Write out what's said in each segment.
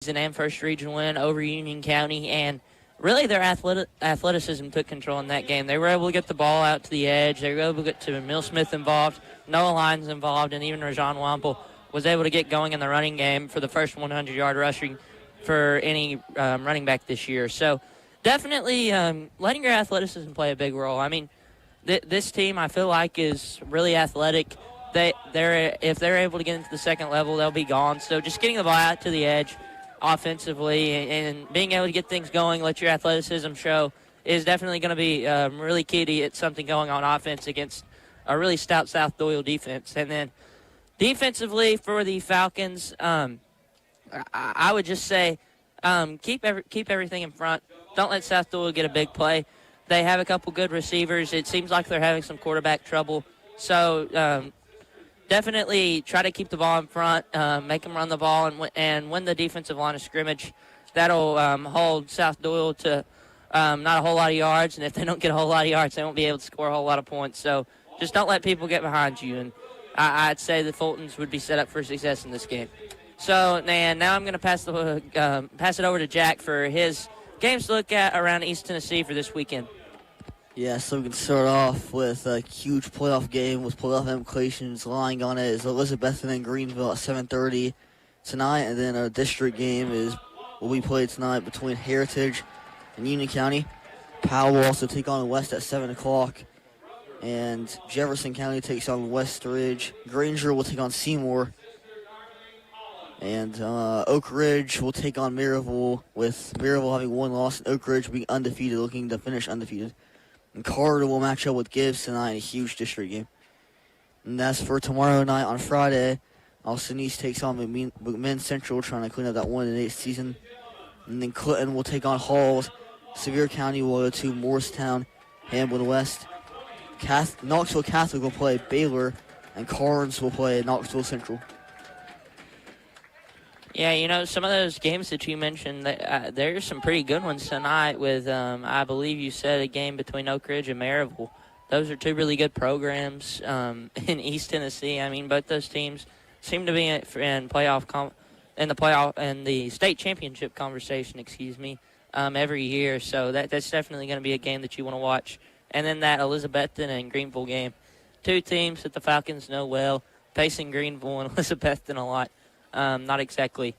and first region win over Union County, and really their athleticism took control in that game. They were able to get the ball out to the edge. They were able to get to Emil Smith involved, Noah Lyons involved, and even Rajon Wample was able to get going in the running game for the first 100-yard rushing for any running back this year. So definitely letting your athleticism play a big role. I mean, this team I feel like is really athletic. If they're able to get into the second level, they'll be gone. So just getting the ball out to the edge offensively and being able to get things going, let your athleticism show, is definitely going to be really key to get something going on offense against a really stout South Doyle defense. And then defensively for the Falcons, I would just say keep everything in front. Don't let South Doyle get a big play. They have a couple good receivers. It seems like they're having some quarterback trouble. So definitely try to keep the ball in front, make them run the ball, and win the defensive line of scrimmage. That'll hold South Doyle to not a whole lot of yards, and if they don't get a whole lot of yards, they won't be able to score a whole lot of points. So just don't let people get behind you, and I'd say the Fultons would be set up for success in this game. So, now I'm going to pass it over to Jack for his games to look at around East Tennessee for this weekend. Yeah, so we can start off with a huge playoff game with playoff implications. Lying on it is Elizabethton and Greenville at 7:30 tonight, and then a district game will be played tonight between Heritage and Union County. Powell will also take on West at 7 o'clock, and Jefferson County takes on West Ridge. Granger will take on Seymour, and Oak Ridge will take on Maryville, with Maryville having one loss and Oak Ridge being undefeated, looking to finish undefeated. And Carter will match up with Gibbs tonight in a huge district game. And that's for tomorrow night. On Friday, Austin East takes on McMinn Central, trying to clean up that 1-8 season. And then Clinton will take on Halls. Sevier County will go to Morristown, Hamlin West. Knoxville Catholic will play Baylor, and Carnes will play Knoxville Central. Yeah, some of those games that you mentioned, there's some pretty good ones tonight with, I believe you said, a game between Oak Ridge and Maryville. Those are two really good programs in East Tennessee. I mean, both those teams seem to be in the state championship conversation, every year. So that's definitely going to be a game that you want to watch. And then that Elizabethton and Greenville game, two teams that the Falcons know well, facing Greenville and Elizabethton a lot. Not exactly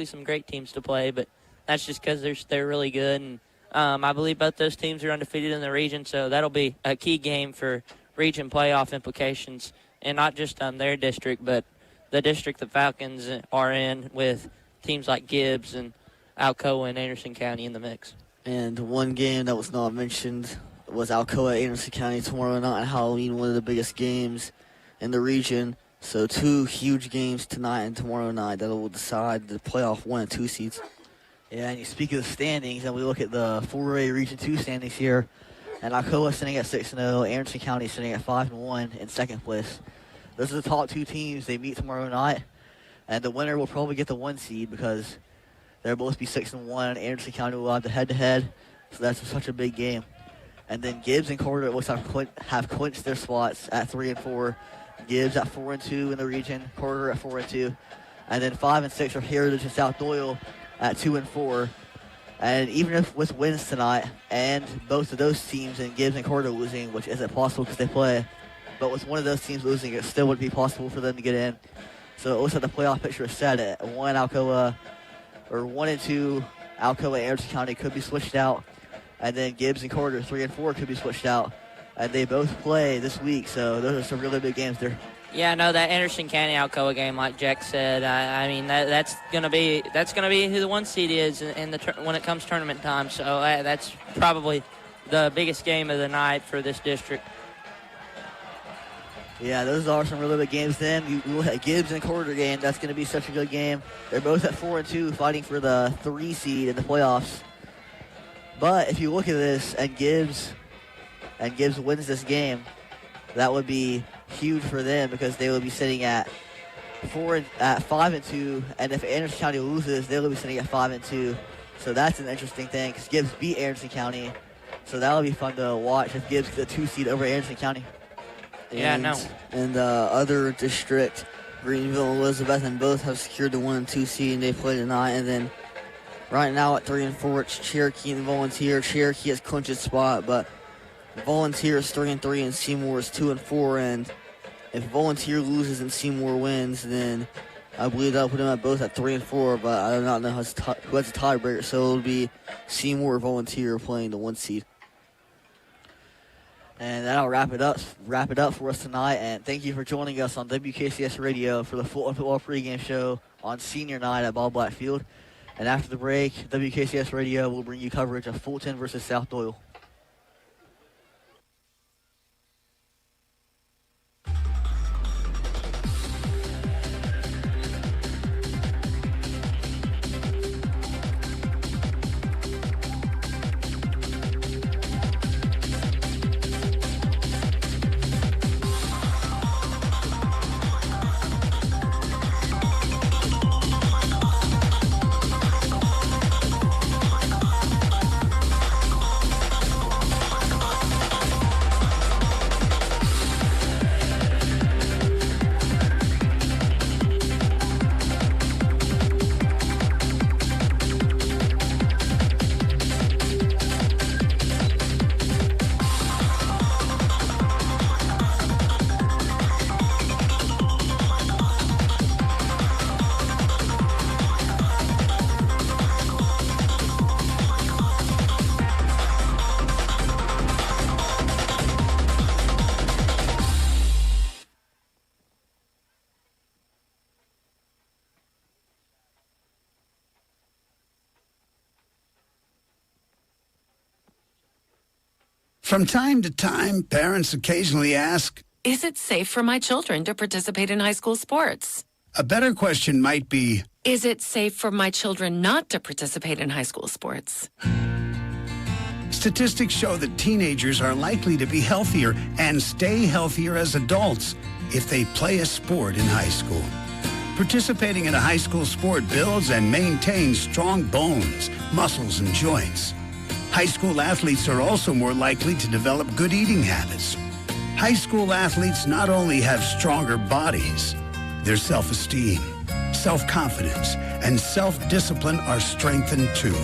some great teams to play, but that's just because they're really good. And I believe both those teams are undefeated in the region, so that'll be a key game for region playoff implications, and not just their district, but the district the Falcons are in with teams like Gibbs and Alcoa and Anderson County in the mix. And one game that was not mentioned was Alcoa Anderson County tomorrow night on Halloween, one of the biggest games in the region. So two huge games tonight and tomorrow night that will decide the playoff 1 and 2 seeds. Yeah, and you speak of the standings, and we look at the 4A Region 2 standings here. And Alcoa sitting at 6-0, Anderson County sitting at 5-1 in second place. Those are the top two teams. They meet tomorrow night, and the winner will probably get the 1 seed because they'll both be 6-1. Anderson County will have the head-to-head, so that's such a big game. And then Gibbs and Carter have clinched their spots at 3-4. Gibbs at 4-2 in the region, Carter at 4-2, and then 5 and 6 are Heritage and South Doyle at 2-4. And even if with wins tonight, and both of those teams and Gibbs and Carter losing, which isn't possible because they play, but with one of those teams losing, it still would be possible for them to get in. So it looks like the playoff picture is set at 1 and 2. Alcoa and Anderson County could be switched out, and then Gibbs and Carter 3 and 4 could be switched out. And they both play this week, so those are some really big games there. Yeah, no, that Anderson County Alcoa game, like Jack said, I mean that's gonna be who the 1 seed is when it comes tournament time. So that's probably the biggest game of the night for this district. Yeah, those are some really big games. Then you look at Gibbs and Carter game. That's gonna be such a good game. They're both at 4-2, fighting for the 3 seed in the playoffs. But if you look at this and Gibbs wins this game, that would be huge for them because they will be sitting at 5-2, and if Anderson County loses, they will be sitting at 5-2. So that's an interesting thing because Gibbs beat Anderson County, so that'll be fun to watch if Gibbs gets a 2 seed over Anderson County. And the other district, Greenville and Elizabeth, and both have secured the 1 and 2 seed, and they play tonight. And then right now at 3-4, it's Cherokee and Volunteer. Cherokee has clinched its spot, but Volunteer is 3-3 and Seymour is 2-4, and if Volunteer loses and Seymour wins, then I believe that'll put them at both at 3-4. But I do not know who has a tiebreaker, so it'll be Seymour or Volunteer playing the 1 seed. And that'll wrap it up for us tonight. And thank you for joining us on WKCS Radio for the Fulton Football Pregame Show on Senior Night at Ball Black Field. And after the break, WKCS Radio will bring you coverage of Fulton versus South Doyle. From time to time, parents occasionally ask, is it safe for my children to participate in high school sports? A better question might be, is it safe for my children not to participate in high school sports? Statistics show that teenagers are likely to be healthier and stay healthier as adults if they play a sport in high school. Participating in a high school sport builds and maintains strong bones, muscles, and joints. High school athletes are also more likely to develop good eating habits. High school athletes not only have stronger bodies, their self-esteem, self-confidence, and self-discipline are strengthened too.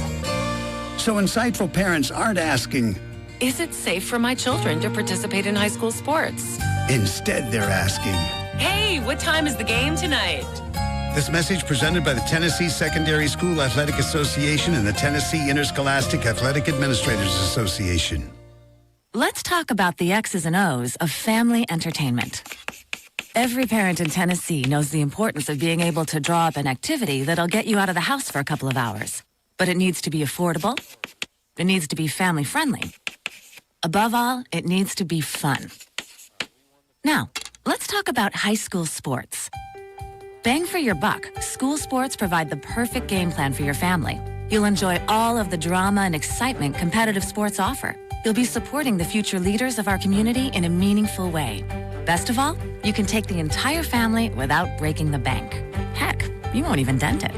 So insightful parents aren't asking, is it safe for my children to participate in high school sports? Instead, they're asking, hey, what time is the game tonight? This message presented by the Tennessee Secondary School Athletic Association and the Tennessee Interscholastic Athletic Administrators Association. Let's talk about the X's and O's of family entertainment. Every parent in Tennessee knows the importance of being able to draw up an activity that'll get you out of the house for a couple of hours. But it needs to be affordable. It needs to be family-friendly. Above all, it needs to be fun. Now, let's talk about high school sports. Bang for your buck, school sports provide the perfect game plan for your family. You'll enjoy all of the drama and excitement competitive sports offer. You'll be supporting the future leaders of our community in a meaningful way. Best of all, you can take the entire family without breaking the bank. Heck, you won't even dent it.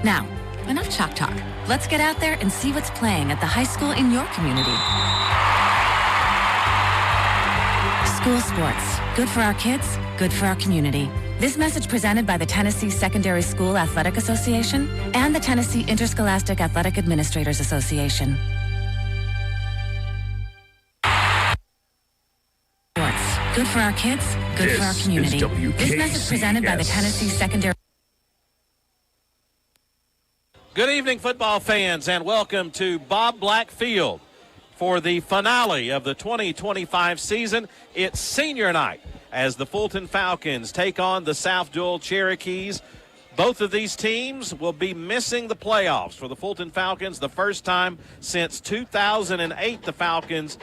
Now, enough chalk talk. Let's get out there and see what's playing at the high school in your community. School sports. Good for our kids, good for our community. This message presented by the Tennessee Secondary School Athletic Association and the Tennessee Interscholastic Athletic Administrators Association. Sports. Good for our kids, good for our community. This message presented by the Tennessee Secondary. Good evening, football fans, and welcome to Bob Black Field for the finale of the 2025 season. It's senior night as the Fulton Falcons take on the South Doyle Cherokees. Both of these teams will be missing the playoffs. For the Fulton Falcons, the first time since 2008, the Falcons,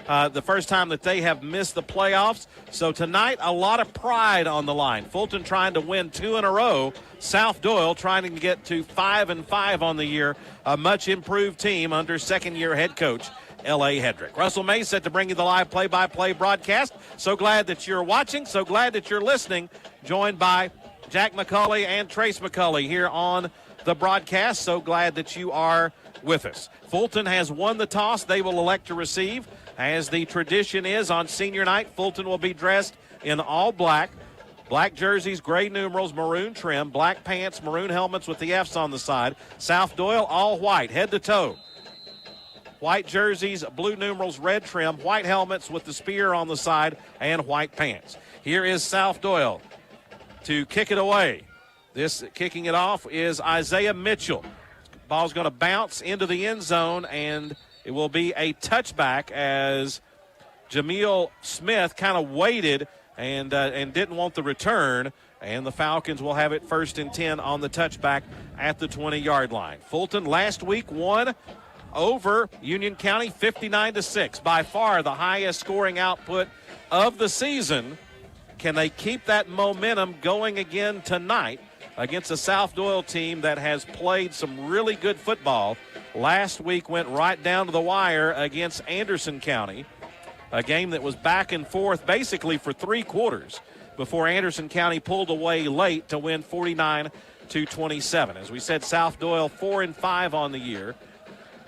the first time that they have missed the playoffs. So tonight, a lot of pride on the line. Fulton trying to win 2 in a row. South Doyle trying to get to 5-5 on the year. A much improved team under second-year head coach L.A. Hedrick. Russell May set to bring you the live play-by-play broadcast. So glad that you're watching. So glad that you're listening. Joined by Jack McCulley and Trace McCulley here on the broadcast. So glad that you are with us. Fulton has won the toss. They will elect to receive. As the tradition is on senior night, Fulton will be dressed in all black. Black jerseys, gray numerals, maroon trim, black pants, maroon helmets with the F's on the side. South Doyle, all white, head to toe. White jerseys, blue numerals, red trim, white helmets with the spear on the side, and white pants. Here is South Doyle to kick it away. This kicking it off is Isaiah Mitchell. Ball's going to bounce into the end zone, and it will be a touchback as Jameel Smith kind of waited and didn't want the return, and the Falcons will have it 1st and 10 on the touchback at the 20-yard line. Fulton last week won over Union County 59-6, by far the highest scoring output of the season. Can they keep that momentum going again tonight against a South Doyle team that has played some really good football? Last week went right down to the wire against Anderson County, a game that was back and forth basically for 3 quarters before Anderson County pulled away late to win 49-27. As we said, South Doyle 4-5 on the year,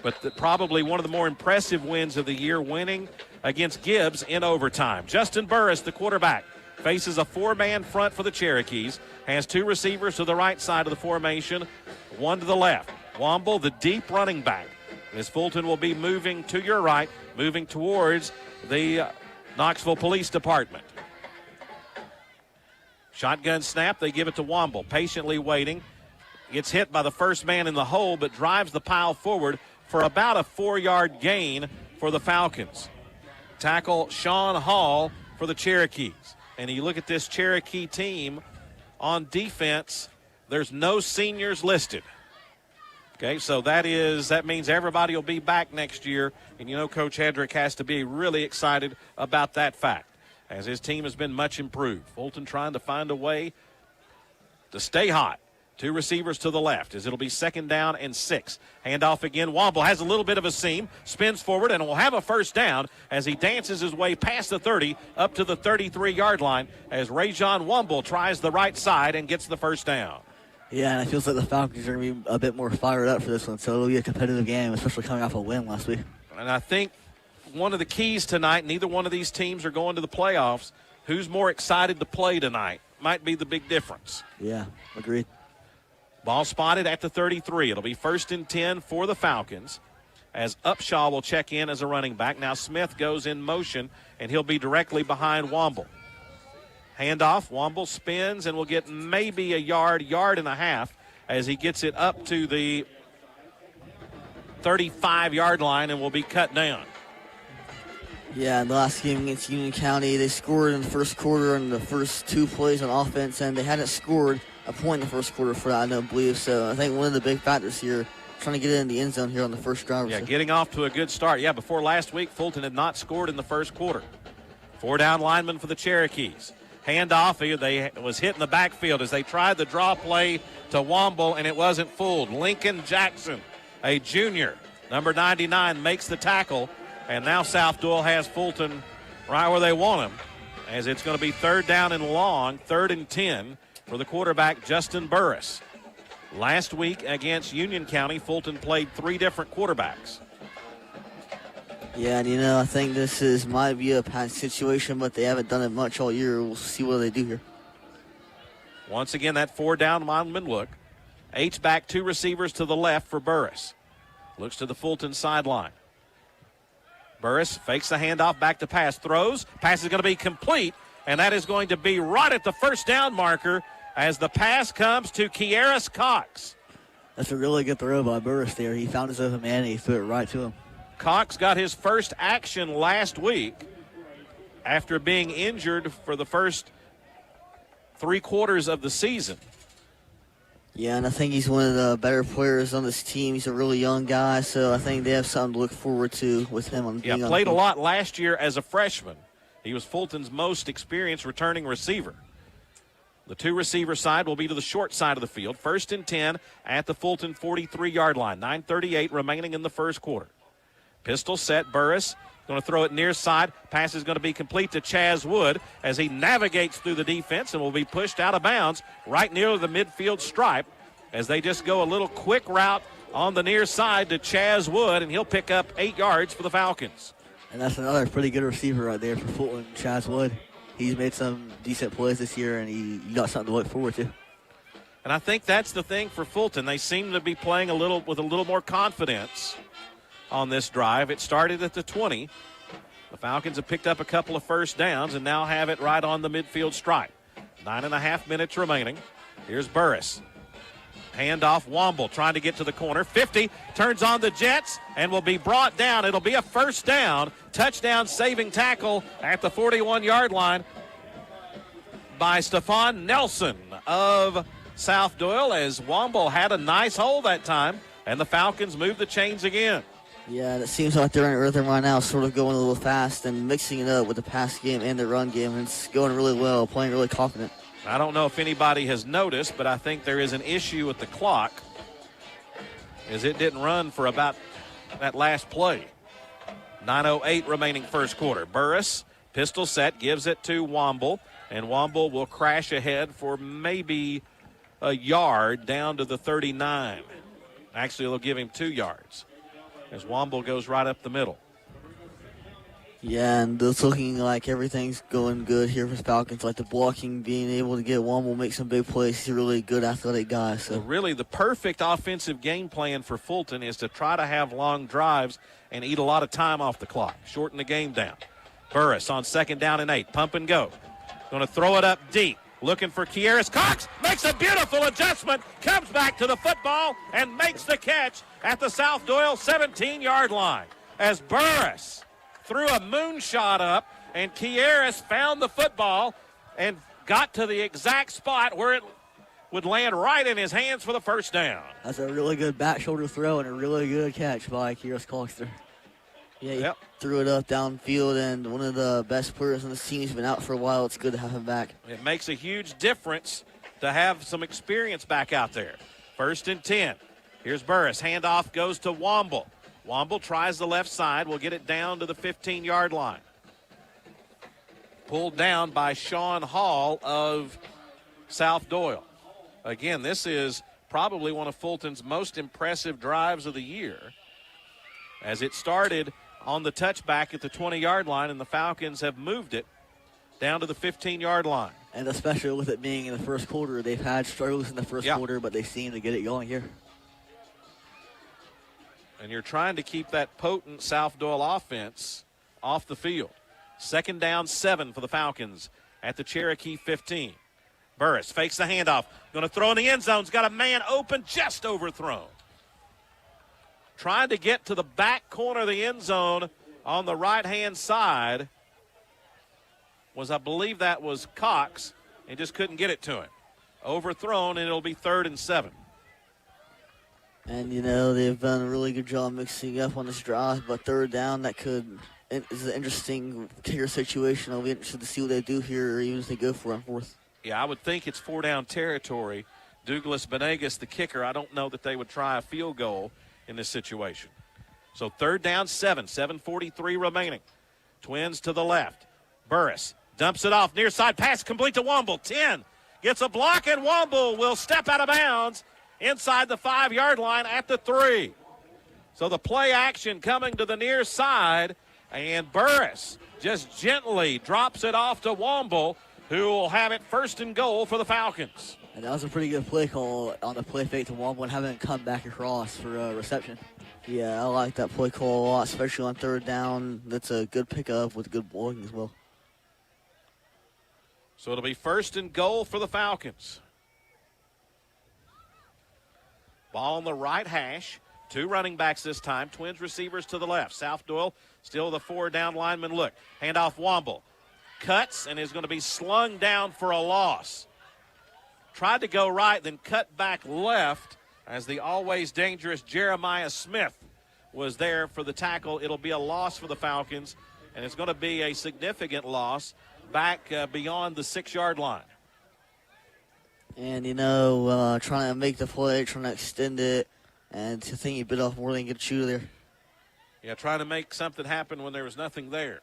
but probably one of the more impressive wins of the year, winning against Gibbs in overtime. Justin Burris, the quarterback, faces a 4-man front for the Cherokees, has 2 receivers to the right side of the formation, 1 to the left. Womble, the deep running back, as Fulton will be moving to your right, moving towards the Knoxville Police Department. Shotgun snap, they give it to Womble, patiently waiting. Gets hit by the first man in the hole, but drives the pile forward for about a 4-yard gain for the Falcons. Tackle Sean Hall for the Cherokees. And you look at this Cherokee team on defense, there's no seniors listed. Okay, so that means everybody will be back next year, and Coach Hedrick has to be really excited about that fact, as his team has been much improved. Fulton trying to find a way to stay hot. 2 receivers to the left as it'll be 2nd down and 6. Handoff again. Womble has a little bit of a seam, spins forward, and will have a first down as he dances his way past the 30 up to the 33-yard line as Rajon Womble tries the right side and gets the first down. Yeah, and it feels like the Falcons are going to be a bit more fired up for this one, so it'll be a competitive game, especially coming off a win last week. And I think one of the keys tonight, neither one of these teams are going to the playoffs. Who's more excited to play tonight might be the big difference. Yeah, agreed. Ball spotted at the 33. It'll be 1st and 10 for the Falcons as Upshaw will check in as a running back. Now Smith goes in motion, and he'll be directly behind Womble. Handoff. Womble spins and will get maybe a yard and a half as he gets it up to the 35-yard line and will be cut down. Yeah, in the last game against Union County, they scored in the first quarter in the first 2 plays on offense, and they hadn't scored a point in the first quarter for that, I don't believe. So I think one of the big factors here, trying to get it in the end zone here on the first drive. Yeah, getting off to a good start. Yeah, before last week, Fulton had not scored in the first quarter. 4 down linemen for the Cherokees. Handoff, they was hit in the backfield as they tried the draw play to Womble, and it wasn't fooled. Lincoln Jackson, a junior, number 99, makes the tackle, and now South Doyle has Fulton right where they want him, as it's going to be 3rd down and long, 3rd and 10 for the quarterback, Justin Burris. Last week against Union County, Fulton played 3 different quarterbacks. Yeah, and I think this might be a pass situation, but they haven't done it much all year. We'll see what they do here. Once again, that 4 down lineman look. H-back, 2 receivers to the left for Burris. Looks to the Fulton sideline. Burris fakes the handoff, back to pass, throws. Pass is going to be complete, and that is going to be right at the first down marker as the pass comes to Kieris Cox. That's a really good throw by Burris there. He found his open man, and he threw it right to him. Cox got his first action last week after being injured for the first 3 quarters of the season. Yeah, and I think he's one of the better players on this team. He's a really young guy, so I think they have something to look forward to with him. Played a lot last year as a freshman. He was Fulton's most experienced returning receiver. The 2 receiver side will be to the short side of the field. 1st and 10 at the Fulton 43-yard line. 9:38 remaining in the first quarter. Pistol set. Burris going to throw it near side. Pass is going to be complete to Chaz Wood as he navigates through the defense and will be pushed out of bounds right near the midfield stripe as they just go a little quick route on the near side to Chaz Wood, and he'll pick up 8 yards for the Falcons. And that's another pretty good receiver right there for Fulton, Chaz Wood. He's made some decent plays this year, and you got something to look forward to. And I think that's the thing for Fulton. They seem to be playing with a little more confidence on this drive. It started at the 20. The Falcons have picked up a couple of first downs and now have it right on the midfield stripe. 9.5 minutes remaining. Here's Burris. Handoff, Womble trying to get to the corner. 50, turns on the Jets and will be brought down. It'll be a first down. Touchdown saving tackle at the 41-yard line by Stephon Nelson of South Doyle as Womble had a nice hole that time, and the Falcons move the chains again. Yeah, it seems like they're in rhythm right now, sort of going a little fast and mixing it up with the pass game and the run game. And it's going really well, playing really confident. I don't know if anybody has noticed, but I think there is an issue with the clock as it didn't run for about that last play. 9:08 remaining first quarter. Burris, pistol set, gives it to Womble, and Womble will crash ahead for maybe a yard down to the 39. Actually, they'll give him 2 yards as Womble goes right up the middle. Yeah, and it's looking like everything's going good here for the Falcons. Like the blocking, being able to get Womble, make some big plays. He's a really good athletic guy. So really the perfect offensive game plan for Fulton is to try to have long drives and eat a lot of time off the clock. Shorten the game down. Burris on 2nd down and 8. Pump and go. Going to throw it up deep. Looking for Kieris Cox. Makes a beautiful adjustment. Comes back to the football and makes the catch at the South Doyle 17-yard line. As Burris threw a moonshot up, and Kieris found the football and got to the exact spot where it would land right in his hands for the first down. That's a really good back shoulder throw and a really good catch by Kyrus Coxter. Yeah, he threw it up downfield, and one of the best players on the team has been out for a while. It's good to have him back. It makes a huge difference to have some experience back out there. 1st and 10. Here's Burris. Handoff goes to Womble. Womble tries the left side. Will get it down to the 15-yard line. Pulled down by Sean Hall of South Doyle. Again, this is probably one of Fulton's most impressive drives of the year, as it started on the touchback at the 20-yard line, and the Falcons have moved it down to the 15-yard line. And especially with it being in the first quarter, they've had struggles in the first quarter, but they seem to get it going here. And you're trying to keep that potent South Doyle offense off the field. 2nd down, 7 for the Falcons at the Cherokee 15. Burris fakes the handoff. Going to throw in the end zone. He's got a man open, just overthrown. Trying to get to the back corner of the end zone on the right-hand side was, I believe that was Cox, and just couldn't get it to him. Overthrown, and it'll be 3rd and 7. And, you know, they've done a really good job mixing up on this drive, but 3rd down, that is an interesting kicker situation. I'll be interested to see what they do here, even if they go for it on 4th. Yeah, I would think it's 4-down territory. Douglas Benegas, the kicker, I don't know that they would try a field goal in this situation. So 3rd down, 7, 7:43 remaining. Twins to the left. Burris dumps it off, near side pass complete to Womble. 10 gets a block, and Womble will step out of bounds inside the 5-yard line at the 3. So the play action coming to the near side, and Burris just gently drops it off to Womble, who will have it 1st and goal for the Falcons. And that was a pretty good play call on the play fake to Womble and having it come back across for a reception. Yeah, I like that play call a lot, especially on 3rd down. That's a good pickup with good blocking as well. So it'll be 1st and goal for the Falcons. Ball on the right hash. 2 running backs this time. Twins receivers to the left. South Doyle still the 4-down lineman look. Handoff Womble. Cuts and is going to be slung down for a loss. Tried to go right, then cut back left as the always dangerous Jeremiah Smith was there for the tackle. It'll be a loss for the Falcons, and it's going to be a significant loss back beyond the 6-yard line. And, you know, trying to make the play, trying to extend it, and to think he bit off more than he could chew there. Yeah, trying to make something happen when there was nothing there.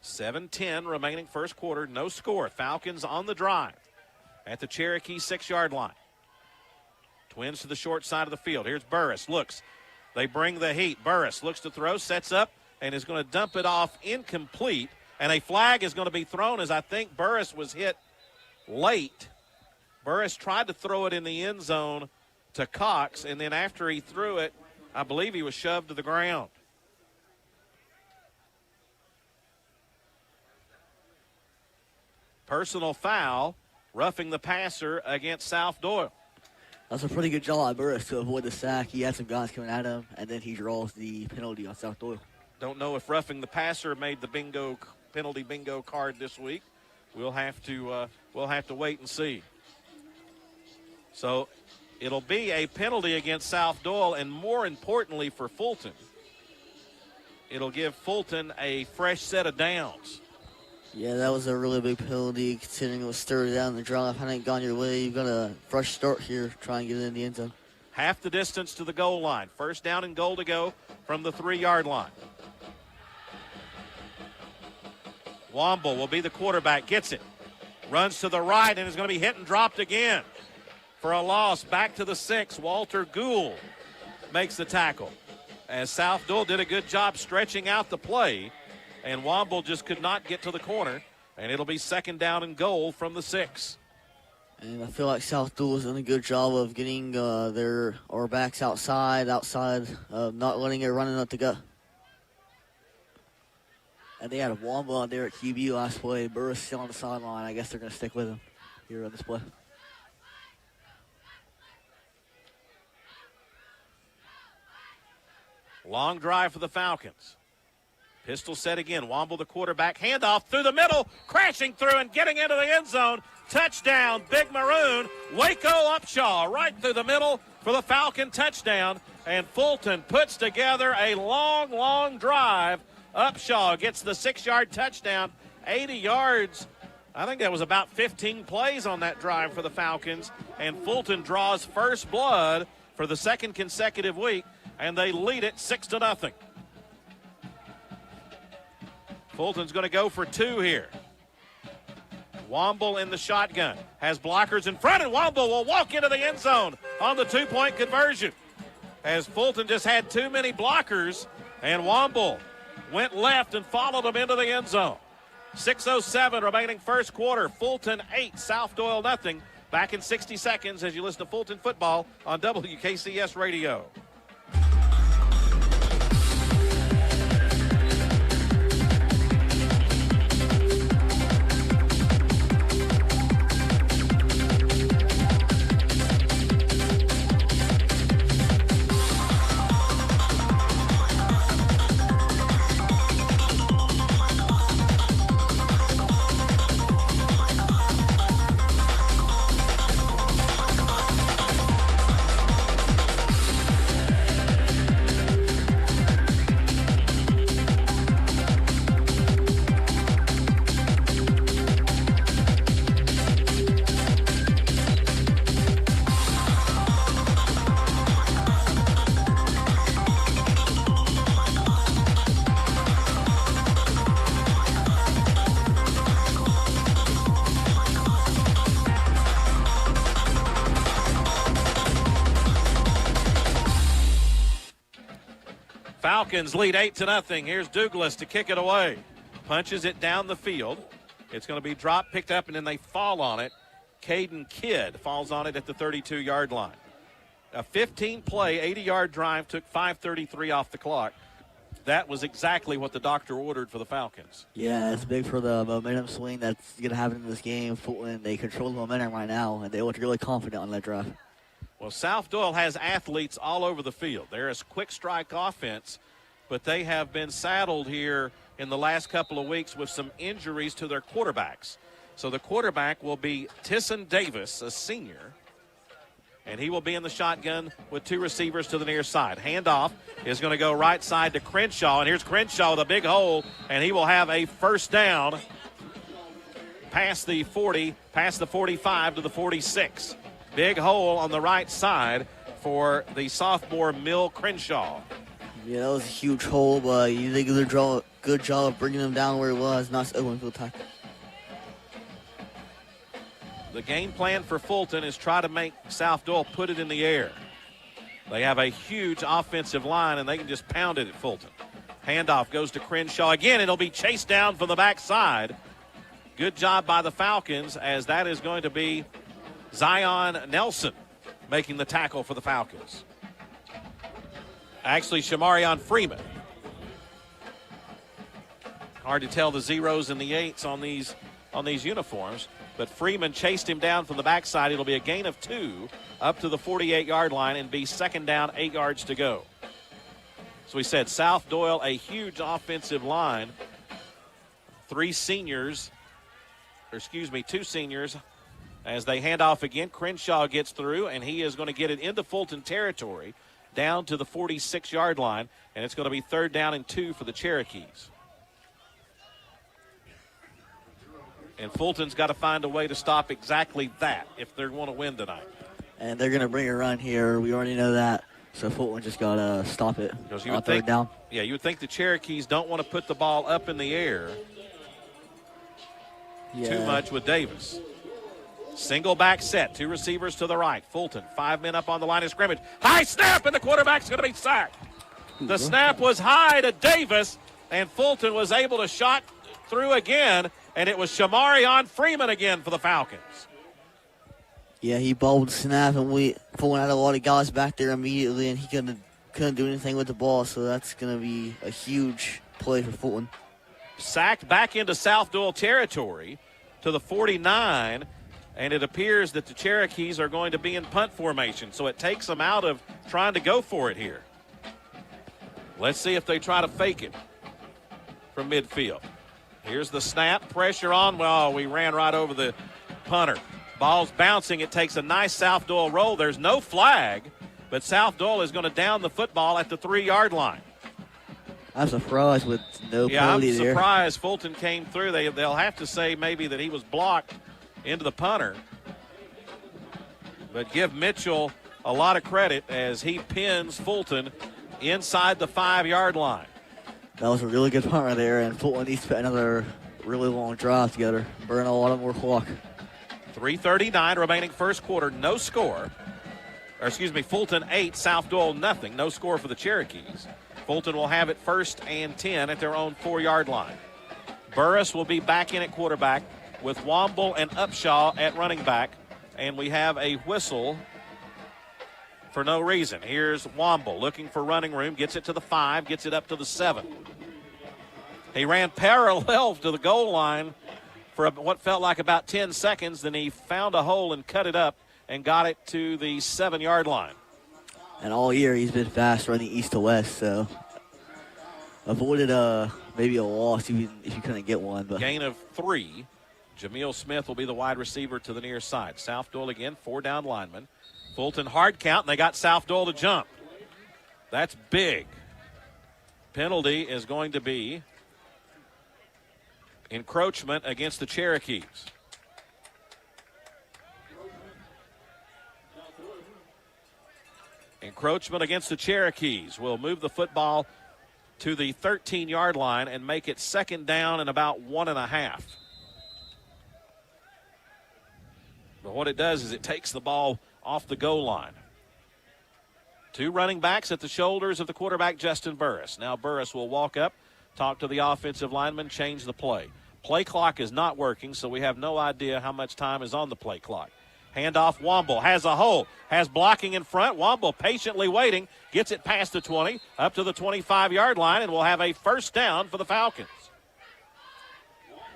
7:10 remaining first quarter, no score. Falcons on the drive at the Cherokee 6-yard line. Twins to the short side of the field. Here's Burris, looks. They bring the heat. Burris looks to throw, sets up, and is going to dump it off incomplete. And a flag is going to be thrown, as I think Burris was hit late. Burris tried to throw it in the end zone to Cox, and then after he threw it, I believe he was shoved to the ground. Personal foul, roughing the passer against South Doyle. That's a pretty good job by Burris to avoid the sack. He had some guys coming at him, and then he draws the penalty on South Doyle. Don't know if roughing the passer made the penalty bingo card this week. We'll have to wait and see. So it'll be a penalty against South Doyle, and more importantly for Fulton, it'll give Fulton a fresh set of downs. Yeah, that was a really big penalty considering it was 3rd down the drive. Hadn't gone your way. You've got a fresh start here, try and get it in the end zone. Half the distance to the goal line. 1st down and goal to go from the 3-yard line. Womble will be the quarterback, gets it. Runs to the right and is going to be hit and dropped again. For a loss, back to the 6. Walter Gould makes the tackle. As South Doyle did a good job stretching out the play, and Womble just could not get to the corner, and it'll be 2nd down and goal from the 6. And I feel like South Doyle's done a good job of getting their backs outside, not letting it running up the gut. And they had a Womble out there at QB last play. Burris still on the sideline. I guess they're going to stick with him here on this play. Long drive for the Falcons. Pistol set again. Womble, the quarterback. Handoff through the middle. Crashing through and getting into the end zone. Touchdown, Big Maroon. Waco Upshaw right through the middle for the Falcon touchdown. And Fulton puts together a long, long drive. Upshaw gets the 6-yard touchdown. 80 yards. I think that was about 15 plays on that drive for the Falcons. And Fulton draws first blood for the second consecutive week. And they lead it 6-0. Fulton's going to go for 2 here. Womble in the shotgun. Has blockers in front, and Womble will walk into the end zone on the 2-point conversion. As Fulton just had too many blockers, and Womble went left and followed him into the end zone. 6:07 remaining first quarter. Fulton 8, South Doyle nothing. Back in 60 seconds as you listen to Fulton football on WKCS Radio. Falcons lead 8-0. Here's Douglas to kick it away. Punches it down the field. It's going to be dropped, picked up, and then they fall on it. Caden Kidd falls on it at the 32-yard line. A 15-play, 80-yard drive took 5:33 off the clock. That was exactly what the doctor ordered for the Falcons. Yeah, it's big for the momentum swing that's going to happen in this game. Fulton, they control the momentum right now, and they look really confident on that drive. Well, South Doyle has athletes all over the field. They're a quick strike offense, but they have been saddled here in the last couple of weeks with some injuries to their quarterbacks. So the quarterback will be Tyson Davis, a senior, and he will be in the shotgun with 2 receivers to the near side. Handoff is going to go right side to Crenshaw, and here's Crenshaw with a big hole, and he will have a first down past the 40, past the 45 to the 46. Big hole on the right side for the sophomore Mill Crenshaw. Yeah, that was a huge hole, but you did a good job of bringing him down where he was. Nice open field tackle. The game plan for Fulton is try to make South Doyle put it in the air. They have a huge offensive line, and they can just pound it at Fulton. Handoff goes to Crenshaw again, and it'll be chased down from the backside. Good job by the Falcons, as that is going to be Zion Nelson making the tackle for the Falcons. Actually, Shamarion Freeman. Hard to tell the 0s and the 8s on these uniforms, but Freeman chased him down from the backside. It'll be a gain of 2 up to the 48-yard line and be second down, 8 yards to go. So we said South Doyle, a huge offensive line. 2 seniors as they hand off again. Crenshaw gets through, and he is going to get it into Fulton territory down to the 46-yard line, and it's going to be 3rd down and 2 for the Cherokees. And Fulton's got to find a way to stop exactly that if they're going to win tonight. And they're going to bring a run here. We already know that. So Fulton just got to stop it. Because you would think, down. Yeah, you would think the Cherokees don't want to put the ball up in the air too much with Davis. Single back set, 2 receivers to the right. Fulton, 5 men up on the line of scrimmage. High snap, and the quarterback's going to be sacked. The snap was high to Davis, and Fulton was able to shot through again, and it was Shamarion Freeman again for the Falcons. Yeah, he balled snap, and Fulton had a lot of guys back there immediately, and he couldn't do anything with the ball, so that's going to be a huge play for Fulton. Sacked back into South Doyle territory to the 49, and it appears that the Cherokees are going to be in punt formation, so it takes them out of trying to go for it here. Let's see if they try to fake it. from midfield. Here's the snap. Pressure on. Well, we ran right over the punter. Ball's bouncing. It takes a nice South Doyle roll. There's no flag, but South Doyle is going to down the football at the 3-yard line. I'm surprised with no penalty there. I'm surprised Fulton came through. They'll have to say maybe that he was blocked into the punter. But give Mitchell a lot of credit as he pins Fulton inside the 5-yard line. That was a really good punt right there, and Fulton needs to put another really long drive together. Burn a lot of more clock. 3:39 remaining first quarter, no score. Fulton 8, South Doyle nothing. No score for the Cherokees. Fulton will have it 1st and 10 at their own 4-yard line. Burris will be back in at quarterback with Womble and Upshaw at running back. And we have a whistle for no reason. Here's Womble looking for running room. Gets it to the 5, gets it up to the 7. He ran parallel to the goal line for what felt like about 10 seconds. Then he found a hole and cut it up and got it to the 7-yard line. And all year he's been fast running east to west, so avoided maybe a loss if you couldn't get one. But gain of 3. Jameel Smith will be the wide receiver to the near side. South Doyle again, 4 down linemen. Fulton hard count, and they got South Doyle to jump. That's big. Penalty is going to be encroachment against the Cherokees. Encroachment against the Cherokees will move the football to the 13-yard line and make it 2nd down and about 1.5. But what it does is it takes the ball off the goal line. 2 running backs at the shoulders of the quarterback, Justin Burris. Now Burris will walk up, talk to the offensive lineman, change the play. Play clock is not working, so we have no idea how much time is on the play clock. Handoff, Womble has a hole, has blocking in front. Womble patiently waiting, gets it past the 20, up to the 25-yard line, and will have a 1st down for the Falcons.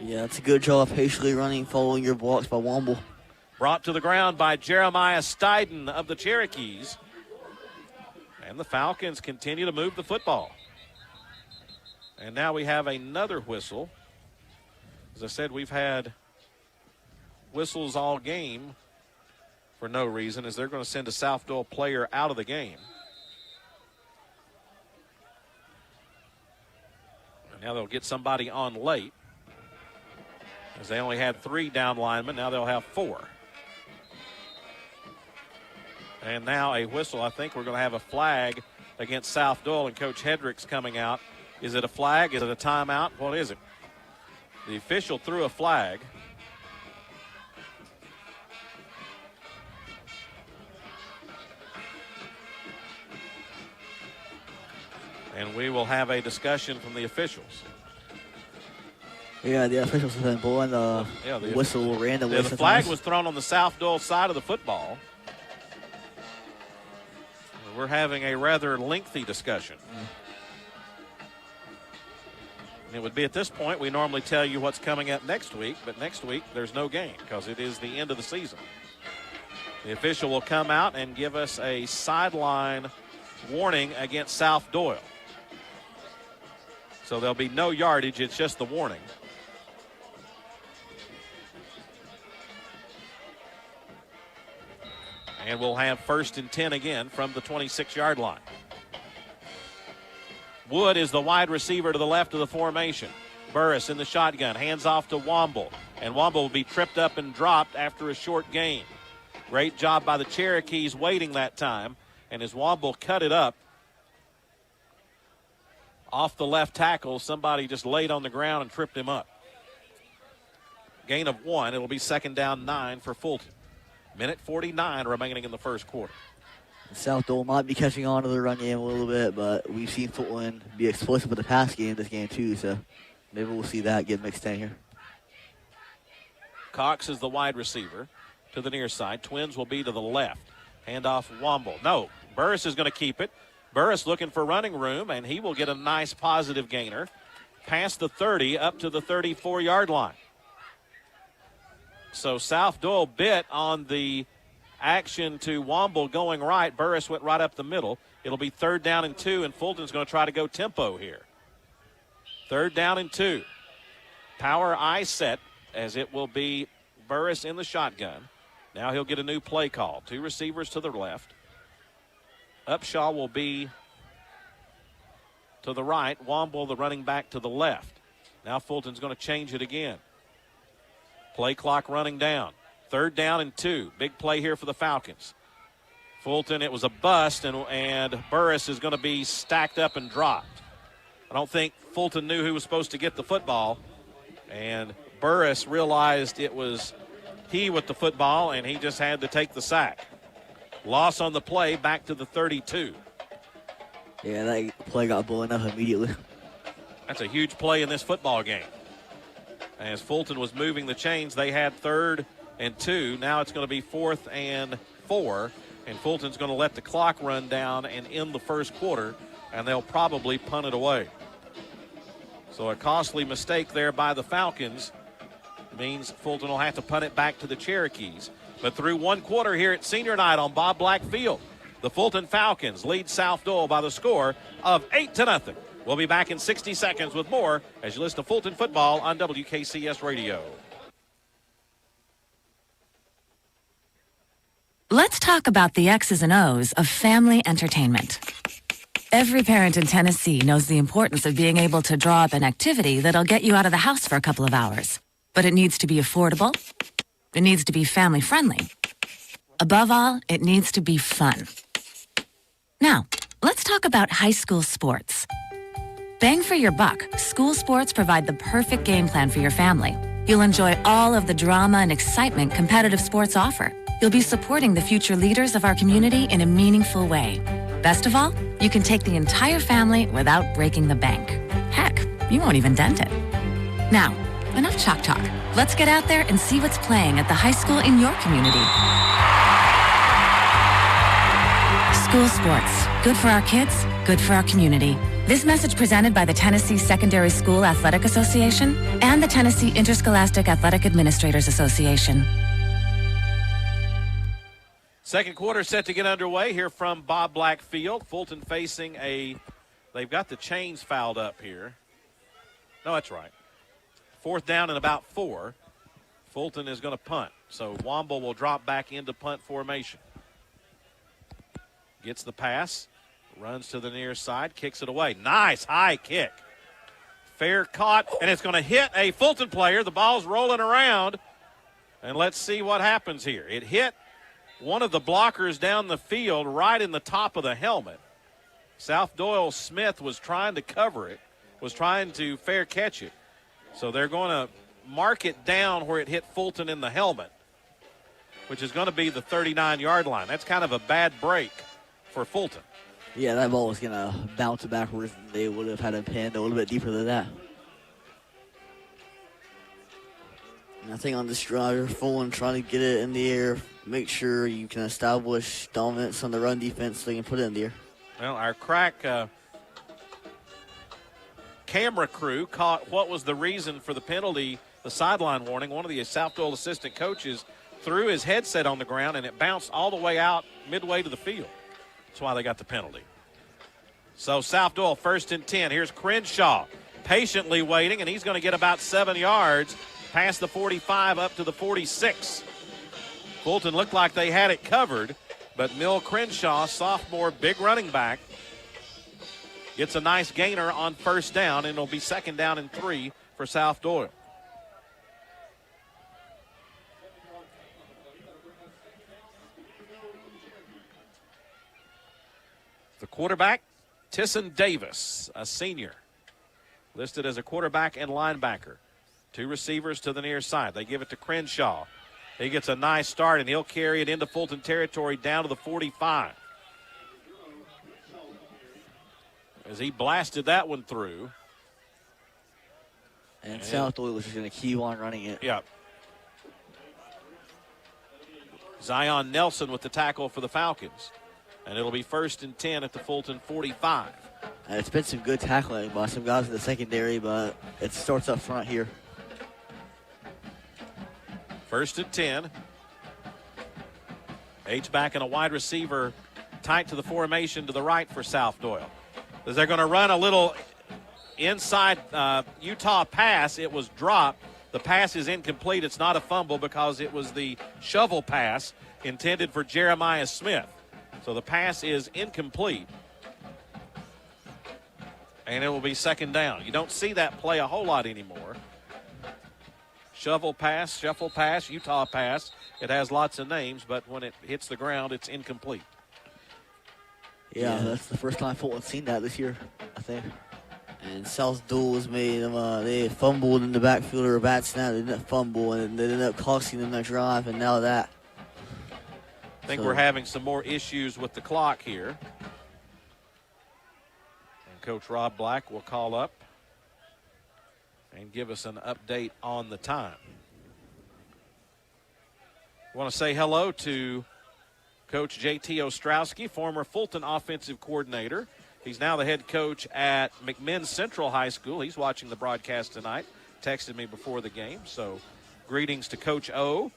Yeah, it's a good job patiently running, following your blocks by Womble. Brought to the ground by Jeremiah Steiden of the Cherokees. And the Falcons continue to move the football. And now we have another whistle. As I said, we've had whistles all game for no reason, as they're going to send a South Doyle player out of the game. And now they'll get somebody on late, as they only had 3 down linemen. Now they'll have 4. And now a whistle. I think we're going to have a flag against South Doyle, and Coach Hedrick's coming out. Is it a flag? Is it a timeout? What is it? The official threw a flag. And we will have a discussion from the officials. Yeah, the officials have been blowing the whistle randomly. Yeah, the flag was thrown on the South Doyle side of the football. We're having a rather lengthy discussion. It would be at this point, we normally tell you what's coming up next week, but next week there's no game because it is the end of the season. The official will come out and give us a sideline warning against South Doyle. So there'll be no yardage, it's just the warning. And we'll have 1st and 10 again from the 26-yard line. Wood is the wide receiver to the left of the formation. Burris in the shotgun, hands off to Womble. And Womble will be tripped up and dropped after a short gain. Great job by the Cherokees waiting that time. And as Womble cut it up off the left tackle, somebody just laid on the ground and tripped him up. Gain of 1. It'll be 2nd down 9 for Fulton. Minute 49 remaining in the first quarter. South Doyle might be catching on to the run game a little bit, but we've seen Fulton be explosive with the pass game this game too, so maybe we'll see that get mixed in here. Cox is the wide receiver to the near side. Twins will be to the left. Handoff Womble. No, Burris is going to keep it. Burris looking for running room, and he will get a nice positive gainer past the 30 up to the 34-yard line. So South Doyle bit on the action to Womble going right. Burris went right up the middle. It'll be 3rd down and 2, and Fulton's going to try to go tempo here. 3rd down and 2. Power I set as it will be Burris in the shotgun. Now he'll get a new play call. 2 receivers to the left. Upshaw will be to the right. Womble, the running back, to the left. Now Fulton's going to change it again. Play clock running down. 3rd down and 2. Big play here for the Falcons. Fulton, it was a bust, and Burris is going to be stacked up and dropped. I don't think Fulton knew who was supposed to get the football, and Burris realized it was he with the football, and he just had to take the sack. Loss on the play, back to the 32. Yeah, that play got blown up immediately. That's a huge play in this football game. As Fulton was moving the chains, they had 3rd and 2. Now it's going to be 4th and 4, and Fulton's going to let the clock run down and end the first quarter, and they'll probably punt it away. So a costly mistake there by the Falcons means Fulton will have to punt it back to the Cherokees. But through one quarter here at senior night on Bob Black Field, the Fulton Falcons lead South Doyle by the score of 8-0. We'll be back in 60 seconds with more as you listen to Fulton football on WKCS Radio. Let's talk about the X's and O's of family entertainment. Every parent in Tennessee knows the importance of being able to draw up an activity that'll get you out of the house for a couple of hours. But it needs to be affordable. It needs to be family-friendly. Above all, it needs to be fun. Now, let's talk about high school sports. Bang for your buck, school sports provide the perfect game plan for your family. You'll enjoy all of the drama and excitement competitive sports offer. You'll be supporting the future leaders of our community in a meaningful way. Best of all, you can take the entire family without breaking the bank. Heck, you won't even dent it. Now, enough chalk talk. Let's get out there and see what's playing at the high school in your community. School sports. Good for our kids, good for our community. This message presented by the Tennessee Secondary School Athletic Association and the Tennessee Interscholastic Athletic Administrators Association. Second quarter set to get underway here from Bob Black Field. Fulton facing they've got the chains fouled up here. No, that's right. 4th down and about 4. Fulton is going to punt. So Womble will drop back into punt formation. Gets the pass, runs to the near side, kicks it away. Nice high kick. Fair caught, and it's going to hit a Fulton player. The ball's rolling around, and let's see what happens here. It hit one of the blockers down the field right in the top of the helmet. South Doyle Smith was trying to cover it, was trying to fair catch it. So they're going to mark it down where it hit Fulton in the helmet, which is going to be the 39-yard line. That's kind of a bad break for Fulton. Yeah, that ball was going to bounce backwards, and they would have had it pinned a little bit deeper than that. And I think on this drive, Fulton trying to get it in the air, make sure you can establish dominance on the run defense so you can put it in the air. Well, our crack camera crew caught what was the reason for the penalty, the sideline warning. One of the South Doyle assistant coaches threw his headset on the ground, and it bounced all the way out midway to the field. That's why they got the penalty. So South Doyle 1st and 10. Here's Crenshaw patiently waiting, and he's going to get about 7 yards past the 45 up to the 46. Fulton looked like they had it covered, but Mill Crenshaw, sophomore, big running back, gets a nice gainer on 1st down, and it'll be 2nd down and 3 for South Doyle. The quarterback, Tisson Davis, a senior, listed as a quarterback and linebacker. 2 receivers to the near side. They give it to Crenshaw. He gets a nice start, and he'll carry it into Fulton territory down to the 45. As he blasted that one through. And South Doyle was just going to keep on running it. Yep. Zion Nelson with the tackle for the Falcons. And it'll be 1st and 10 at the Fulton 45. It's been some good tackling by some guys in the secondary, but it starts up front here. 1st and 10. H-back and a wide receiver tight to the formation to the right for South Doyle. As they're going to run a little inside Utah pass. It was dropped. The pass is incomplete. It's not a fumble because it was the shovel pass intended for Jeremiah Smith. So the pass is incomplete. And it will be second down. You don't see that play a whole lot anymore. Shovel pass, shuffle pass, Utah pass. It has lots of names, but when it hits the ground, it's incomplete. Yeah, that's the first time Fulton's seen that this year, I think. And South Doyle has made them, they fumbled in the backfield or a bad snap. They didn't fumble, and they ended up costing them that drive, and now that. I think we're having some more issues with the clock here. And Coach Rob Black will call up and give us an update on the time. I want to say hello to Coach J.T. Ostrowski, former Fulton offensive coordinator. He's now the head coach at McMinn Central High School. He's watching the broadcast tonight. Texted me before the game, so greetings to Coach O.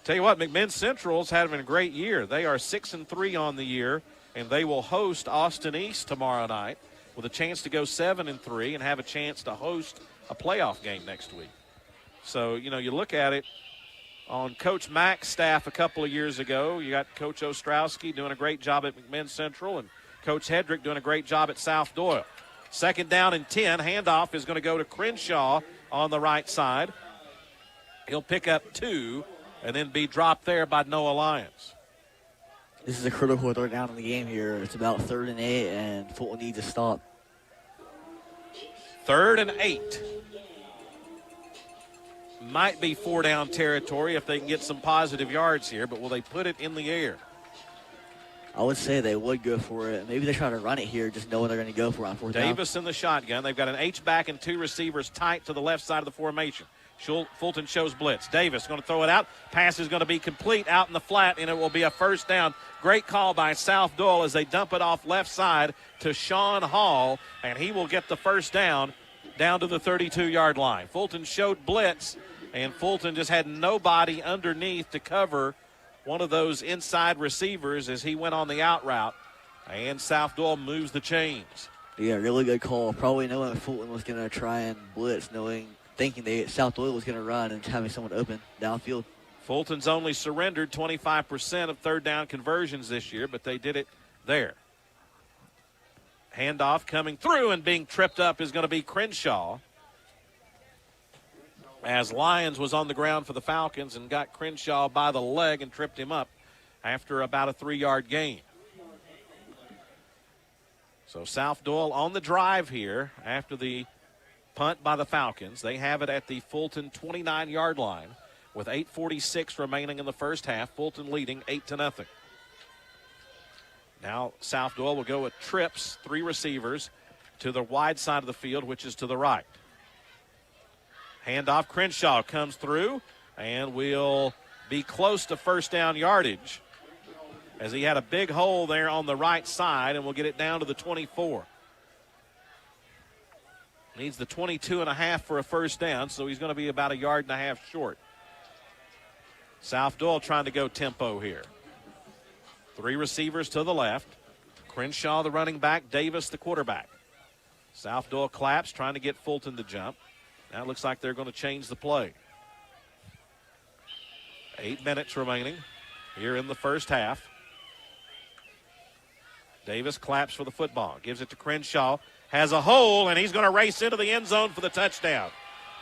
Tell you what, McMinn Central's having a great year. They are 6-3 on the year, and they will host Austin East tomorrow night with a chance to go 7-3 and have a chance to host a playoff game next week. So, you know, you look at it on Coach Mack's staff a couple of years ago. You got Coach Ostrowski doing a great job at McMinn Central and Coach Hedrick doing a great job at South Doyle. Second down and 10. Handoff is going to go to Crenshaw on the right side. He'll pick up 2 and then be dropped there by Noah Lyons. This is a critical third down in the game here. It's about 3rd and 8, and Fulton needs to stop. 3rd and 8. Might be 4-down territory if they can get some positive yards here, but will they put it in the air? I would say they would go for it. Maybe they try to run it here, just knowing they're going to go for it on 4th down. Davis in the shotgun. They've got an H-back and 2 receivers tight to the left side of the formation. Fulton shows blitz. Davis going to throw it out. Pass is going to be complete out in the flat, and it will be a first down. Great call by South Doyle as they dump it off left side to Sean Hall, and he will get the first down to the 32-yard line. Fulton showed blitz, and Fulton just had nobody underneath to cover one of those inside receivers as he went on the out route, and South Doyle moves the chains. Yeah, really good call. Probably knowing Fulton was going to try and blitz, thinking South Doyle was going to run and having someone open downfield. Fulton's only surrendered 25% of third down conversions this year, but they did it there. Handoff coming through and being tripped up is going to be Crenshaw, as Lyons was on the ground for the Falcons and got Crenshaw by the leg and tripped him up after about a 3-yard gain. So South Doyle on the drive here after the punt by the Falcons. They have it at the Fulton 29-yard line with 8:46 remaining in the first half. Fulton leading 8-0. Now South Doyle will go with trips, 3 receivers to the wide side of the field, which is to the right. Handoff, Crenshaw comes through and will be close to first down yardage as he had a big hole there on the right side, and we'll get it down to the 24. Needs the 22.5 for a first down, so he's going to be about 1.5 yards short. South Doyle trying to go tempo here. 3 receivers to the left. Crenshaw, the running back. Davis, the quarterback. South Doyle claps, trying to get Fulton to jump. Now it looks like they're going to change the play. 8 minutes remaining here in the first half. Davis claps for the football. Gives it to Crenshaw. Has a hole, and he's going to race into the end zone for the touchdown.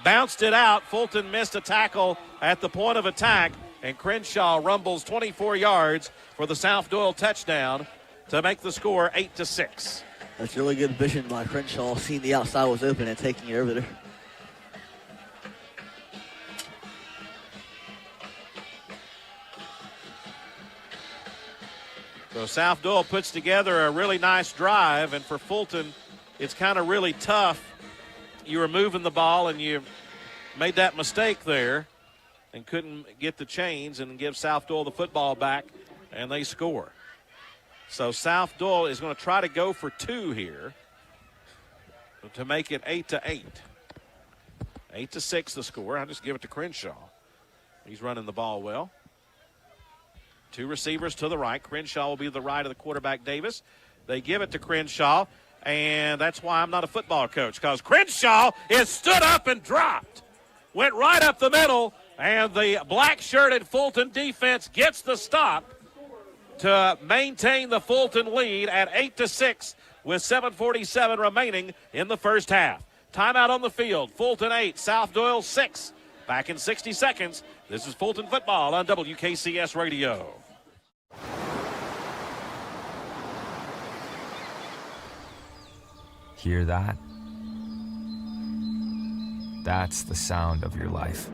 Bounced it out. Fulton missed a tackle at the point of attack, and Crenshaw rumbles 24 yards for the South Doyle touchdown to make the score 8-6. That's really good vision by Crenshaw, seeing the outside was open and taking it over there. So South Doyle puts together a really nice drive, and for Fulton, it's kind of really tough. You were moving the ball, and you made that mistake there and couldn't get the chains and give South Doyle the football back, and they score. So South Doyle is going to try to go for 2 here to make it 8-8. 8-6 the score. I just give it to Crenshaw. He's running the ball well. 2 receivers to the right. Crenshaw will be to the right of the quarterback, Davis. They give it to Crenshaw. And that's why I'm not a football coach, because Crenshaw is stood up and dropped. Went right up the middle, and the black-shirted Fulton defense gets the stop to maintain the Fulton lead at 8-6 with 7:47 remaining in the first half. Timeout on the field. Fulton 8, South Doyle 6. Back in 60 seconds. This is Fulton football on WKCS Radio. Hear that? That's the sound of your life.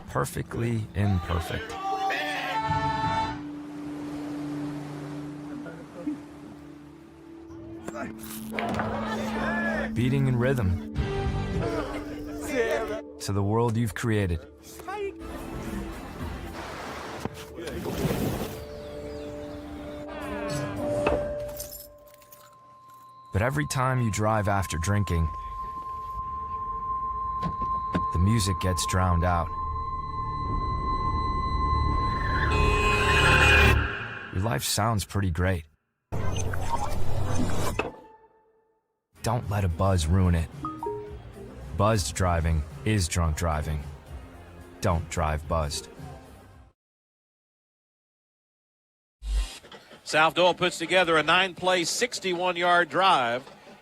Perfectly imperfect. Beating in rhythm to the world you've created. But every time you drive after drinking, the music gets drowned out. Your life sounds pretty great. Don't let a buzz ruin it. Buzzed driving is drunk driving. Don't drive buzzed. South Doyle puts together a 9-play, 61-yard drive.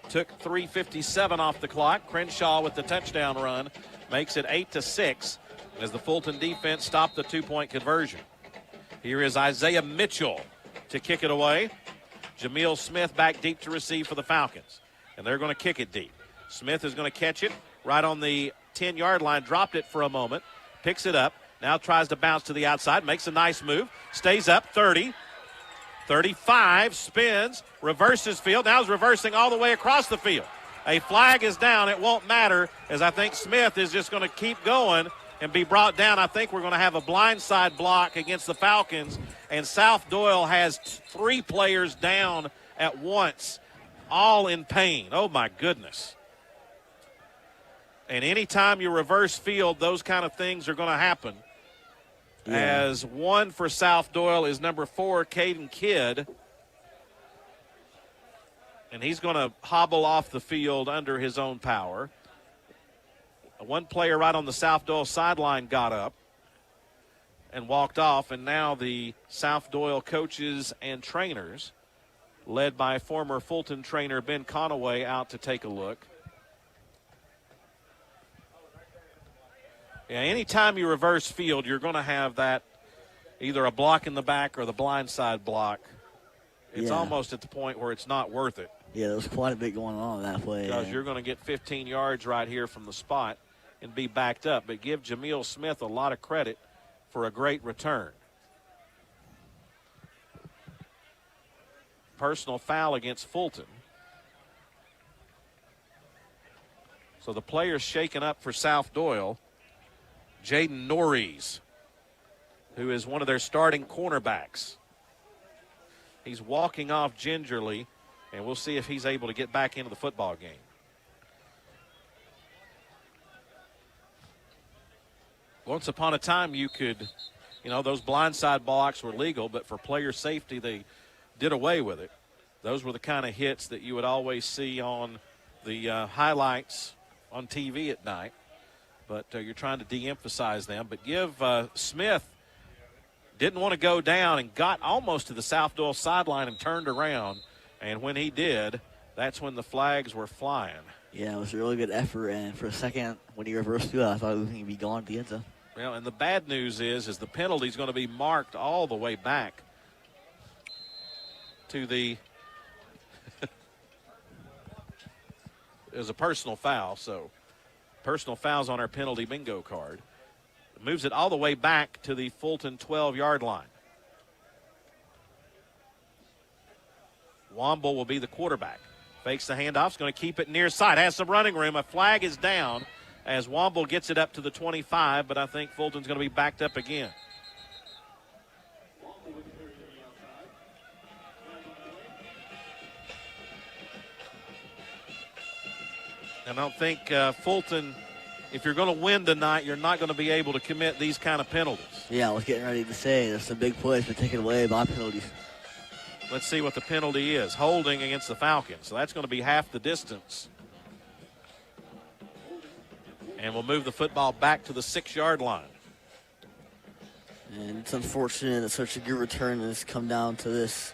Took 3:57 off the clock. Crenshaw with the touchdown run makes it 8-6 as the Fulton defense stopped the 2-point conversion. Here is Isaiah Mitchell to kick it away. Jameel Smith back deep to receive for the Falcons. And they're going to kick it deep. Smith is going to catch it right on the 10-yard line. Dropped it for a moment. Picks it up. Now tries to bounce to the outside. Makes a nice move. Stays up. 30. 35. Spins. Reverses field. Now is reversing all the way across the field. A flag is down. It won't matter, as I think Smith is just going to keep going and be brought down. I think we're going to have a blindside block against the Falcons. And South Doyle has 3 players down at once, all in pain. Oh, my goodness. And anytime you reverse field, those kind of things are going to happen. Yeah. As one for South Doyle is number 4, Caden Kidd. And he's going to hobble off the field under his own power. One player right on the South Doyle sideline got up and walked off. And now the South Doyle coaches and trainers, led by former Fulton trainer Ben Conaway, out to take a look. Yeah, anytime you reverse field, you're going to have that, either a block in the back or the blindside block. It's almost at the point where it's not worth it. Yeah, there was quite a bit going on that way. Because you're going to get 15 yards right here from the spot and be backed up. But give Jameel Smith a lot of credit for a great return. Personal foul against Fulton. So the players shaken up for South Doyle. Jaden Norries, who is one of their starting cornerbacks. He's walking off gingerly, and we'll see if he's able to get back into the football game. Once upon a time, you could, those blindside blocks were legal, but for player safety, they did away with it. Those were the kind of hits that you would always see on the highlights on TV at night. But you're trying to de-emphasize them. But give Smith, didn't want to go down and got almost to the South Doyle sideline and turned around. And when he did, that's when the flags were flying. Yeah, it was a really good effort. And for a second, when he reversed through, I thought it was going to be gone at the end zone. Well, and the bad news is the penalty is going to be marked all the way back to the – it was a personal foul, so – personal fouls on our penalty bingo card. Moves it all the way back to the Fulton 12-yard line. Womble will be the quarterback. Fakes the handoff. Is going to keep it near side. Has some running room. A flag is down as Womble gets it up to the 25, but I think Fulton's going to be backed up again. I don't think Fulton, if you're going to win tonight, you're not going to be able to commit these kind of penalties. Yeah, I was getting ready to say there's some big plays, but taken away by penalties. Let's see what the penalty is. Holding against the Falcons. So that's going to be half the distance. And we'll move the football back to the 6-yard line. And it's unfortunate that such a good return has come down to this.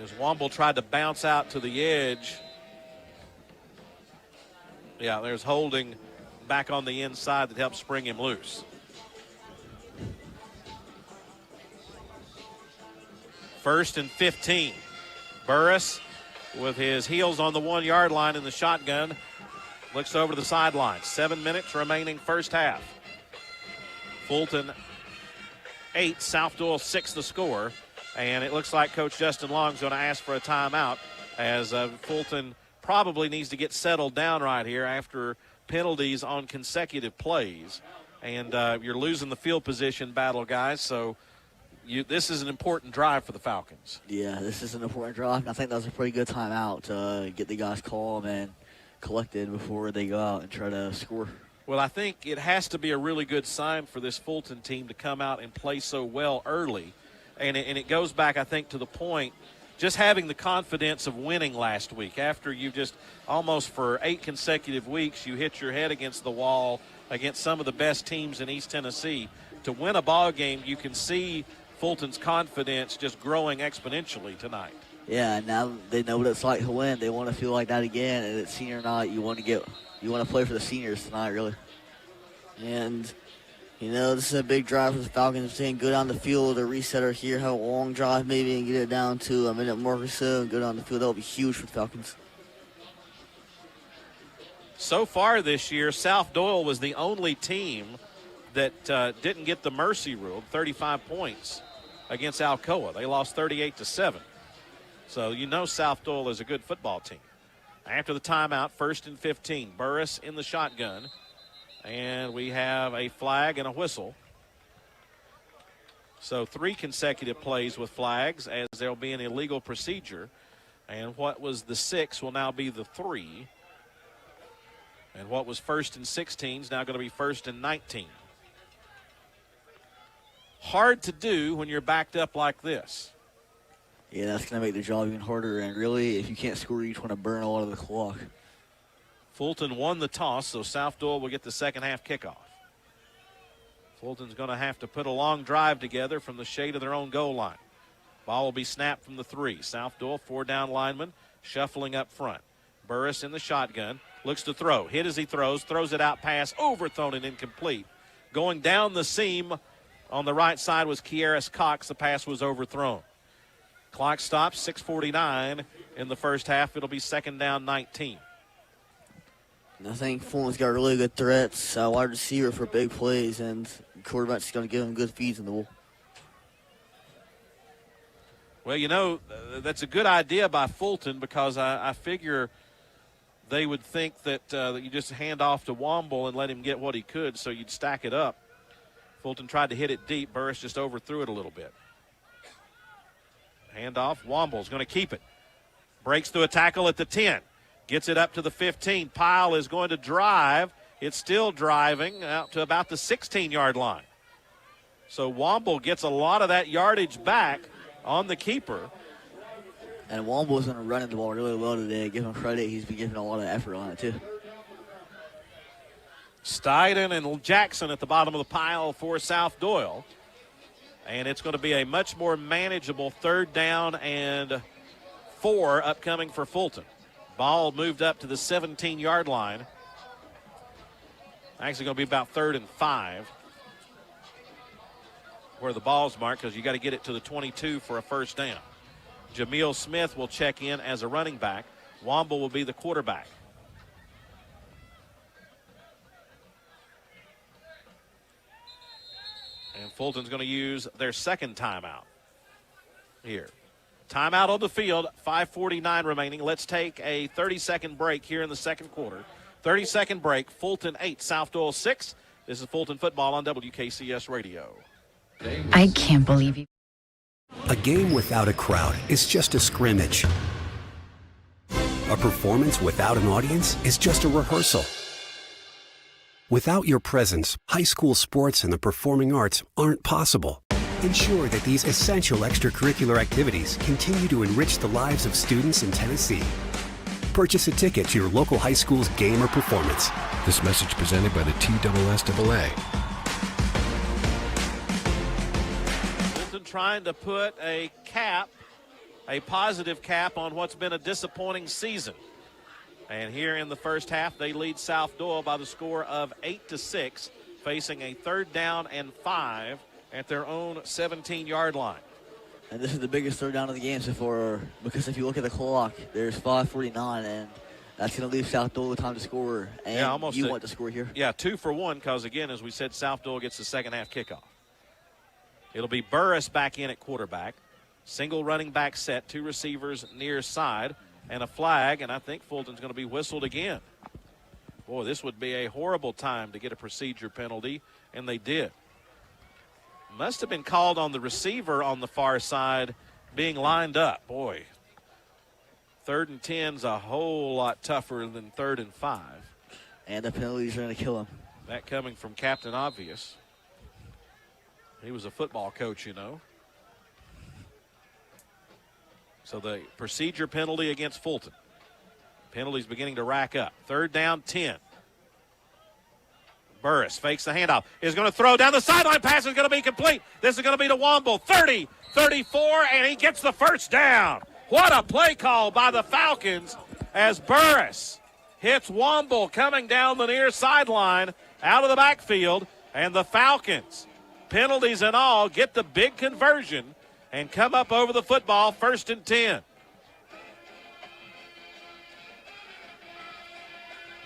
As Womble tried to bounce out to the edge. Yeah, there's holding back on the inside that helps spring him loose. First and 15. Burris with his heels on the 1-yard line in the shotgun. Looks over to the sideline. 7 minutes remaining first half. Fulton 8, South Doyle 6 the score. And it looks like Coach Justin Long's going to ask for a timeout as Fulton probably needs to get settled down right here after penalties on consecutive plays. And you're losing the field position battle, guys, so this is an important drive for the Falcons. Yeah, this is an important drive. I think that was a pretty good timeout to get the guys calm and collected before they go out and try to score. Well, I think it has to be a really good sign for this Fulton team to come out and play so well early. And it goes back, I think, to the point, just having the confidence of winning last week. After you just almost for 8 consecutive weeks, you hit your head against the wall against some of the best teams in East Tennessee. To win a ball game, you can see Fulton's confidence just growing exponentially tonight. Yeah, now they know what it's like to win. They want to feel like that again. And it's senior night. You want to play for the seniors tonight, really. And this is a big drive for the Falcons. They can go down the field, a resetter here, have a long drive maybe, and get it down to a minute mark or so and go down the field. That will be huge for the Falcons. So far this year, South Doyle was the only team that didn't get the mercy rule, 35 points against Alcoa. They lost 38-7. So South Doyle is a good football team. After the timeout, 1st and 15. Burris in the shotgun. And we have a flag and a whistle. So 3 consecutive plays with flags as there will be an illegal procedure. And what was the 6 will now be the 3. And what was 1st and 16 is now going to be 1st and 19. Hard to do when you're backed up like this. Yeah, that's going to make the job even harder. And really, if you can't score, you just want to burn a lot of the clock. Fulton won the toss, so South Doyle will get the second half kickoff. Fulton's going to have to put a long drive together from the shade of their own goal line. Ball will be snapped from the 3. South Doyle, 4-down lineman, shuffling up front. Burris in the shotgun, looks to throw. Hit as he throws it out, pass, overthrown and incomplete. Going down the seam on the right side was Kieris Cox. The pass was overthrown. Clock stops, 6:49 in the first half. It'll be 2nd down, 19. I think Fulton's got really good threats, wide receiver for big plays, and the quarterback's going to give them good feeds in the bowl. Well, that's a good idea by Fulton because I figure they would think that you just hand off to Womble and let him get what he could, so you'd stack it up. Fulton tried to hit it deep. Burris just overthrew it a little bit. Handoff. Womble's going to keep it. Breaks through a tackle at the 10. Gets it up to the 15. Pyle is going to drive. It's still driving out to about the 16-yard line. So Womble gets a lot of that yardage back on the keeper. And Womble's going to run the ball really well today. Give him credit. He's been giving a lot of effort on it, too. Steiden and Jackson at the bottom of the pile for South Doyle. And it's going to be a much more manageable 3rd down and 4 upcoming for Fulton. Ball moved up to the 17-yard line. Actually going to be about 3rd and 5 where the ball's marked because you got to get it to the 22 for a 1st down. Jameel Smith will check in as a running back. Womble will be the quarterback. And Fulton's going to use their 2nd timeout here. Timeout on the field, 5:49 remaining. Let's take a 30-second break here in the second quarter. 30-second break, Fulton 8, South Doyle 6. This is Fulton football on WKCS Radio. I can't believe you. A game without a crowd is just a scrimmage. A performance without an audience is just a rehearsal. Without your presence, high school sports and the performing arts aren't possible. Ensure that these essential extracurricular activities continue to enrich the lives of students in Tennessee. Purchase a ticket to your local high school's game or performance. This message presented by the TSSAA. Fulton trying to put a positive cap on what's been a disappointing season. And here in the first half, they lead South Doyle by the score of 8-6, facing a 3rd down and 5 at their own 17-yard line. And this is the biggest 3rd down of the game so far, because if you look at the clock, there's 5:49, and that's going to leave South Doyle the time to score. And you want to score here. Yeah, 2 for 1, because, again, as we said, South Doyle gets the second half kickoff. It'll be Burris back in at quarterback. Single running back set, 2 receivers near side, and a flag, and I think Fulton's going to be whistled again. Boy, this would be a horrible time to get a procedure penalty, and they did. Must have been called on the receiver on the far side being lined up. Boy, 3rd and 10's a whole lot tougher than 3rd and 5. And the penalties are going to kill him. That coming from Captain Obvious. He was a football coach, you know. So the procedure penalty against Fulton. Penalties beginning to rack up. 3rd down, 10. Burris fakes the handoff. Is going to throw down the sideline. Pass is going to be complete. This is going to be to Womble. 30, 34, and he gets the first down. What a play call by the Falcons as Burris hits Womble coming down the near sideline out of the backfield. And the Falcons, penalties and all, get the big conversion and come up over the football, 1st and 10.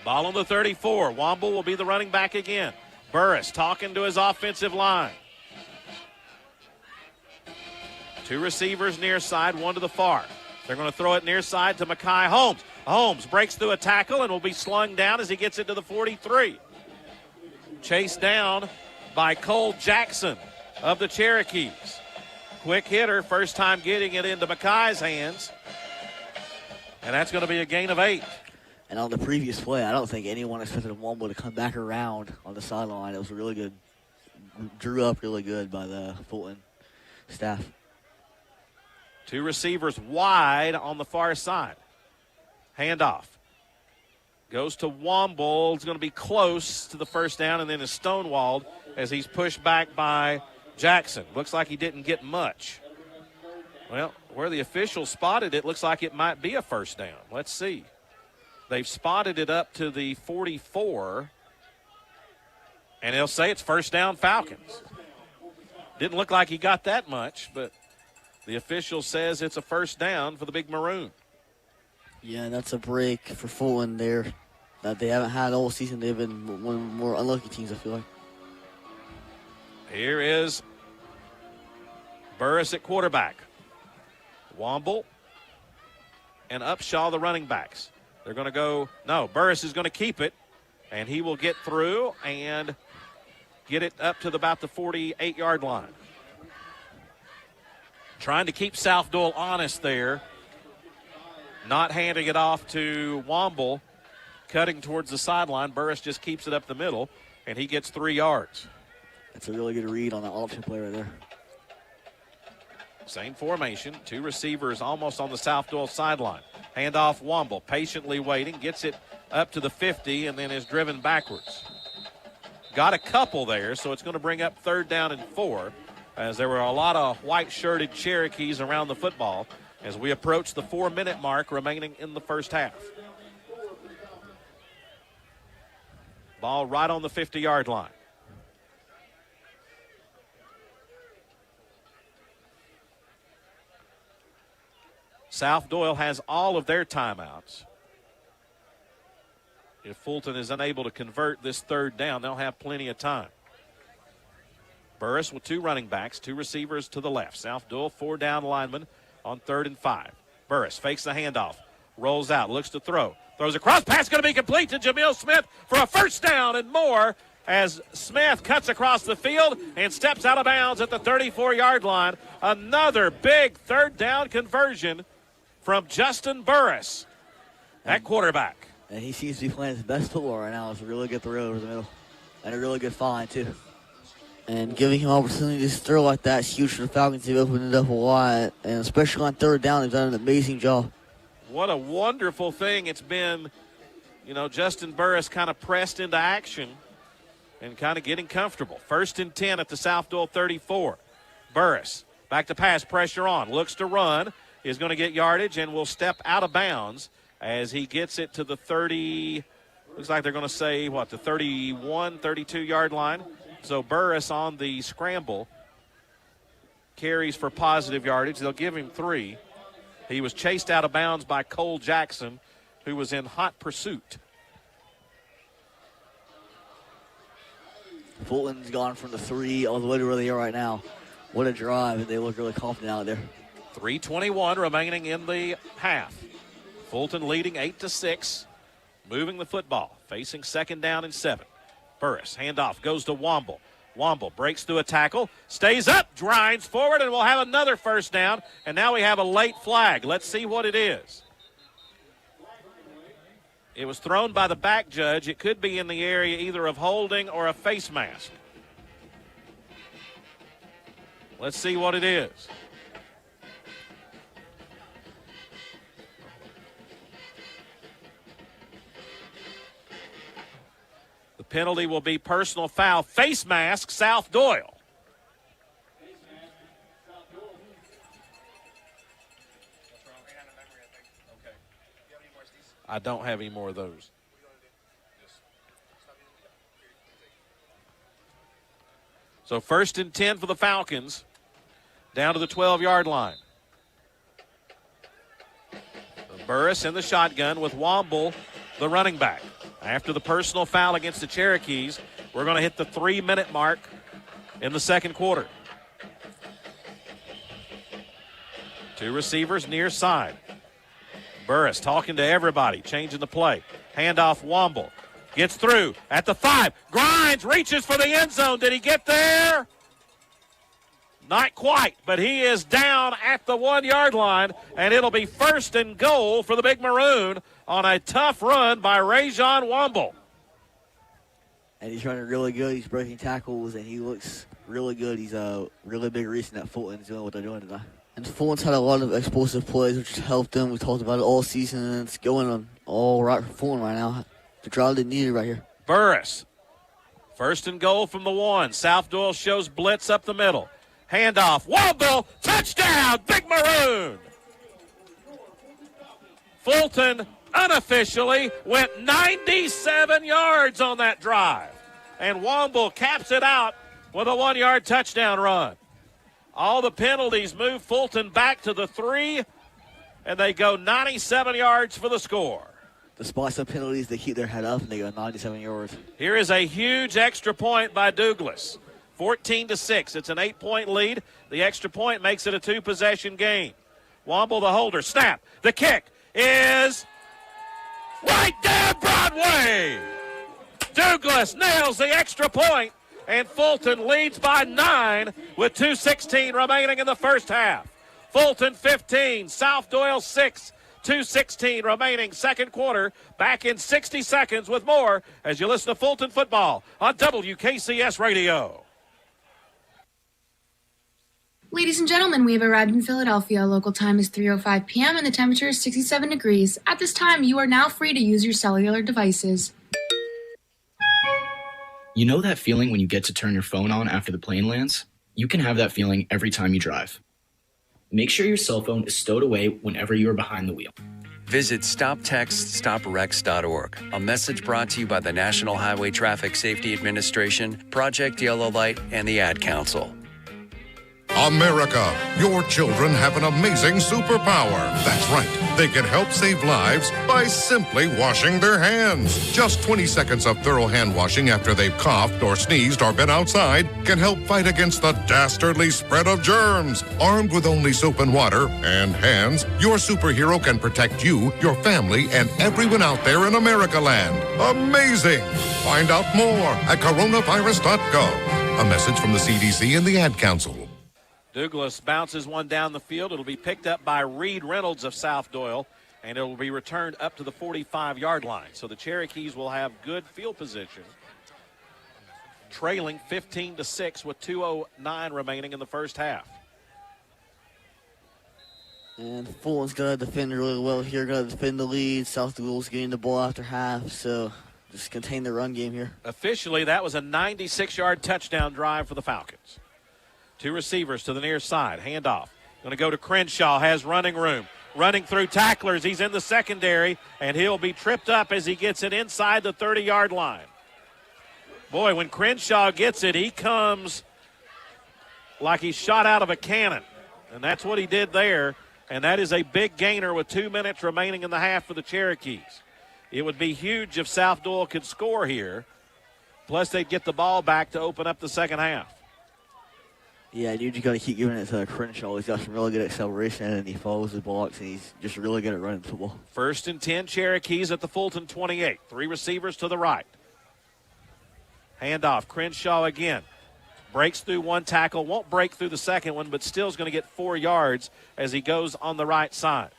Ball on the 34. Womble will be the running back again. Burris talking to his offensive line. 2 receivers near side, 1 to the far. They're going to throw it near side to Mekhi Holmes. Holmes breaks through a tackle and will be slung down as he gets into the 43. Chased down by Cole Jackson of the Cherokees. Quick hitter, first time getting it into Mekhi's hands. And that's going to be a gain of 8. And on the previous play, I don't think anyone expected Womble to come back around on the sideline. It was really good. Drew up really good by the Fulton staff. 2 receivers wide on the far side. Handoff. Goes to Womble. It's going to be close to the first down and then is stonewalled as he's pushed back by Jackson. Looks like he didn't get much. Well, where the officials spotted it, looks like it might be a first down. Let's see. They've spotted it up to the 44, and they'll say it's first down Falcons. Didn't look like he got that much, but the official says it's a first down for the Big Maroon. Yeah, and that's a break for Fulton there that they haven't had all season. They've been one of the more unlucky teams, I feel like. Here is Burris at quarterback. Womble and Upshaw, the running backs. They're going to go, no, Burris is going to keep it, and he will get through and get it up to about the 48-yard line. Trying to keep South Doyle honest there, not handing it off to Womble, cutting towards the sideline. Burris just keeps it up the middle, and he gets 3 yards. That's a really good read on the option play right there. Same formation, 2 receivers almost on the South Doyle sideline. Handoff Womble, patiently waiting, gets it up to the 50 and then is driven backwards. Got a couple there, so it's going to bring up 3rd down and 4 as there were a lot of white-shirted Cherokees around the football as we approach the 4-minute mark remaining in the first half. Ball right on the 50-yard line. South Doyle has all of their timeouts. If Fulton is unable to convert this 3rd down, they'll have plenty of time. Burris with 2 running backs, 2 receivers to the left. South Doyle, 4 down linemen on 3rd and 5. Burris fakes the handoff, rolls out, looks to throw. Throws across, pass going to be complete to Jamil Smith for a first down and more as Smith cuts across the field and steps out of bounds at the 34-yard line. Another big 3rd down conversion from Justin Burris, that quarterback. And he seems to be playing his best football right now. It's a really good throw over the middle. And a really good find, too. And giving him opportunities to throw like that is huge for the Falcons. They've opened it up a lot. And especially on third down, they've done an amazing job. What a wonderful thing it's been. You know, Justin Burris kind of pressed into action and kind of getting comfortable. 1st and 10 at the South Doyle 34. Burris back to pass, pressure on. Looks to run. Is going to get yardage and will step out of bounds as he gets it to the 30. Looks like they're going to say, what, the 31, 32-yard line. So Burris on the scramble carries for positive yardage. They'll give him 3. He was chased out of bounds by Cole Jackson, who was in hot pursuit. Fulton's gone from the 3 all the way to where they are right now. What a drive, and they look really confident out there. 3:21 remaining in the half. Fulton leading 8-6, moving the football, facing 2nd down and 7. Burris, handoff, goes to Womble. Womble breaks through a tackle, stays up, drives forward, and we'll have another 1st down. And now we have a late flag. Let's see what it is. It was thrown by the back judge. It could be in the area either of holding or a face mask. Let's see what it is. The penalty will be personal foul. Face mask, South Doyle. I don't have any more of those. So 1st and 10 for the Falcons, down to the 12-yard line. Burris in the shotgun with Womble, the running back. After the personal foul against the Cherokees, we're going to hit the 3-minute mark in the 2nd quarter. 2 receivers near side. Burris talking to everybody, changing the play. Handoff Womble. Gets through at the 5. Grinds, reaches for the end zone. Did he get there? Not quite, but he is down at the 1-yard line, and it'll be 1st and goal for the Big Maroon on a tough run by Rajon Womble. And he's running really good. He's breaking tackles, and he looks really good. He's a really big reason that Fulton's doing what they're doing tonight. And Fulton's had a lot of explosive plays, which has helped them. We talked about it all season, and it's going on all right for Fulton right now. The drive they needed right here. Burris, 1st and goal from the 1. South Doyle shows blitz up the middle. Handoff, Womble, touchdown, Big Maroon. Fulton unofficially went 97 yards on that drive, and Womble caps it out with a 1-yard touchdown run. All the penalties move Fulton back to the 3, and they go 97 yards for the score. Despite some penalties, they keep their head up, and they go 97 yards. Here is a huge extra point by Douglas. 14-6. It's an 8-point lead. The extra point makes it a 2-possession game. Womble the holder. Snap. The kick is right down Broadway. Douglas nails the extra point, and Fulton leads by 9 with 2:16 remaining in the first half. Fulton 15, South Doyle 6, 2:16 remaining, 2nd quarter. Back in 60 seconds with more as you listen to Fulton football on WKCS Radio. Ladies and gentlemen, we have arrived in Philadelphia. Local time is 3:05 p.m. and the temperature is 67 degrees. At this time, you are now free to use your cellular devices. You know that feeling when you get to turn your phone on after the plane lands? You can have that feeling every time you drive. Make sure your cell phone is stowed away whenever you are behind the wheel. Visit StopTextStopWrecks.org. A message brought to you by the National Highway Traffic Safety Administration, Project Yellow Light, and the Ad Council. America, your children have an amazing superpower. That's right. They can help save lives by simply washing their hands. Just 20 seconds of thorough hand washing after they've coughed or sneezed or been outside can help fight against the dastardly spread of germs. Armed with only soap and water and hands, your superhero can protect you, your family, and everyone out there in America land. Amazing! Find out more at coronavirus.gov. A message from the CDC and the Ad Council. Douglas bounces one down the field. It'll be picked up by Reed Reynolds of South Doyle, and it will be returned up to the 45-yard line. So the Cherokees will have good field position. trailing 15-6 with 2:09 remaining in the first half. And Fulton's going to defend really well here, going to defend the lead. South Doyle's getting the ball after half, so just contain the run game here. Officially, that was a 96-yard touchdown drive for the Falcons. 2 receivers to the near side. Handoff. Going to go to Crenshaw. Has running room. Running through tacklers. He's in the secondary, and he'll be tripped up as he gets it inside the 30-yard line. Boy, when Crenshaw gets it, he comes like he's shot out of a cannon. And that's what he did there. And that is a big gainer with 2 minutes remaining in the half for the Cherokees. It would be huge if South Doyle could score here. Plus, they'd get the ball back to open up the second half. Yeah, you just got to keep giving it to Crenshaw. He's got some really good acceleration, and he follows the blocks, and he's just really good at running the football. 1st and 10, Cherokees at the Fulton 28. 3 receivers to the right. Handoff, Crenshaw again. Breaks through 1 tackle, won't break through the second one, but still is going to get 4 yards as he goes on the right side.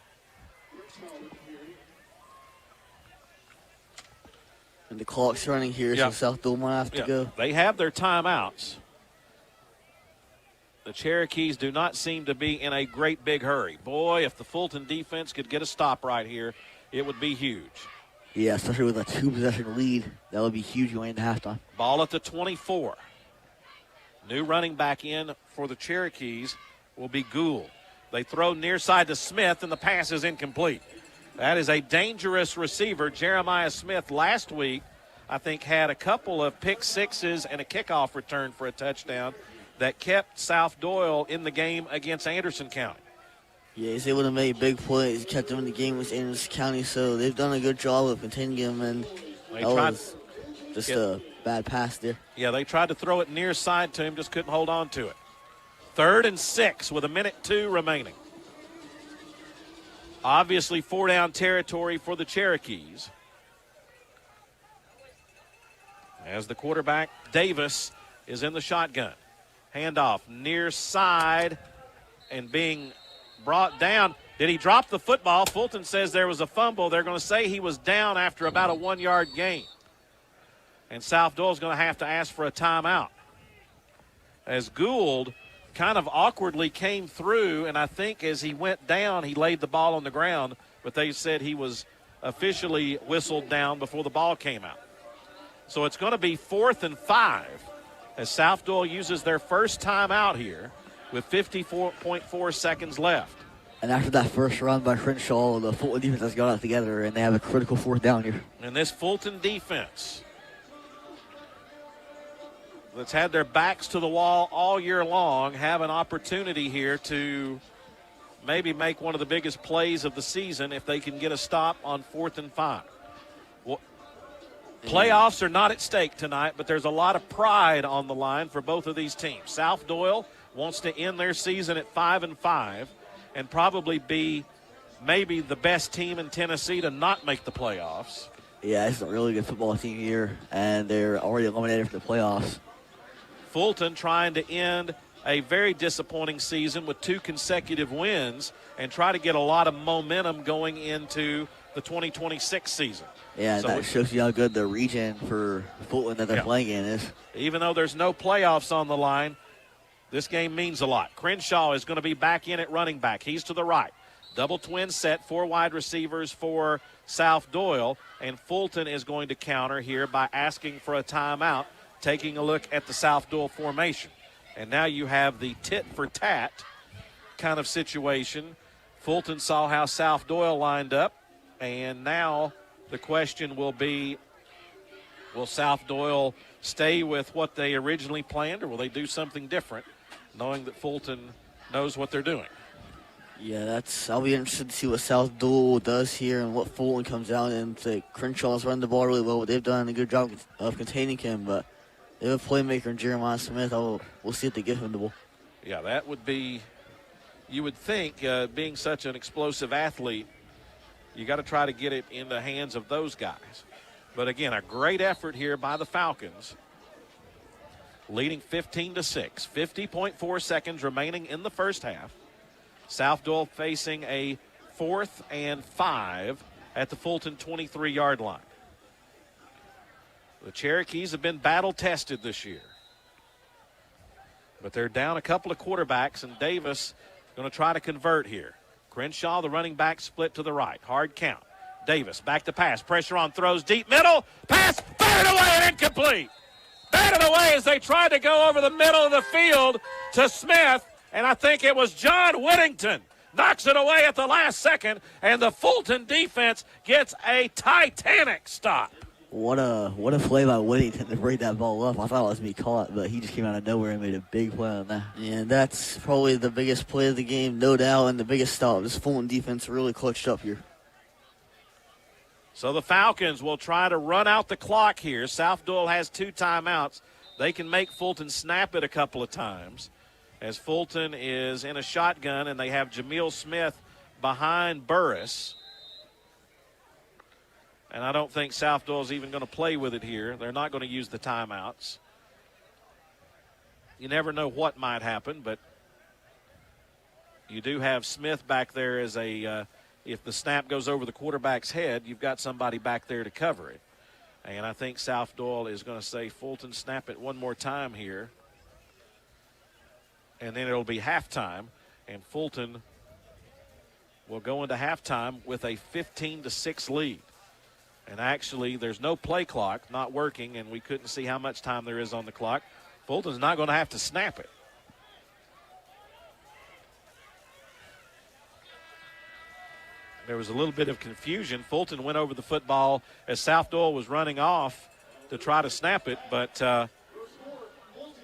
And the clock's running here, so South Doyle might have to go. They have their timeouts. The Cherokees do not seem to be in a great big hurry. Boy, if the Fulton defense could get a stop right here, it would be huge. Yeah, especially with a 2-possession lead. That would be huge going into halftime. Ball at the 24. New running back in for the Cherokees will be Gould. They throw near side to Smith, and the pass is incomplete. That is a dangerous receiver. Jeremiah Smith last week, I think, had a couple of pick sixes and a kickoff return for a touchdown that kept South Doyle in the game against Anderson County. Yeah, he's able to make big plays. He kept them in the game with Anderson County, so they've done a good job of containing him, and that was just a bad pass there. Yeah, they tried to throw it near side to him, just couldn't hold on to it. 3rd and 6 with 1:02 remaining. Obviously 4-down territory for the Cherokees. As the quarterback, Davis, is in the shotgun. Handoff near side and being brought down. Did he drop the football? Fulton says there was a fumble. They're going to say he was down after about a 1-yard gain. And South Doyle's going to have to ask for a timeout. As Gould kind of awkwardly came through, and I think as he went down, he laid the ball on the ground, but they said he was officially whistled down before the ball came out. So it's going to be 4th and 5 as South Doyle uses their first timeout here with 54.4 seconds left. And after that first run by Crenshaw, the Fulton defense has got it together, and they have a critical 4th down here. And this Fulton defense that's had their backs to the wall all year long have an opportunity here to maybe make one of the biggest plays of the season if they can get a stop on 4th and 5. Well, playoffs are not at stake tonight, but there's a lot of pride on the line for both of these teams. South Doyle wants to end their season at 5-5 and probably be maybe the best team in Tennessee to not make the playoffs. Yeah, it's a really good football team here, and they're already eliminated for the playoffs. Fulton trying to end a very disappointing season with 2 consecutive wins and try to get a lot of momentum going into the 2026 season. Yeah, so that shows you how good the region for Fulton that they're playing in is. Even though there's no playoffs on the line, this game means a lot. Crenshaw is going to be back in at running back. He's to the right. Double twin set, 4 wide receivers for South Doyle, and Fulton is going to counter here by asking for a timeout, taking a look at the South Doyle formation. And now you have the tit-for-tat kind of situation. Fulton saw how South Doyle lined up, and now the question will be, will South Doyle stay with what they originally planned, or will they do something different, knowing that Fulton knows what they're doing? Yeah, I'll be interested to see what South Doyle does here and what Fulton comes out and say Crenshaw's run the ball really well. They've done a good job of containing him, but they have a playmaker in Jeremiah Smith. We'll see if they give him the ball. Yeah, that would be, you would think, being such an explosive athlete, you got to try to get it in the hands of those guys. But again, a great effort here by the Falcons, leading 15-6. 50.4 seconds remaining in the first half. South Doyle facing a 4th and 5 at the Fulton 23-yard line. The Cherokees have been battle-tested this year. But they're down a couple of quarterbacks, and Davis going to try to convert here. Crenshaw, the running back, split to the right. Hard count. Davis back to pass. Pressure on, throws deep middle. Pass, batted away and incomplete. Batted away as they tried to go over the middle of the field to Smith, and I think it was John Whittington. Knocks it away at the last second, and the Fulton defense gets a titanic stop. What a play by Whittington to break that ball up. I thought it was me caught, but he just came out of nowhere and made a big play on that. Yeah, that's probably the biggest play of the game, no doubt, and the biggest stop. This Fulton defense really clutched up here. So the Falcons will try to run out the clock here. South Doyle has 2 timeouts. They can make Fulton snap it a couple of times, as Fulton is in a shotgun, and they have Jameel Smith behind Burris. And I don't think South Doyle's even going to play with it here. They're not going to use the timeouts. You never know what might happen, but you do have Smith back there as a, if the snap goes over the quarterback's head, you've got somebody back there to cover it. And I think South Doyle is going to say, Fulton, snap it one more time here. And then it'll be halftime, and Fulton will go into halftime with a 15-6 lead. And actually, there's no play clock, not working, and we couldn't see how much time there is on the clock. Fulton's not going to have to snap it. There was a little bit of confusion. Fulton went over the football as South Doyle was running off to try to snap it, but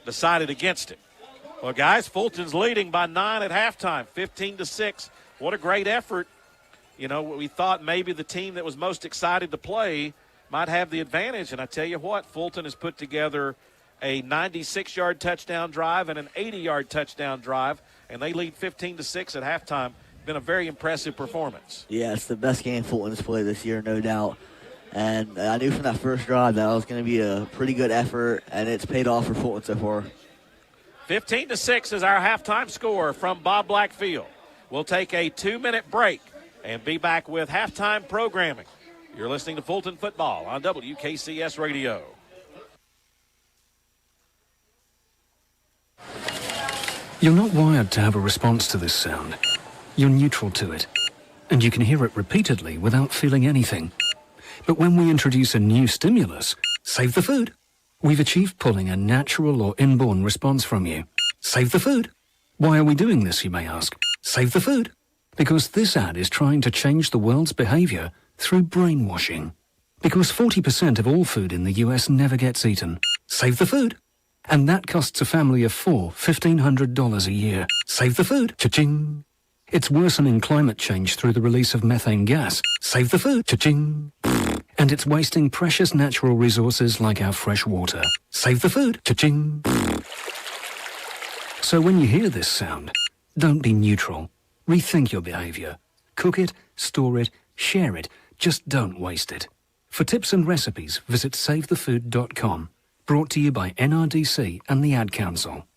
decided against it. Well, guys, Fulton's leading by 9 at halftime, 15-6. What a great effort. You know, we thought maybe the team that was most excited to play might have the advantage, and I tell you what, Fulton has put together a 96-yard touchdown drive and an 80-yard touchdown drive, and they lead 15-6 at halftime. Been a very impressive performance. Yeah, it's the best game Fulton has played this year, no doubt. And I knew from that first drive that it was going to be a pretty good effort, and it's paid off for Fulton so far. 15-6 is our halftime score from Bob Black Field. We'll take a 2-minute break and be back with halftime programming. You're listening to Fulton Football on WKCS Radio. You're not wired to have a response to this sound. You're neutral to it, and you can hear it repeatedly without feeling anything. But when we introduce a new stimulus, save the food, we've achieved pulling a natural or inborn response from you. Save the food. Why are we doing this, you may ask? Save the food. Because this ad is trying to change the world's behavior through brainwashing. Because 40% of all food in the US never gets eaten. Save the food. And that costs a family of 4 $1,500 a year. Save the food. Cha-ching. It's worsening climate change through the release of methane gas. Save the food. Cha-ching. And it's wasting precious natural resources like our fresh water. Save the food. Cha-ching. So when you hear this sound, don't be neutral. Rethink your behavior. Cook it, store it, share it. Just don't waste it. For tips and recipes, visit savethefood.com. Brought to you by NRDC and the Ad Council.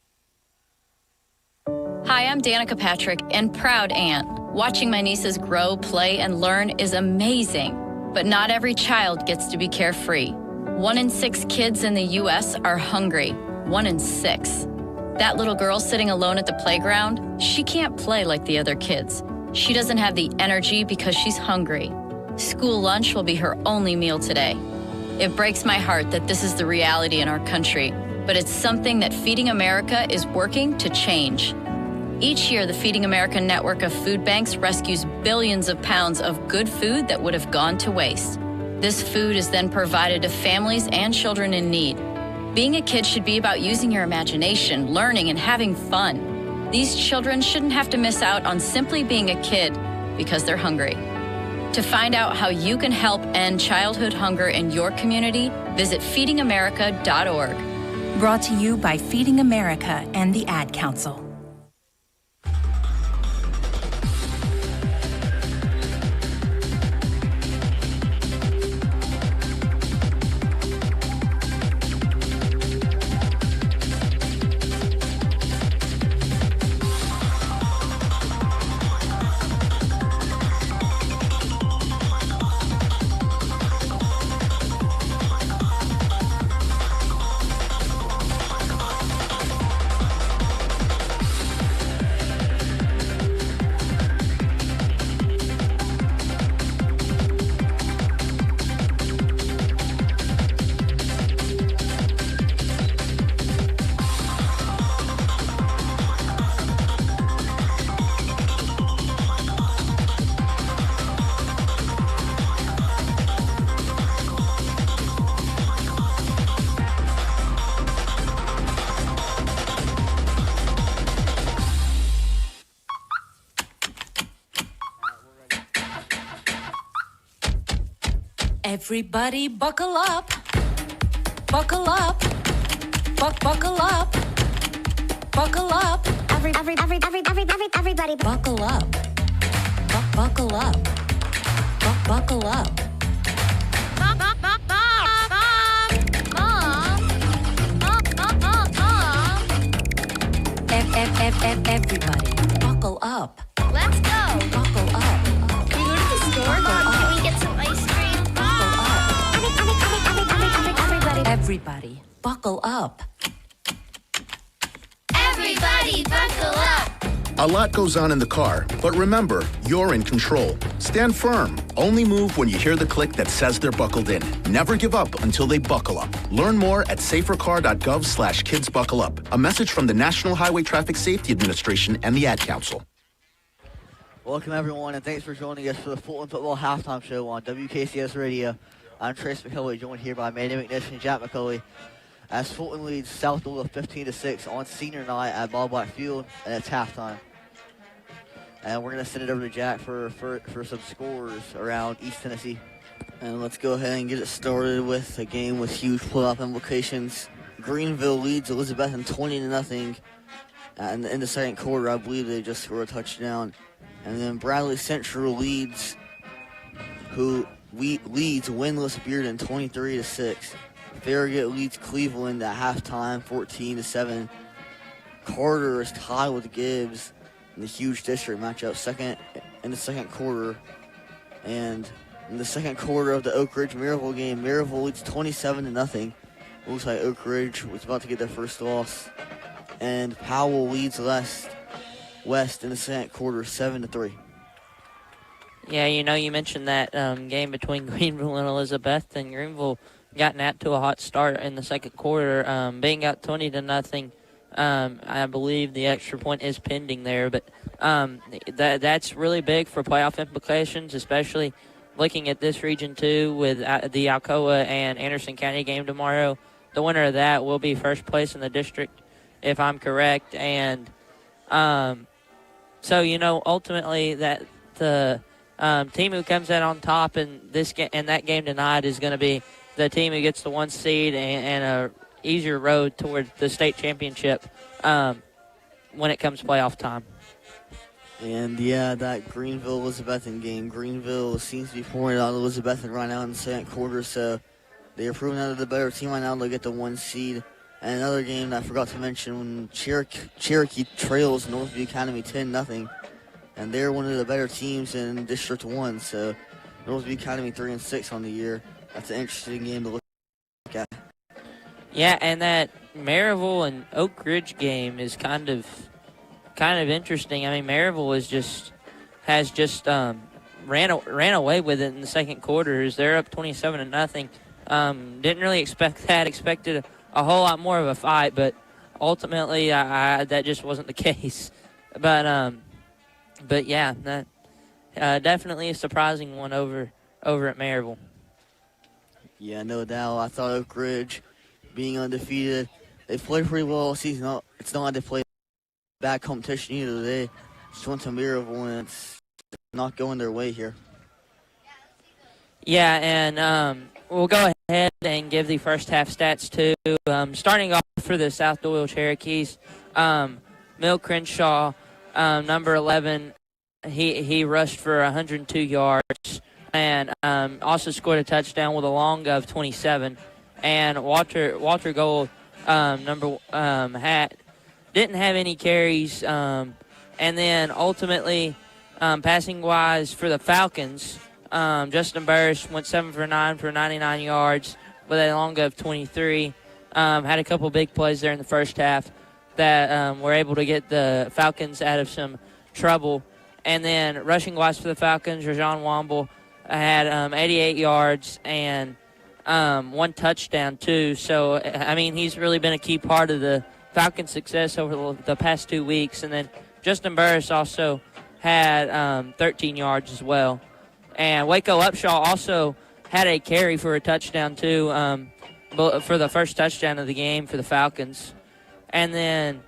Hi, I'm Danica Patrick and proud aunt. Watching my nieces grow, play, and learn is amazing. But not every child gets to be carefree. 1 in 6 kids in the U.S. are hungry. 1 in 6. That little girl sitting alone at the playground, she can't play like the other kids. She doesn't have the energy because she's hungry. School lunch will be her only meal today. It breaks my heart that this is the reality in our country, but it's something that Feeding America is working to change. Each year, the Feeding America network of food banks rescues billions of pounds of good food that would have gone to waste. This food is then provided to families and children in need. Being a kid should be about using your imagination, learning, and having fun. These children shouldn't have to miss out on simply being a kid because they're hungry. To find out how you can help end childhood hunger in your community, visit feedingamerica.org. Brought to you by Feeding America and the Ad Council. Everybody buckle up. Buckle up. Buckle up. Buckle up. Everybody buckle up. Buckle up. Buckle up. Everybody buckle up. Let's go. Buckle up. Can we go to the store, Mom? Can we get some ice cream? Everybody buckle up. Everybody buckle up. A lot goes on in the car, but remember, you're in control. Stand firm. Only move when you hear the click that says they're buckled in. Never give up until they buckle up. Learn more at safercar.gov/kidsbuckleup. A message from the National Highway Traffic Safety Administration and the Ad Council. Welcome, everyone, and thanks for joining us for the Fulton Football Halftime Show on WKCS Radio. I'm Trace McCulley, joined here by Manny McNish and Jack McCulley, as Fulton leads South Doyle 15-6 on senior night at Bob Black Field, and it's halftime. And we're going to send it over to Jack for some scores around East Tennessee. And let's go ahead and get it started with a game with huge playoff implications. Greenville leads Elizabethton 20-0. And in the second quarter, I believe they just scored a touchdown. And then Bradley Central leads winless Bearden 23-6. Farragut leads Cleveland at halftime 14-7. Carter is tied with Gibbs in the huge district matchup in the second quarter. And in the second quarter of the Oak Ridge Maryville game, Maryville leads 27-0. Looks like Oak Ridge was about to get their first loss. And Powell leads West in the second quarter 7-3. Yeah, you mentioned that game between Greenville and Elizabeth, and Greenville gotten out to a hot start in the second quarter, being out 20-0. I believe the extra point is pending there, but that's really big for playoff implications, especially looking at this region too with the Alcoa and Anderson County game tomorrow. The winner of that will be first place in the district, if I'm correct, and so ultimately that the team who comes out on top in that game tonight is going to be the team who gets the 1 seed and a easier road towards the state championship when it comes playoff time. And yeah, that Greenville-Elizabethton game. Greenville seems to be pouring out Elizabethton right now in the second quarter, so they are proving out of the better team right now. They'll get the 1 seed. And another game that I forgot to mention, when Cherokee trails Northview Academy 10-0, and they're one of the better teams in District 1, so Northview Academy 3-6 on the year. That's an interesting game to look at. Yeah, and that Maryville and Oak Ridge game is kind of interesting. I mean, Maryville has just ran away with it in the second quarter. They're up 27-0. Didn't really expect that. Expected a whole lot more of a fight, but ultimately that just wasn't the case. But yeah, that definitely a surprising one over at Maryville. Yeah, no doubt. I thought Oak Ridge, being undefeated, they played pretty well all season. It's not like they played bad competition either. They just went to Maryville, and it's not going their way here. Yeah, and we'll go ahead and give the first half stats too. Starting off for the South Doyle Cherokees, Mill Crenshaw, number 11, he rushed for 102 yards and also scored a touchdown with a long of 27. And Walter Gold, didn't have any carries. And then ultimately, passing wise for the Falcons, Justin Burris went 7 for 9 for 99 yards with a long of 23. Had a couple big plays there in the first half that were able to get the Falcons out of some trouble. And then rushing wise for the Falcons, Rajon Womble had 88 yards and 1 touchdown too. So, I mean, he's really been a key part of the Falcons' success over the past 2 weeks. And then Justin Burris also had 13 yards as well. And Waco Upshaw also had a carry for a touchdown too, for the first touchdown of the game for the Falcons. And then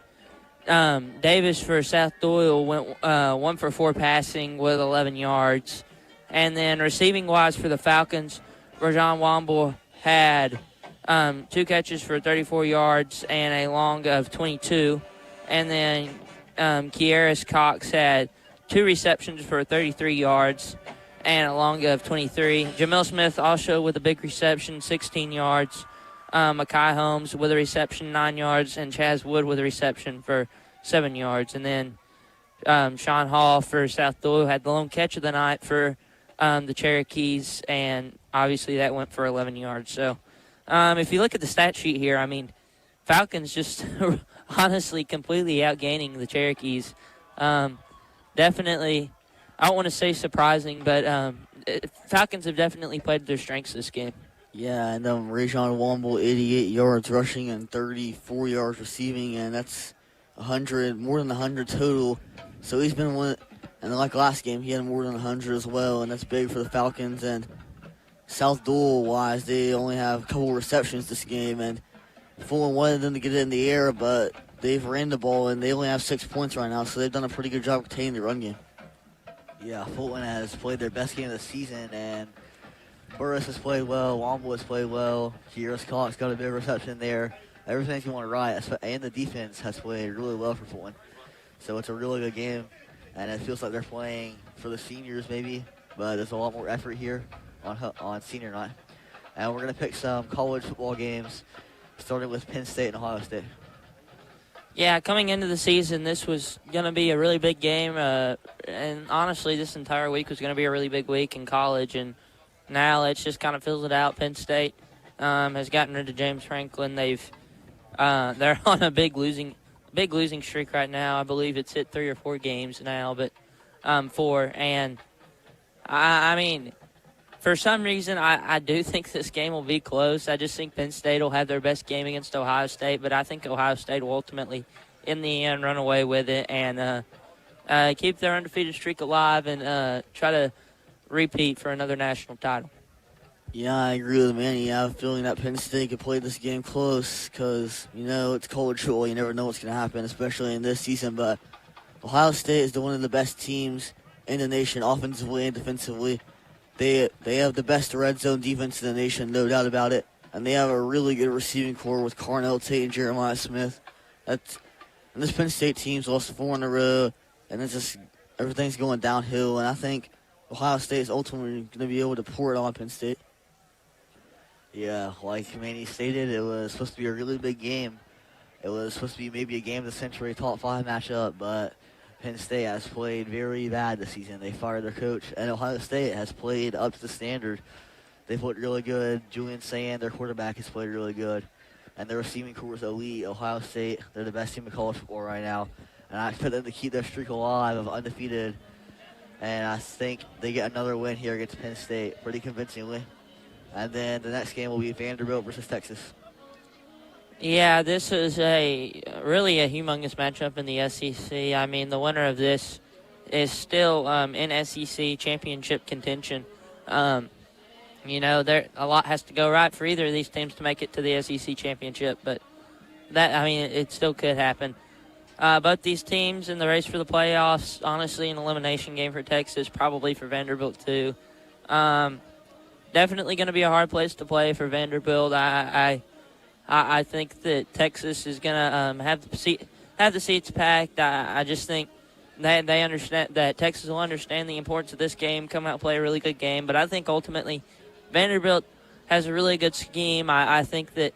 Davis for South Doyle went 1 for 4 passing with 11 yards. And then receiving wise for the Falcons, Rajon Womble had 2 catches for 34 yards and a long of 22. And then Kieris Cox had 2 receptions for 33 yards and a long of 23. Jamil Smith also with a big reception, 16 yards. Makai Holmes with a reception, 9 yards, and Chaz Wood with a reception for 7 yards. And then Sean Hall for South Doyle had the lone catch of the night for the Cherokees, and obviously that went for 11 yards. So if you look at the stat sheet here, I mean, Falcons just honestly completely outgaining the Cherokees. Definitely, I don't want to say surprising, but Falcons have definitely played their strengths this game. Yeah, and Rajon Womble, 88 yards rushing and 34 yards receiving, and that's more than 100 total. So he's been one, and like last game, he had more than 100 as well, and that's big for the Falcons. And South Doyle-wise, they only have a couple receptions this game, and Fulton wanted them to get it in the air, but they've ran the ball, and they only have 6 points right now, so they've done a pretty good job containing the run game. Yeah, Fulton has played their best game of the season, and Burris has played well, Womble has played well, Kieris Cox got a big reception there. Everything's going right, and the defense has played really well for Fulton. So it's a really good game, and it feels like they're playing for the seniors maybe, but there's a lot more effort here on senior night. And we're going to pick some college football games, starting with Penn State and Ohio State. Yeah, coming into the season, this was going to be a really big game, and honestly, this entire week was going to be a really big week in college, and now let's just kind of fills it out. Penn State has gotten rid of James Franklin. They're on a big losing streak right now. I believe it's hit 3 or 4 games now, but 4. And I mean, for some reason, I do think this game will be close. I just think Penn State will have their best game against Ohio State, but I think Ohio State will ultimately, in the end, run away with it and keep their undefeated streak alive and try to repeat for another national title. Yeah, I agree with Manny. I have a feeling that Penn State could play this game close because, it's college football. You never know what's going to happen, especially in this season. But Ohio State is one of the best teams in the nation, offensively and defensively. They have the best red zone defense in the nation, no doubt about it. And they have a really good receiving core with Carnell Tate and Jeremiah Smith. And this Penn State team's lost 4 in a row, and it's just everything's going downhill. And I think Ohio State is ultimately going to be able to pour it on Penn State. Yeah, like Manny stated, it was supposed to be a really big game. It was supposed to be maybe a game of the century, top 5 matchup, but Penn State has played very bad this season. They fired their coach, and Ohio State has played up to the standard. They've looked really good. Julian Sand, their quarterback, has played really good, and their receiving core is elite. Ohio State, they're the best team in college football right now, and I expect them to keep their streak alive of undefeated, and I think they get another win here against Penn State pretty convincingly. And then the next game will be Vanderbilt versus Texas. Yeah, this is really a humongous matchup in the SEC. I mean, the winner of this is still in SEC championship contention. A lot has to go right for either of these teams to make it to the SEC championship, but it still could happen. Both these teams in the race for the playoffs, honestly, an elimination game for Texas, probably for Vanderbilt too. Definitely going to be a hard place to play for Vanderbilt. I think that Texas is going to have the seats packed. I just think that they understand that Texas will understand the importance of this game, come out and play a really good game. But I think ultimately Vanderbilt has a really good scheme. I think that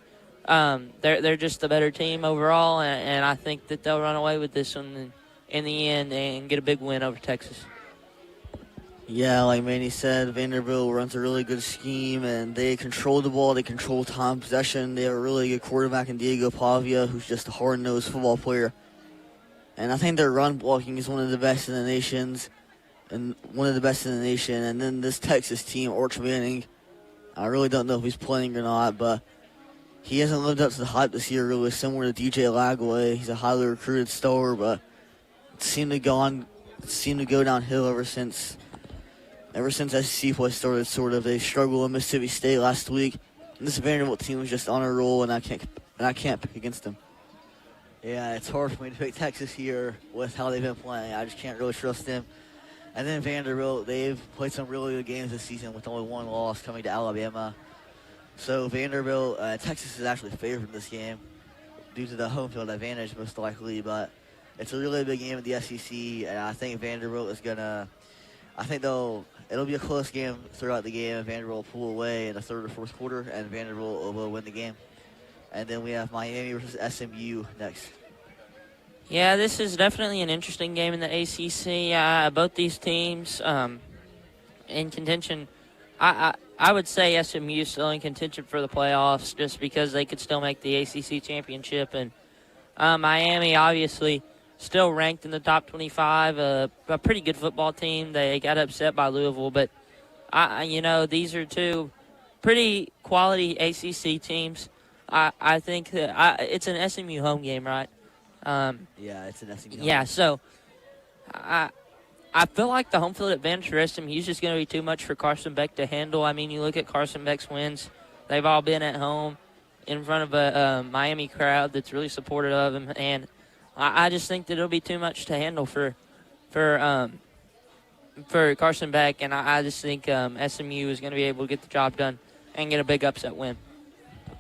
they're just the better team overall, and I think that they'll run away with this one in the end and get a big win over Texas. Yeah, like Manny said, Vanderbilt runs a really good scheme, and they control the ball. They control time possession. They have a really good quarterback in Diego Pavia, who's just a hard-nosed football player. And I think their run blocking is one of the best in the nation. And then this Texas team, Arch Manning, I really don't know if he's playing or not, but he hasn't lived up to the hype this year, really similar to DJ Lagway. He's a highly recruited star, but it seemed to go downhill ever since SEC play started, sort of. They struggled with Mississippi State last week. And this Vanderbilt team was just on a roll, and I can't pick against them. Yeah, it's hard for me to pick Texas here with how they've been playing. I just can't really trust them. And then Vanderbilt, they've played some really good games this season with only one loss coming to Alabama. So Vanderbilt, Texas is actually favored in this game due to the home field advantage most likely, but it's a really big game in the SEC, and I think Vanderbilt is it'll be a close game throughout the game, and Vanderbilt will pull away in the third or fourth quarter, and Vanderbilt will win the game. And then we have Miami versus SMU next. Yeah, this is definitely an interesting game in the ACC. Both these teams in contention. I would say SMU is still in contention for the playoffs just because they could still make the ACC championship. And Miami, obviously, still ranked in the top 25, a pretty good football team. They got upset by Louisville. But, these are two pretty quality ACC teams. I think that it's an SMU home game, right? Yeah, it's an SMU home. Yeah, so I feel like the home field advantage for SMU is just going to be too much for Carson Beck to handle. I mean, you look at Carson Beck's wins. They've all been at home in front of a Miami crowd that's really supportive of him. And I just think that it'll be too much to handle for Carson Beck. And I just think SMU is going to be able to get the job done and get a big upset win.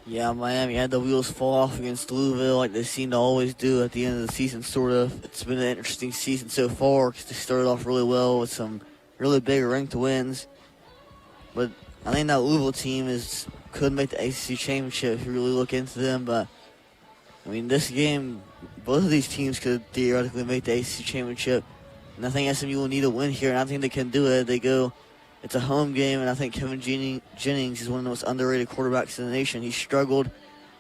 Yeah, Miami had the wheels fall off against Louisville like they seem to always do at the end of the season, sort of. It's been an interesting season so far because they started off really well with some really big ranked wins. But I think that Louisville team could make the ACC championship if you really look into them. But, I mean, this game, both of these teams could theoretically make the ACC championship. And I think SMU will need a win here, and I think they can do it. It's a home game, and I think Kevin Jennings is one of the most underrated quarterbacks in the nation. He struggled,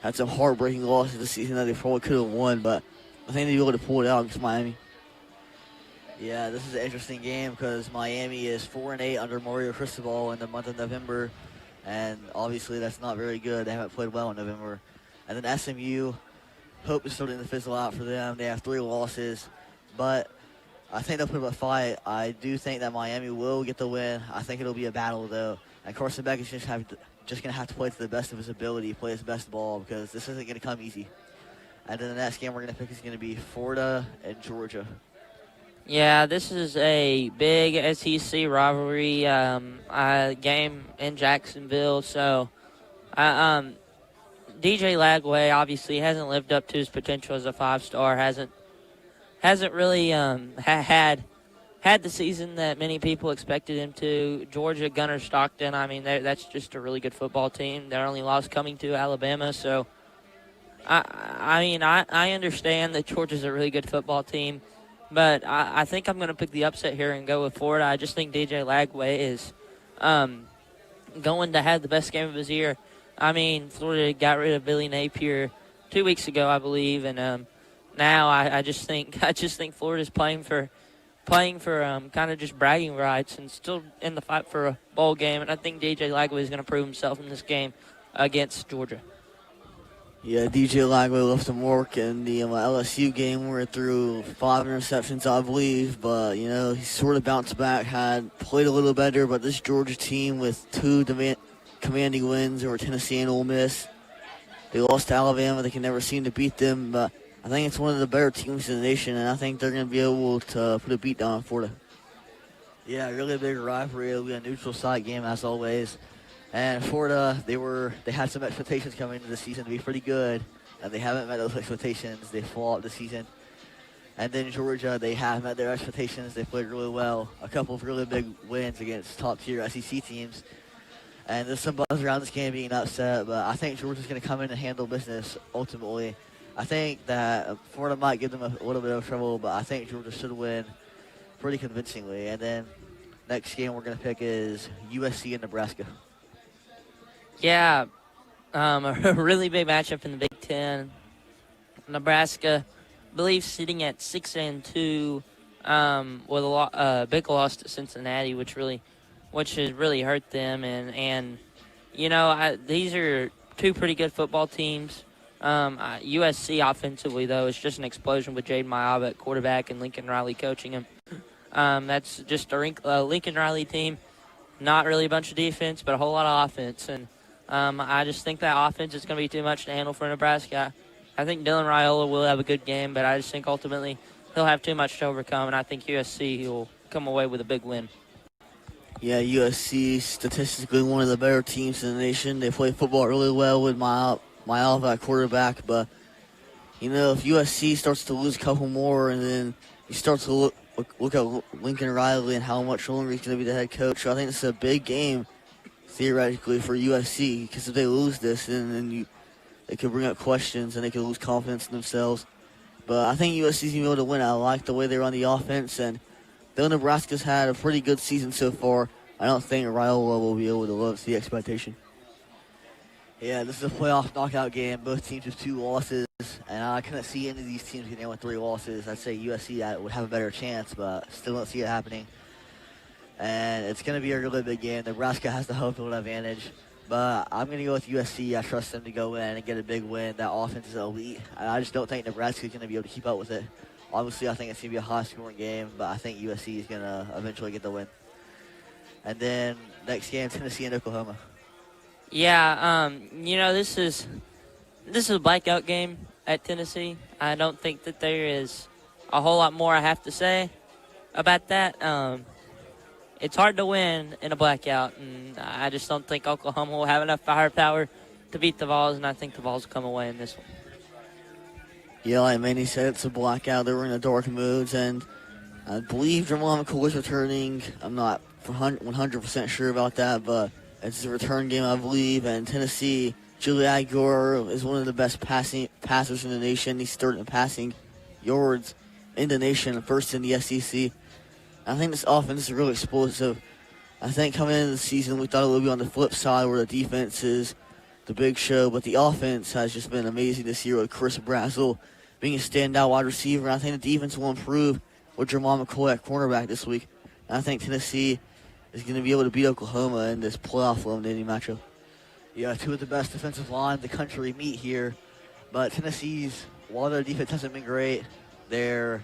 had some heartbreaking losses this season that they probably could have won, but I think they'll be able to pull it out against Miami. Yeah, this is an interesting game because Miami is 4-8 under Mario Cristobal in the month of November, and obviously that's not very good. They haven't played well in November. And then SMU, hope is starting to fizzle out for them. They have 3 losses, but I think they'll put up a fight. I do think that Miami will get the win. I think it'll be a battle, though. And Carson Beck is just going to have to play to the best of his ability, play his best ball, because this isn't going to come easy. And then the next game we're going to pick is going to be Florida and Georgia. Yeah, this is a big SEC rivalry game in Jacksonville. So, DJ Lagway obviously hasn't lived up to his potential as a 5-star, hasn't really had the season that many people expected him to. Georgia, Gunnar Stockton, I mean, that's just a really good football team. Their only loss coming to Alabama. So, I understand that Georgia's a really good football team, but I think I'm going to pick the upset here and go with Florida. I just think DJ Lagway is going to have the best game of his year. I mean, Florida got rid of Billy Napier 2 weeks ago, I believe, and now I just think Florida's playing for kind of just bragging rights and still in the fight for a bowl game. And I think DJ Lagway is going to prove himself in this game against Georgia. Yeah, DJ Lagway left some work in the LSU game where he threw 5 interceptions, I believe. But, he sort of bounced back, played a little better. But this Georgia team with 2 commanding wins over Tennessee and Ole Miss, they lost to Alabama. They can never seem to beat them. But I think it's one of the better teams in the nation, and I think they're going to be able to put a beat down on Florida. Yeah, really big rivalry. It'll be a neutral site game as always. And Florida, they had some expectations coming into the season to be pretty good, and they haven't met those expectations. They fall out this season. And then Georgia, they have met their expectations. They played really well. A couple of really big wins against top-tier SEC teams. And there's some buzz around this game being upset, but I think Georgia's going to come in and handle business ultimately. I think that Florida might give them a little bit of trouble, but I think Georgia should win pretty convincingly. And then next game we're going to pick is USC and Nebraska. Yeah, a really big matchup in the Big Ten. Nebraska, I believe, sitting at 6-2, with a big loss to Cincinnati, which has really hurt them. And these are 2 pretty good football teams. USC offensively, though, is just an explosion with Jaden Mayaba at quarterback and Lincoln Riley coaching him. That's just a Lincoln Riley team. Not really a bunch of defense, but a whole lot of offense. And I just think that offense is going to be too much to handle for Nebraska. I think Dylan Raiola will have a good game, but I just think ultimately he'll have too much to overcome, and I think USC come away with a big win. Yeah, USC statistically one of the better teams in the nation. They play football really well with my at quarterback, but if USC starts to lose a couple more, and then you start to look at Lincoln Riley and how much longer he's going to be the head coach. So I think this is a big game theoretically for USC, because if they lose this, then they could bring up questions and they could lose confidence in themselves. But I think USC's going to be able to win. I like the way they run the offense, and though Nebraska's had a pretty good season so far, I don't think Raiola will be able to live up to the expectation. Yeah, this is a playoff knockout game. Both teams have 2 losses, and I couldn't see any of these teams getting in with 3 losses. I'd say USC would have a better chance, but still don't see it happening. And it's going to be a really big game. Nebraska has the home field advantage, but I'm going to go with USC. I trust them to go in and get a big win. That offense is elite. I just don't think Nebraska's going to be able to keep up with it. Obviously, I think it's going to be a high-scoring game, but I think USC is going to eventually get the win. And then next game, Tennessee and Oklahoma. Yeah, this is a blackout game at Tennessee. I don't think that there is a whole lot more I have to say about that. It's hard to win in a blackout, and I just don't think Oklahoma will have enough firepower to beat the Vols, and I think the Vols will come away in this one. Yeah, like Manny said, it's a blackout. They were in the dark moods, and I believe Jamal McCoy is returning. I'm not 100% sure about that, but it's a return game, I believe. And Tennessee, Julie Aguilar is one of the best passers in the nation. He's third in passing yards in the nation, first in the SEC. I think this offense is really explosive. I think coming into the season, we thought it would be on the flip side where the defense is the big show, but the offense has just been amazing this year with Chris Brazzell being a standout wide receiver. I think the defense will improve with Jamal McCoy at cornerback this week. And I think Tennessee is going to be able to beat Oklahoma in this playoff eliminating matchup. Yeah, 2 of the best defensive lines in the country meet here, but Tennessee's, while their defense hasn't been great, their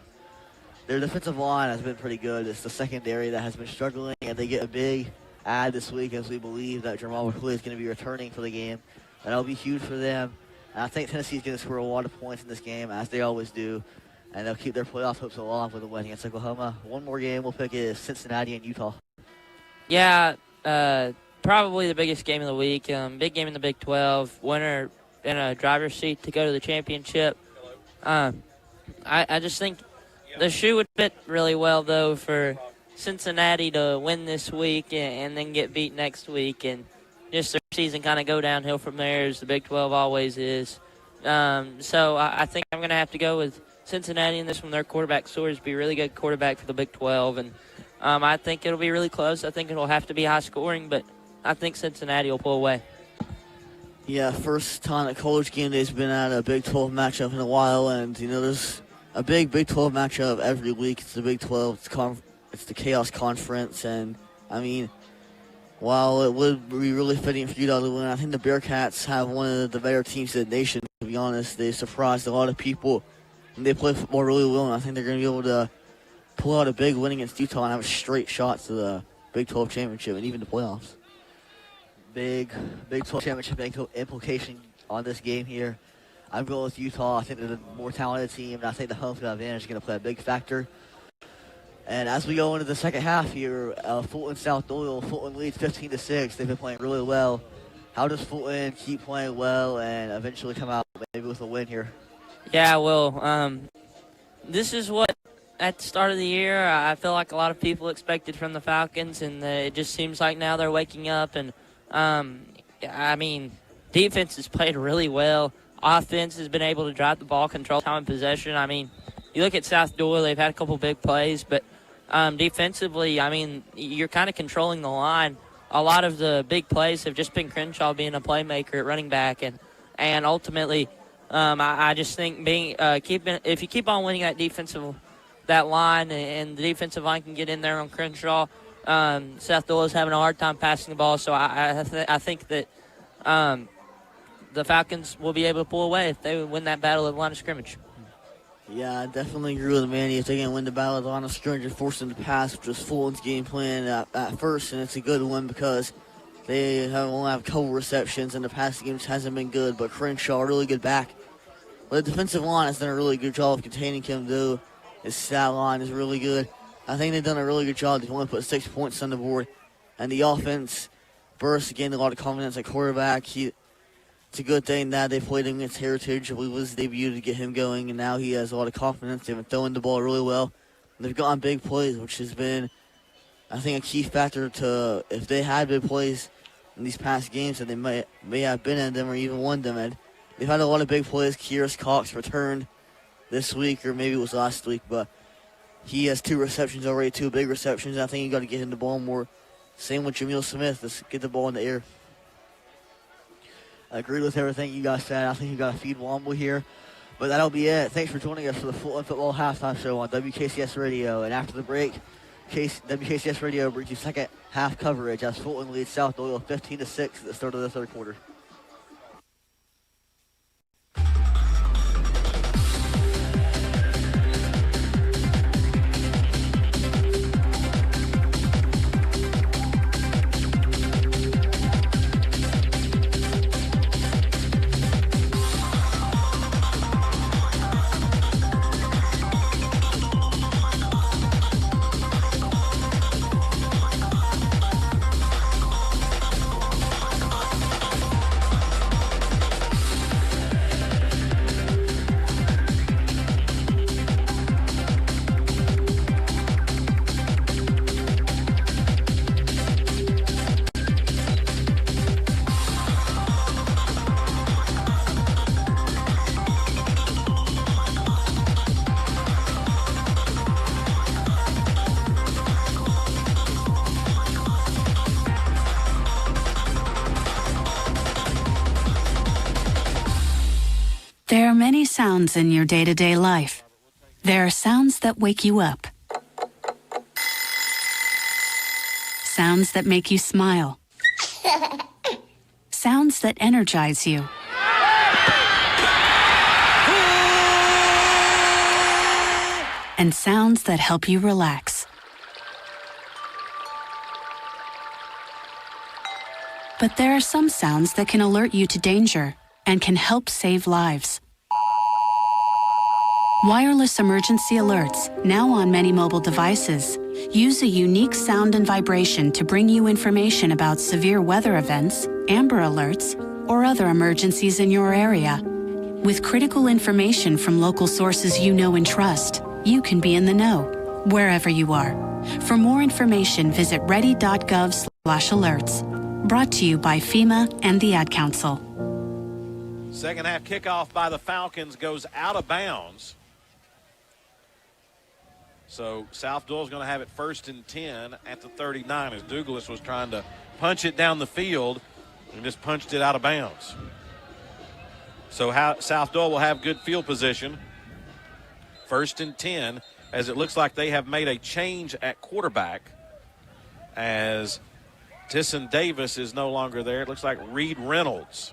defensive line has been pretty good. It's the secondary that has been struggling, and they get a big add this week as we believe that Jamal McCoy is going to be returning for the game. That'll be huge for them. And I think Tennessee's going to score a lot of points in this game, as they always do, and they'll keep their playoff hopes alive with a win against Oklahoma. One more game we'll pick is Cincinnati and Utah. Yeah, probably the biggest game of the week. Big game in the Big 12. Winner in a driver's seat to go to the championship. I just think the shoe would fit really well, though, for Cincinnati to win this week and then get beat next week, and just their season kind of go downhill from there, as the Big 12 always is. So I think I'm going to have to go with Cincinnati in this one. Their quarterback Sewers be a really good quarterback for the Big 12, and I think it'll be really close. I think it'll have to be high scoring, but I think Cincinnati will pull away. Yeah, first time at college game day's been at a Big 12 matchup in a while, and there's a big Big 12 matchup every week. It's the Big 12. It's the Chaos Conference, and I mean, while it would be really fitting for Utah to win, I think the Bearcats have one of the better teams in the nation. To be honest, they surprised a lot of people, and they play football really well. And I think they're going to be able to pull out a big win against Utah and have a straight shot to the Big 12 championship and even the playoffs. Big 12 championship implication on this game here. I'm going with Utah. I think they're the more talented team, and I think the home field advantage is going to play a big factor. And as we go into the second half here, Fulton South Doyle, Fulton leads 15-6. They've been playing really well. How does Fulton keep playing well and eventually come out maybe with a win here? Yeah, well, this is what at the start of the year I feel like a lot of people expected from the Falcons, and it just seems like now they're waking up. And I mean, defense has played really well. Offense has been able to drive the ball, control time and possession. I mean, you look at South Doyle, they've had a couple big plays, but defensively, I mean, you're kind of controlling the line. A lot of the big plays have just been Crenshaw being a playmaker at running back, and ultimately, I just think if you keep on winning that line, and the defensive line can get in there on Crenshaw, South Doyle is having a hard time passing the ball. So I think that the Falcons will be able to pull away if they win that battle of the line of scrimmage. Yeah, I definitely agree with Manny. If they can win the battle of the line of scrimmage and force them to pass, which was Fulton's game plan at first, and it's a good one because they only have a couple receptions and the passing game hasn't been good. But Crenshaw, a really good back. But the defensive line has done a really good job of containing him, though. His stat line is really good. I think they've done a really good job. They've only put 6 points on the board. And the offense, Burris gained a lot of confidence at quarterback. It's a good thing that they played him against Heritage. I believe it was his debut to get him going, and now he has a lot of confidence. They've been throwing the ball really well. They've gotten big plays, which has been, I think, a key factor to if they had big plays in these past games that they may have been in them or even won them. And they've had a lot of big plays. Kyrus Cox returned this week, or maybe it was last week, but he has 2 receptions already, 2 big receptions. I think you got to get him the ball more. Same with Jamil Smith. Let's get the ball in the air. I agree with everything you guys said. I think you got to feed Womble here. But that'll be it. Thanks for joining us for the Fulton Football Halftime Show on WKCS Radio. And after the break, WKCS Radio brings you second half coverage as Fulton leads South Doyle 15-6 at the start of the third quarter. There are many sounds in your day-to-day life. There are sounds that wake you up. Sounds that make you smile. Sounds that energize you. And sounds that help you relax. But there are some sounds that can alert you to danger and can help save lives. Wireless emergency alerts, now on many mobile devices, use a unique sound and vibration to bring you information about severe weather events, Amber Alerts, or other emergencies in your area. With critical information from local sources you know and trust, you can be in the know, wherever you are. For more information, visit ready.gov/alerts. Brought to you by FEMA and the Ad Council. Second half kickoff by the Falcons goes out of bounds. So South Doyle's going to have it 1st and 10 at the 39 as Douglas was trying to punch it down the field and just punched it out of bounds. So South Doyle will have good field position. 1st and 10 as it looks like they have made a change at quarterback as Tisson Davis is no longer there. It looks like Reed Reynolds,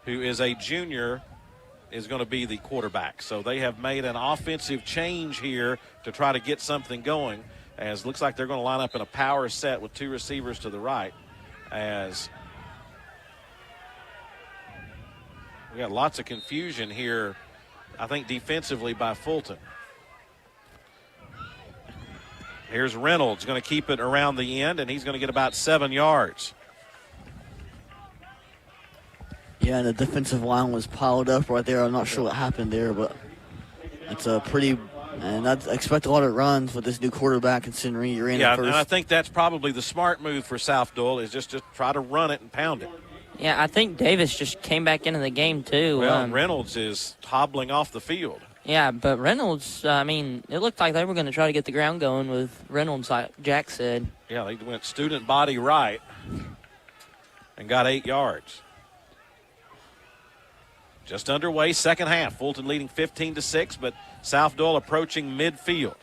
who is a junior, is going to be the quarterback. So they have made an offensive change here to try to get something going, as looks like they're going to line up in a power set with 2 receivers to the right, as we got lots of confusion here, I think, defensively by Fulton. Here's Reynolds, going to keep it around the end, and he's going to get about 7 yards. Yeah, the defensive line was piled up right there. I'm not sure what happened there, but it's a pretty, and I expect a lot of runs with this new quarterback considering you're in first. And I think that's probably the smart move for South Doyle is just to try to run it and pound it. Yeah, I think Davis just came back into the game too. Well, Reynolds is hobbling off the field. Yeah, but Reynolds, it looked like they were going to try to get the ground going with Reynolds, like Jack said. Yeah, they went student body right and got 8 yards. Just underway, second half. Fulton leading 15-6, but South Doyle approaching midfield.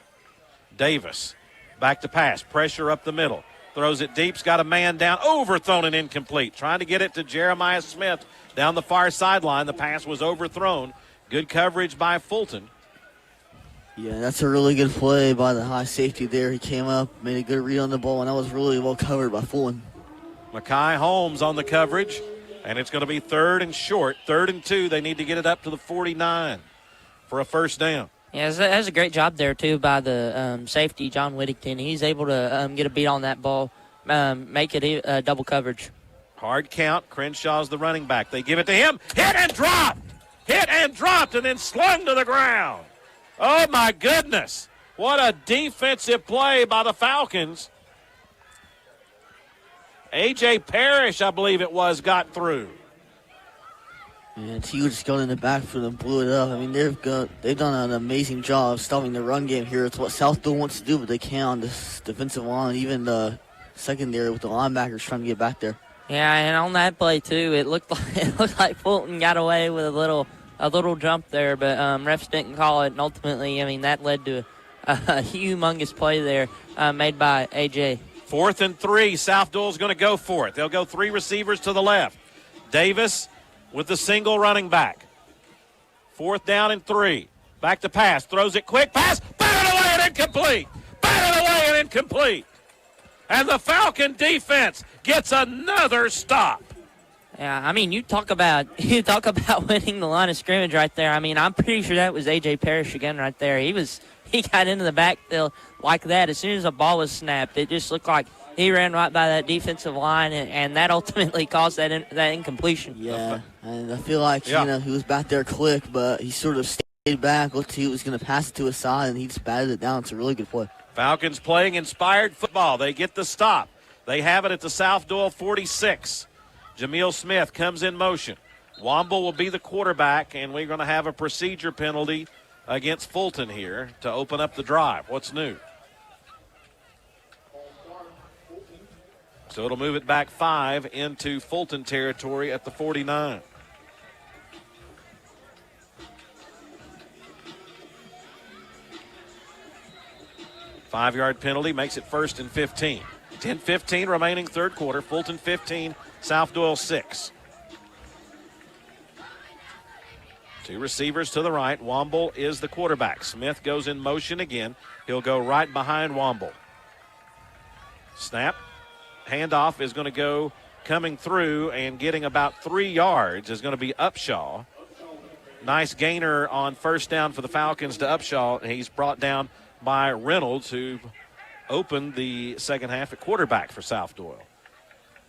Davis, back to pass, pressure up the middle. Throws it deep, got a man down, overthrown and incomplete. Trying to get it to Jeremiah Smith down the far sideline. The pass was overthrown. Good coverage by Fulton. Yeah, that's a really good play by the high safety there. He came up, made a good read on the ball, and that was really well covered by Fulton. Mackay Holmes on the coverage. And it's going to be 3rd and short, 3rd and 2. They need to get it up to the 49 for a first down. Yeah, that's a great job there, too, by the safety, John Whittington. He's able to get a beat on that ball, make it double coverage. Hard count. Crenshaw's the running back. They give it to him. Hit and dropped. Hit and dropped and then slung to the ground. Oh, my goodness. What a defensive play by the Falcons. A.J. Parrish, I believe it was, got through. And T just got in the backfield and blew it up. I mean, they've done an amazing job stopping the run game here. It's what South Doyle wants to do, but they can't on this defensive line, even the secondary with the linebackers trying to get back there. Yeah, and on that play too, it looked like Fulton got away with a little jump there, but refs didn't call it, and ultimately, I mean, that led to a humongous play there made by A.J. 4th and 3. South Doyle's going to go for it. They'll go 3 receivers to the left. Davis with the single running back. 4th down and 3. Back to pass. Throws it quick. Pass. Batted away and incomplete. Batted away and incomplete. And the Falcon defense gets another stop. Yeah, I mean, you talk about winning the line of scrimmage right there. I mean, I'm pretty sure that was A.J. Parrish again right there. He got into the backfield like that. As soon as the ball was snapped, it just looked like he ran right by that defensive line, and that ultimately caused that incompletion. Yeah, and I feel like, he was back there quick, but he sort of stayed back, looked like he was going to pass it to his side, and he just batted it down. It's a really good play. Falcons playing inspired football. They get the stop. They have it at the South Doyle 46. Jameel Smith comes in motion. Womble will be the quarterback, and we're going to have a procedure penalty against Fulton here to open up the drive. What's new? So it'll move it back 5 into Fulton territory at the 49. Five-yard penalty makes it 1st and 15. 10-15 remaining third quarter. Fulton 15, South Doyle 6. 2 receivers to the right. Womble is the quarterback. Smith goes in motion again. He'll go right behind Womble. Snap. Handoff is going to go coming through and getting about 3 yards is going to be Upshaw. Nice gainer on first down for the Falcons to Upshaw. He's brought down by Reynolds, who opened the second half at quarterback for South Doyle.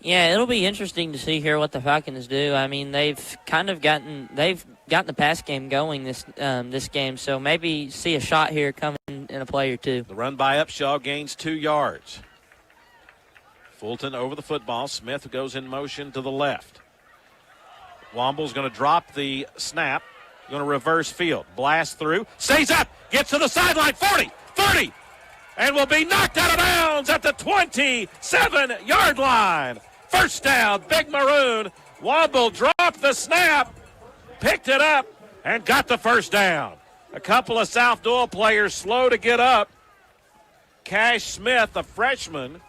Yeah, it'll be interesting to see here what the Falcons do. I mean, they've gotten the pass game going this game, so maybe see a shot here coming in a play or two. The run by Upshaw gains 2 yards. Fulton over the football. Smith goes in motion to the left. Womble's going to drop the snap. Going to reverse field. Blast through. Stays up. Gets to the sideline. 40, 30. And will be knocked out of bounds at the 27-yard line. First down. Big Maroon. Womble dropped the snap. Picked it up and got the first down. A couple of South Doyle players slow to get up. Cash Smith, a freshman,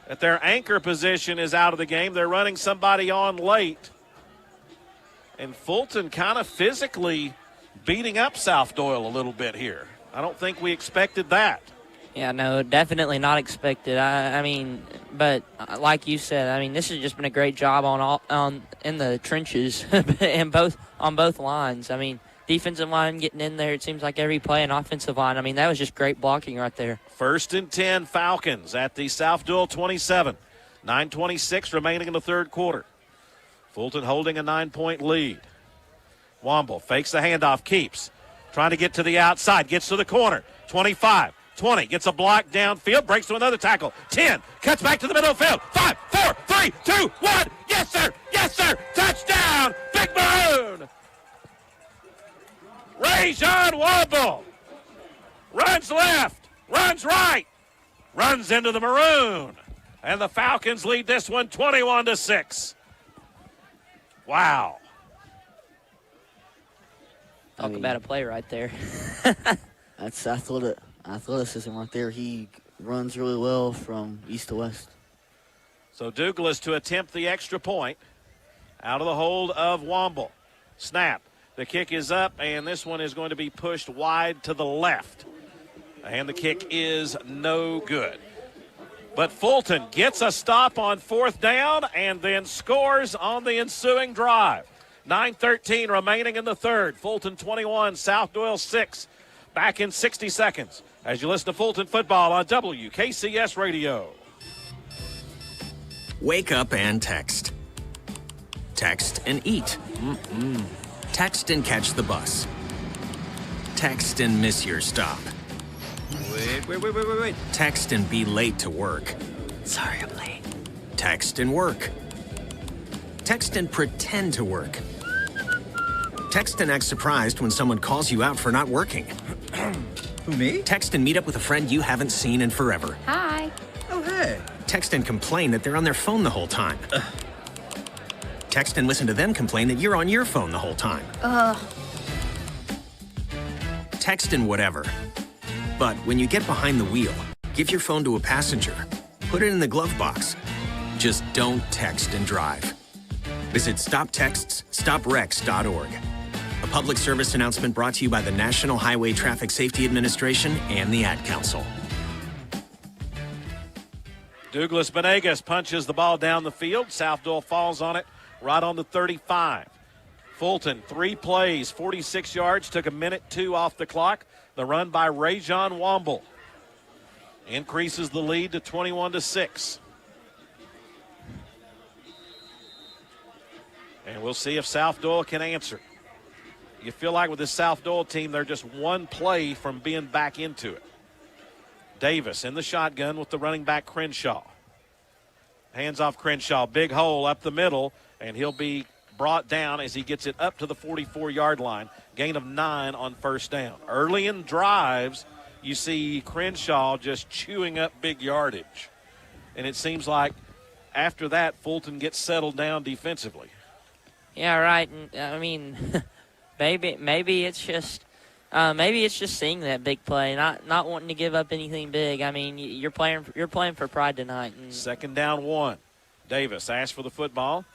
at their anchor position, is out of the game. They're running somebody on late. And Fulton kind of physically beating up South Doyle a little bit here. I don't think we expected that. Yeah, no, definitely not expected. I mean, but like you said, I mean, this has just been a great job in the trenches on both lines. I mean, defensive line getting in there, it seems like every play, and offensive line. I mean, that was just great blocking right there. 1st and 10, Falcons at the South Doyle 27. 9:26 remaining in the third quarter. Fulton holding a 9-point lead. Womble fakes the handoff, keeps. Trying to get to the outside, gets to the corner. 25, 20, gets a block downfield, breaks to another tackle. 10, cuts back to the middle of the field. 5, 4, 3, 2, 1. Yes, sir. Yes, sir. Touchdown, Big Maroon. Rajon Womble runs left, runs right, runs into the Maroon. And the Falcons lead this one 21-6. Wow. Talk about a play right there. That's athleticism right there. He runs really well from east to west. So Douglas to attempt the extra point. Out of the hold of Womble. Snap. The kick is up, and this one is going to be pushed wide to the left. And the kick is no good. But Fulton gets a stop on 4th down and then scores on the ensuing drive. 9:13 remaining in the third. Fulton 21, South Doyle 6. Back in 60 seconds as you listen to Fulton football on WKCS Radio. Wake up and text. Text and eat. Text and catch the bus. Text and miss your stop. Wait. Text and be late to work. Sorry, I'm late. Text and work. Text and pretend to work. Text and act surprised when someone calls you out for not working. Who, me? Text and meet up with a friend you haven't seen in forever. Hi. Oh, hey. Text and complain that they're on their phone the whole time. Text and listen to them complain that you're on your phone the whole time. Text and whatever. But when you get behind the wheel, give your phone to a passenger. Put it in the glove box. Just don't text and drive. Visit StopTextsStopWrecks.org. A public service announcement brought to you by the National Highway Traffic Safety Administration and the Ad Council. Douglas Benegas punches the ball down the field. South Doyle falls on it right on the 35. Fulton, 3 plays, 46 yards, took a minute 2 off the clock. The run by Rajon Womble increases the lead to 21-6. And we'll see if South Doyle can answer. You feel like with this South Doyle team, they're just one play from being back into it. Davis in the shotgun with the running back Crenshaw. Hands off Crenshaw, big hole up the middle, and he'll be brought down as he gets it up to the 44-yard line. Gain of 9 on first down. Early in drives, you see Crenshaw just chewing up big yardage. And it seems like after that, Fulton gets settled down defensively. Yeah, right. And, I mean, maybe it's just seeing that big play, not wanting to give up anything big. I mean, you're playing for pride tonight. And second down 1. Davis asks for the football,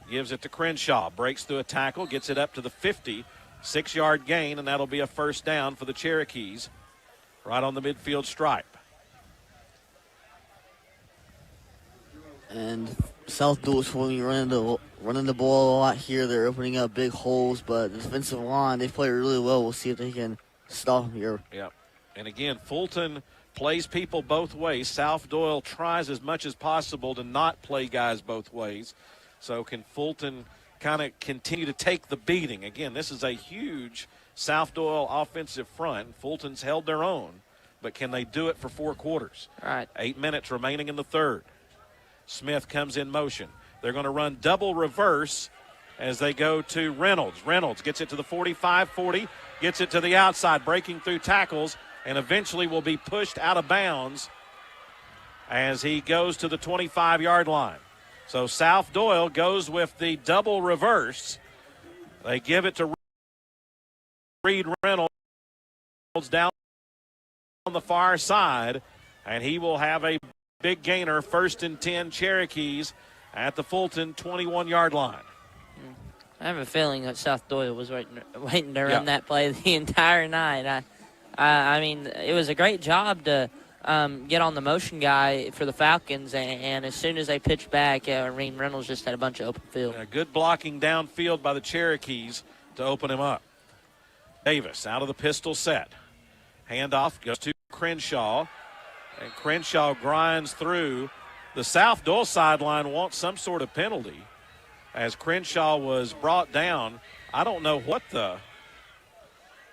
gives it to Crenshaw, breaks through a tackle, gets it up to the 50, 6-yard gain, and that'll be a first down for the Cherokees right on the midfield stripe. And South Doyle's running the ball a lot here. They're opening up big holes, but the defensive line, they play really well. We'll see if they can stop them here. Yep. And again, Fulton plays people both ways. South Doyle tries as much as possible to not play guys both ways. So can Fulton kind of continue to take the beating? Again, this is a huge South Doyle offensive front. Fulton's held their own, but can they do it for 4 quarters? Right. 8 minutes remaining in the third. Smith comes in motion. They're going to run double reverse as they go to Reynolds. Reynolds gets it to the 45-40, gets it to the outside, breaking through tackles, and eventually will be pushed out of bounds as he goes to the 25-yard line. So South Doyle goes with the double reverse. They give it to Reed Reynolds down on the far side, and he will have a big gainer, 1st and 10 Cherokees at the Fulton 21-yard line. I have a feeling that South Doyle was waiting to run that play the entire night. I mean, it was a great job to get on the motion guy for the Falcons, and as soon as they pitched back, Reed Reynolds just had a bunch of open field. Good blocking downfield by the Cherokees to open him up. Davis out of the pistol set. Handoff goes to Crenshaw. And Crenshaw grinds through. The South Doyle sideline wants some sort of penalty as Crenshaw was brought down. I don't know what the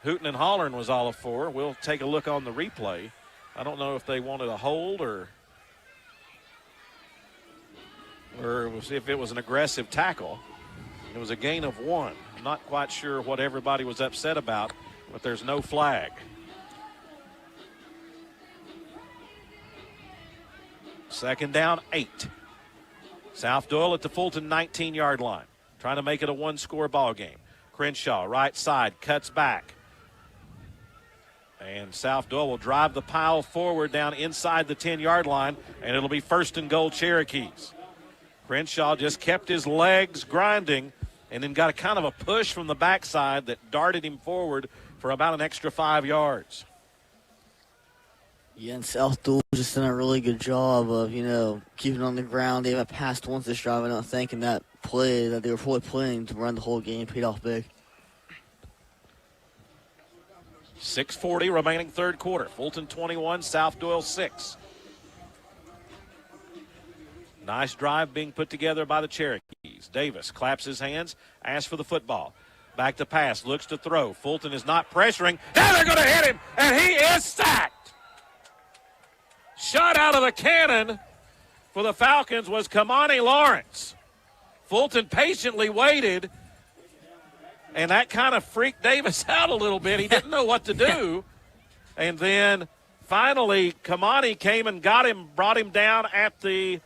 hooting and hollering was all for. We'll take a look on the replay. I don't know if they wanted a hold or if it was an aggressive tackle. It was a gain of 1. I'm not quite sure what everybody was upset about, but there's no flag. Second down, 8. South Doyle at the Fulton 19-yard line, trying to make it a 1-score ball game. Crenshaw, right side, cuts back. And South Doyle will drive the pile forward down inside the 10-yard line, and it'll be 1st and goal Cherokees. Crenshaw just kept his legs grinding and then got a kind of a push from the backside that darted him forward for about an extra 5 yards. Yeah, and South Doyle just done a really good job of, keeping on the ground. They haven't passed once this drive, I don't think, and that play that they were fully planning to run the whole game paid off big. 6:40 remaining third quarter. Fulton 21, South Doyle 6. Nice drive being put together by the Cherokees. Davis claps his hands, asks for the football. Back to pass, looks to throw. Fulton is not pressuring. Now they're going to hit him, and he is sacked. Shot out of the cannon for the Falcons was Kamani Lawrence. Fulton patiently waited, and that kind of freaked Davis out a little bit. He didn't know what to do. And then finally Kamani came and got him, brought him down at the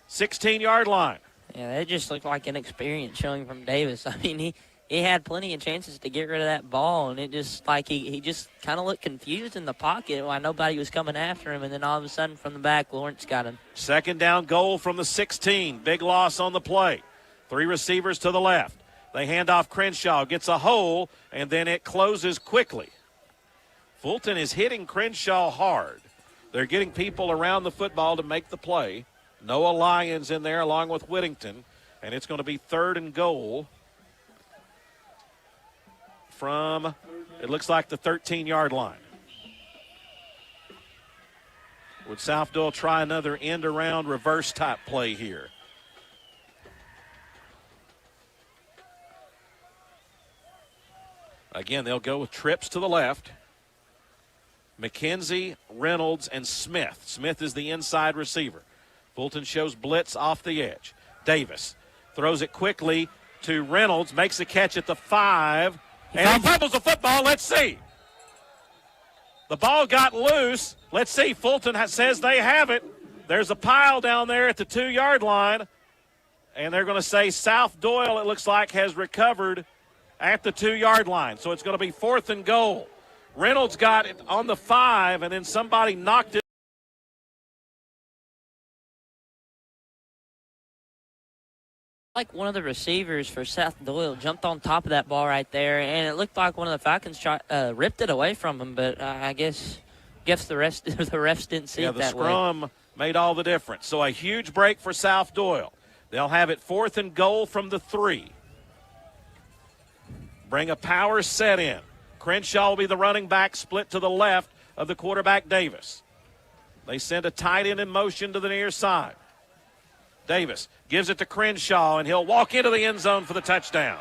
16-yard line. Yeah, that just looked like inexperience showing from Davis. I mean, he had plenty of chances to get rid of that ball, and it just like he just kind of looked confused in the pocket while nobody was coming after him, and then all of a sudden from the back, Lawrence got him. Second down goal from the 16. Big loss on the play. 3 receivers to the left. They hand off Crenshaw, gets a hole, and then it closes quickly. Fulton is hitting Crenshaw hard. They're getting people around the football to make the play. Noah Lyons in there along with Whittington, and it's going to be 3rd and goal from, it looks like, the 13-yard line. Would South Doyle try another end-around reverse type play here? Again, they'll go with trips to the left. McKenzie, Reynolds, and Smith. Smith is the inside receiver. Fulton shows blitz off the edge. Davis throws it quickly to Reynolds, makes a catch at the 5, and he fumbles the football. Let's see. The ball got loose. Let's see. Fulton says they have it. There's a pile down there at the 2-yard line, and they're going to say South Doyle, it looks like, has recovered at the 2-yard line. So it's going to be 4th and goal. Reynolds got it on the 5, and then somebody knocked it. Like one of the receivers for South Doyle jumped on top of that ball right there, and it looked like one of the Falcons ripped it away from him, but I guess the refs didn't see it that way. The scrum made all the difference. So a huge break for South Doyle. They'll have it 4th and goal from the 3. Bring a power set in. Crenshaw will be the running back, split to the left of the quarterback, Davis. They send a tight end in motion to the near side. Davis gives it to Crenshaw, and he'll walk into the end zone for the touchdown.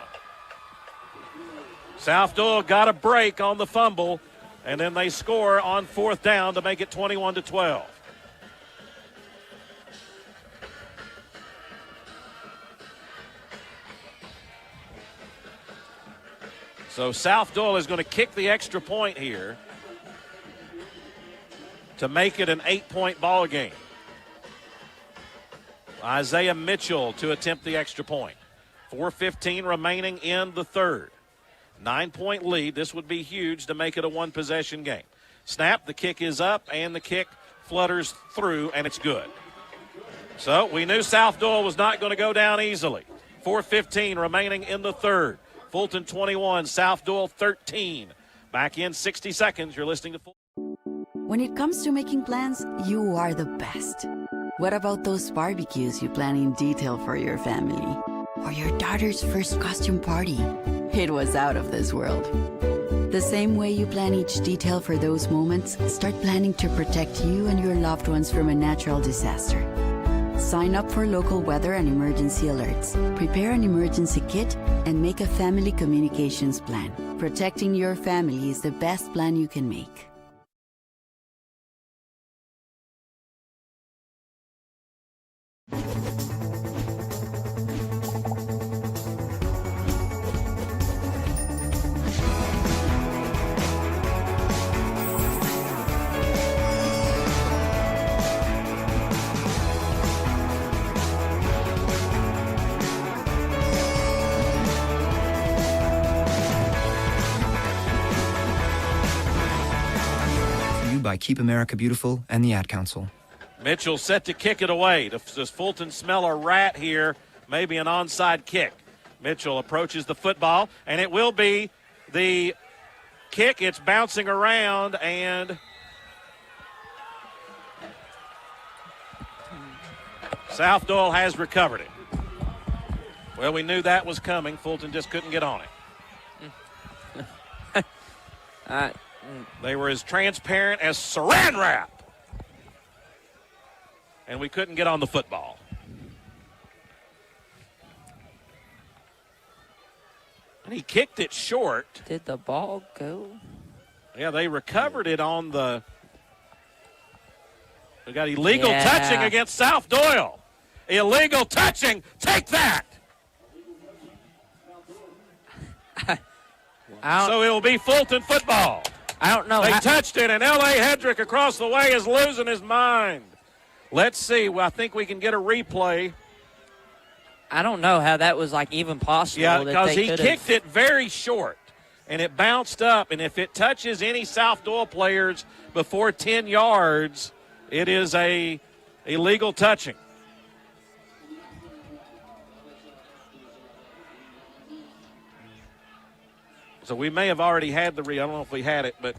South Doyle got a break on the fumble, and then they score on 4th down to make it 21-12. So South Doyle is going to kick the extra point here to make it an 8-point ball game. Isaiah Mitchell to attempt the extra point. 4:15 remaining in the 3rd. 9-point lead. This would be huge to make it a 1-possession game. Snap, the kick is up, and the kick flutters through, and it's good. So we knew South Doyle was not going to go down easily. 4:15 remaining in the 3rd. Fulton 21, South Doyle 13. Back in 60 seconds. You're listening to Fulton. When it comes to making plans, you are the best. What about those barbecues you plan in detail for your family? Or your daughter's first costume party? It was out of this world. The same way you plan each detail for those moments, start planning to protect you and your loved ones from a natural disaster. Sign up for local weather and emergency alerts. Prepare an emergency kit and make a family communications plan. Protecting your family is the best plan you can make. By Keep America Beautiful and the Ad Council. Mitchell set to kick it away. Does Fulton smell a rat here? Maybe an onside kick. Mitchell approaches the football, and it will be the kick. It's bouncing around, and South Doyle has recovered it. Well, we knew that was coming. Fulton just couldn't get on it. They were as transparent as saran wrap. And we couldn't get on the football. And he kicked it short. Did the ball go? Yeah, they recovered it on the. We got illegal touching against South Doyle. Illegal touching. Take that. So it'll be Fulton football. I don't know. They touched it, and L.A. Hedrick across the way is losing his mind. Let's see. Well, I think we can get a replay. I don't know how that was like even possible. Yeah, because he kicked it very short, and it bounced up. And if it touches any South Doyle players before 10 yards, it is a illegal touching. So we may have already had I don't know if we had it, but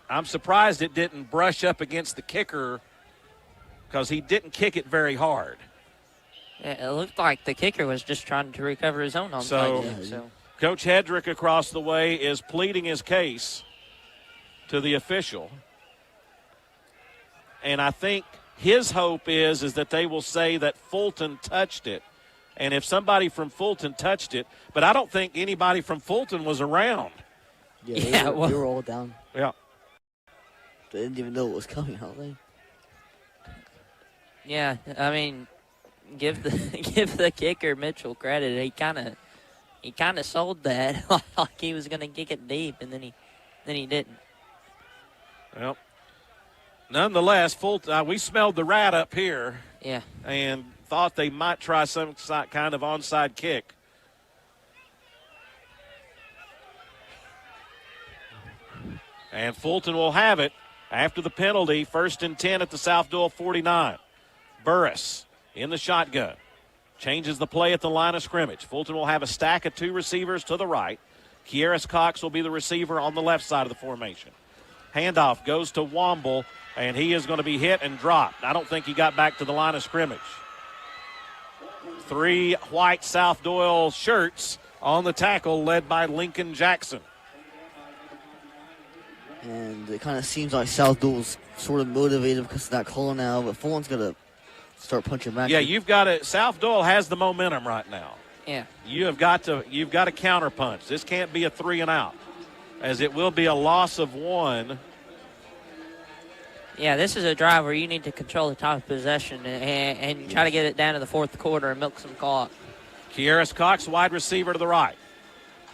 I'm surprised it didn't brush up against the kicker because he didn't kick it very hard. Yeah, it looked like the kicker was just trying to recover his own onside kick. So Coach Hedrick across the way is pleading his case to the official. And I think his hope is that they will say that Fulton touched it. And if somebody from Fulton touched it, but I don't think anybody from Fulton was around. Yeah, they were all down. Yeah. They didn't even know what was coming, I don't think. Yeah, I mean, give the kicker Mitchell credit. He kind of sold that like he was going to kick it deep, and then he didn't. Well, nonetheless, Fulton. We smelled the rat up here. Yeah. And thought they might try some kind of onside kick. And Fulton will have it after the penalty. 1st and 10 at the South Doyle 49. Burris in the shotgun. Changes the play at the line of scrimmage. Fulton will have a stack of 2 receivers to the right. Kieris Cox will be the receiver on the left side of the formation. Handoff goes to Womble, and he is going to be hit and dropped. I don't think he got back to the line of scrimmage. 3 white South Doyle shirts on the tackle, led by Lincoln Jackson. And it kind of seems like South Doyle's sort of motivated because of that call now, but Fulton's going to start punching back. Yeah, you've got to. South Doyle has the momentum right now. Yeah. You've got to counter punch. This can't be a 3 and out, as it will be a loss of 1. Yeah, this is a drive where you need to control the time of possession and try to get it down to the 4th quarter and milk some clock. Kieris Cox, wide receiver to the right.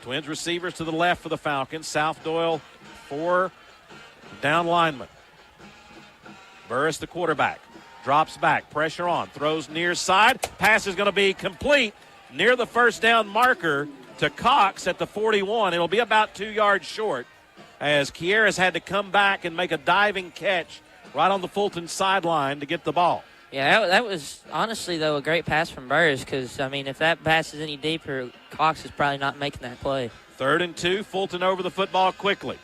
Twins receivers to the left for the Falcons. South Doyle, 4 down linemen. Burris, the quarterback, drops back, pressure on, throws near side. Pass is going to be complete near the 1st down marker to Cox at the 41. It'll be about 2 yards short as Kieris had to come back and make a diving catch right on the Fulton sideline to get the ball. Yeah, that was honestly, though, a great pass from Burris because, I mean, if that pass is any deeper, Cox is probably not making that play. 3rd and 2, Fulton over the football quickly.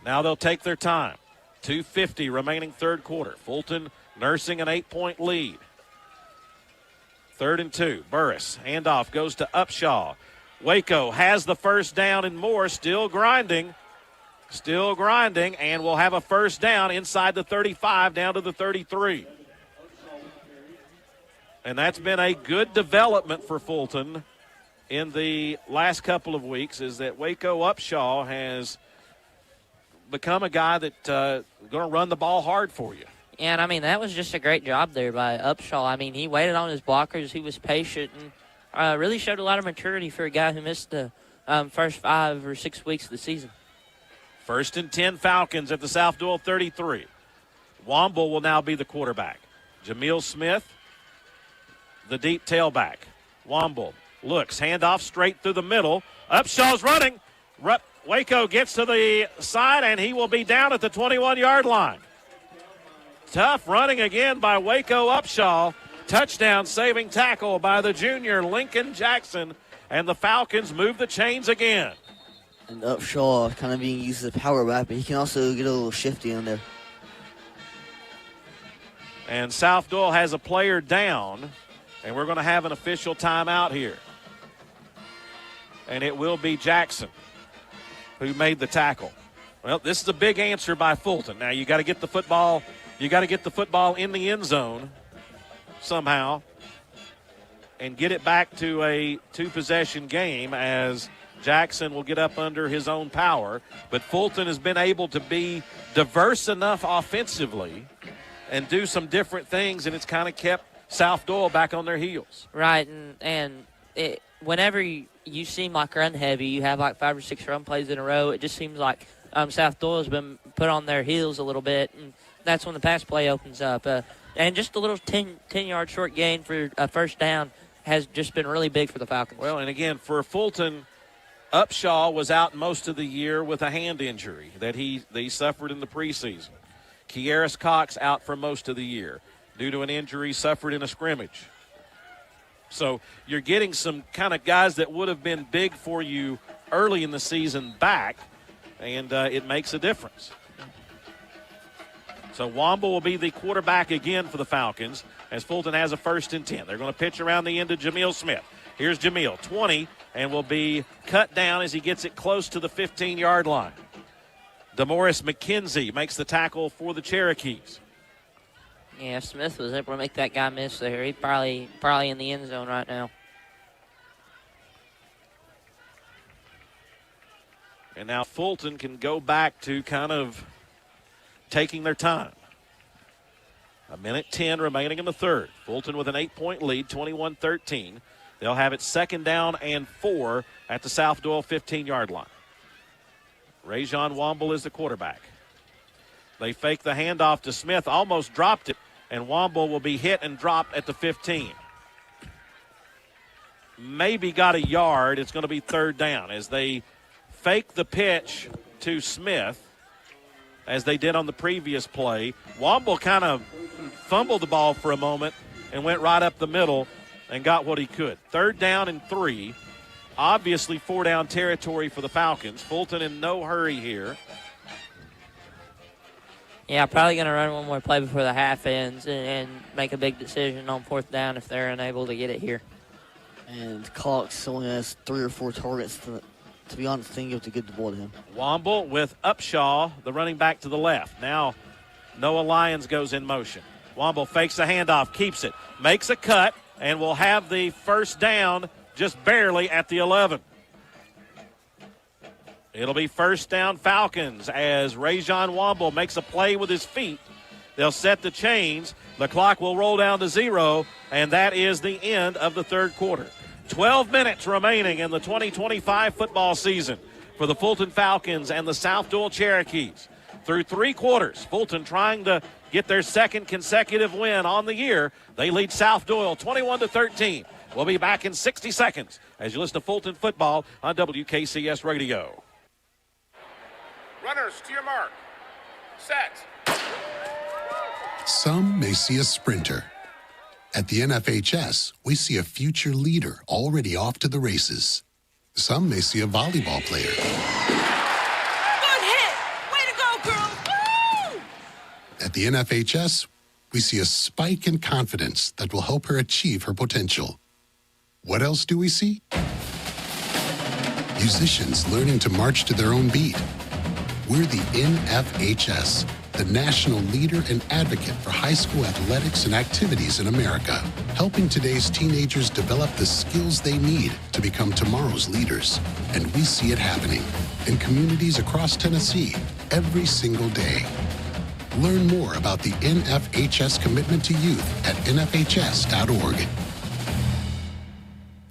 Now they'll take their time. 2:50 remaining 3rd quarter. Fulton nursing an 8-point lead. 3rd and 2, Burris. Handoff goes to Upshaw. Waco has the 1st down and more, still grinding, and will have a 1st down inside the 35 down to the 33. And that's been a good development for Fulton in the last couple of weeks, is that Waco Upshaw has become a guy that's going to run the ball hard for you. And, I mean, that was just a great job there by Upshaw. I mean, he waited on his blockers. He was patient and really showed a lot of maturity for a guy who missed the first 5 or 6 weeks of the season. 1st and 10 Falcons at the South Doyle 33. Womble will now be the quarterback. Jameel Smith, the deep tailback. Womble looks, handoff straight through the middle. Upshaw's running. Waco gets to the side, and he will be down at the 21-yard line. Tough running again by Waco Upshaw. Touchdown saving tackle by the junior Lincoln Jackson, and the Falcons move the chains again. And Upshaw kind of being used as a power back, but he can also get a little shifty in there. And South Doyle has a player down And we're going to have an official timeout here. And it will be Jackson who made the tackle. Well, this is a big answer by Fulton. Now you got to get the football. You got to get the football in the end zone somehow and get it back to a 2-possession game, as Jackson will get up under his own power. But Fulton has been able to be diverse enough offensively and do some different things, and it's kind of kept South Doyle back on their heels. Right, and whenever you seem like run heavy, you have like 5 or 6 run plays in a row, it just seems like South Doyle has been put on their heels a little bit, and that's when the pass play opens up. And just a little 10-yard short gain for a first down has just been really big for the Falcons. Well, and again, for Fulton, Upshaw was out most of the year with a hand injury that he suffered in the preseason. Kieris Cox out for most of the year due to an injury suffered in a scrimmage. So you're getting some kind of guys that would have been big for you early in the season back, and it makes a difference. So Womble will be the quarterback again for the Falcons as Fulton has a 1st and 10. They're going to pitch around the end to Jameel Smith. Here's Jameel, 20, and will be cut down as he gets it close to the 15-yard line. DeMaurice McKenzie makes the tackle for the Cherokees. Yeah, if Smith was able to make that guy miss there, he's probably in the end zone right now. And now Fulton can go back to kind of taking their time. 1:10 remaining in the third. Fulton with an 8-point lead, 21-13. They'll have it 2nd down and 4 at the South Doyle 15-yard line. Rajon Womble is the quarterback. They fake the handoff to Smith, almost dropped it, and Womble will be hit and dropped at the 15. Maybe got a yard. It's going to be 3rd down as they fake the pitch to Smith, as they did on the previous play. Womble kind of fumbled the ball for a moment and went right up the middle and got what he could. 3rd down and 3. Obviously 4-down territory for the Falcons. Fulton in no hurry here. Yeah, probably going to run one more play before the half ends and make a big decision on 4th down if they're unable to get it here. And Cox only has 3 or 4 targets. To be honest, I think you have to get the ball to him. Womble with Upshaw, the running back to the left. Now Noah Lyons goes in motion. Womble fakes a handoff, keeps it, makes a cut, and will have the 1st down just barely at the 11. It'll be 1st down Falcons as Rajon Womble makes a play with his feet. They'll set the chains. The clock will roll down to 0, and that is the end of the 3rd quarter. 12 minutes remaining in the 2025 football season for the Fulton Falcons and the South Doyle Cherokees. Through 3 quarters, Fulton trying to get their 2nd consecutive win on the year. They lead South Doyle 21-13. We'll be back in 60 seconds as you listen to Fulton football on WKCS Radio. Runners to your mark. Set. Some may see a sprinter. At the NFHS, we see a future leader already off to the races. Some may see a volleyball player. Good hit! Way to go, girls! Woo! At the NFHS, we see a spike in confidence that will help her achieve her potential. What else do we see? Musicians learning to march to their own beat. We're the NFHS, the national leader and advocate for high school athletics and activities in America, helping today's teenagers develop the skills they need to become tomorrow's leaders. And we see it happening in communities across Tennessee every single day. Learn more about the NFHS commitment to youth at nfhs.org.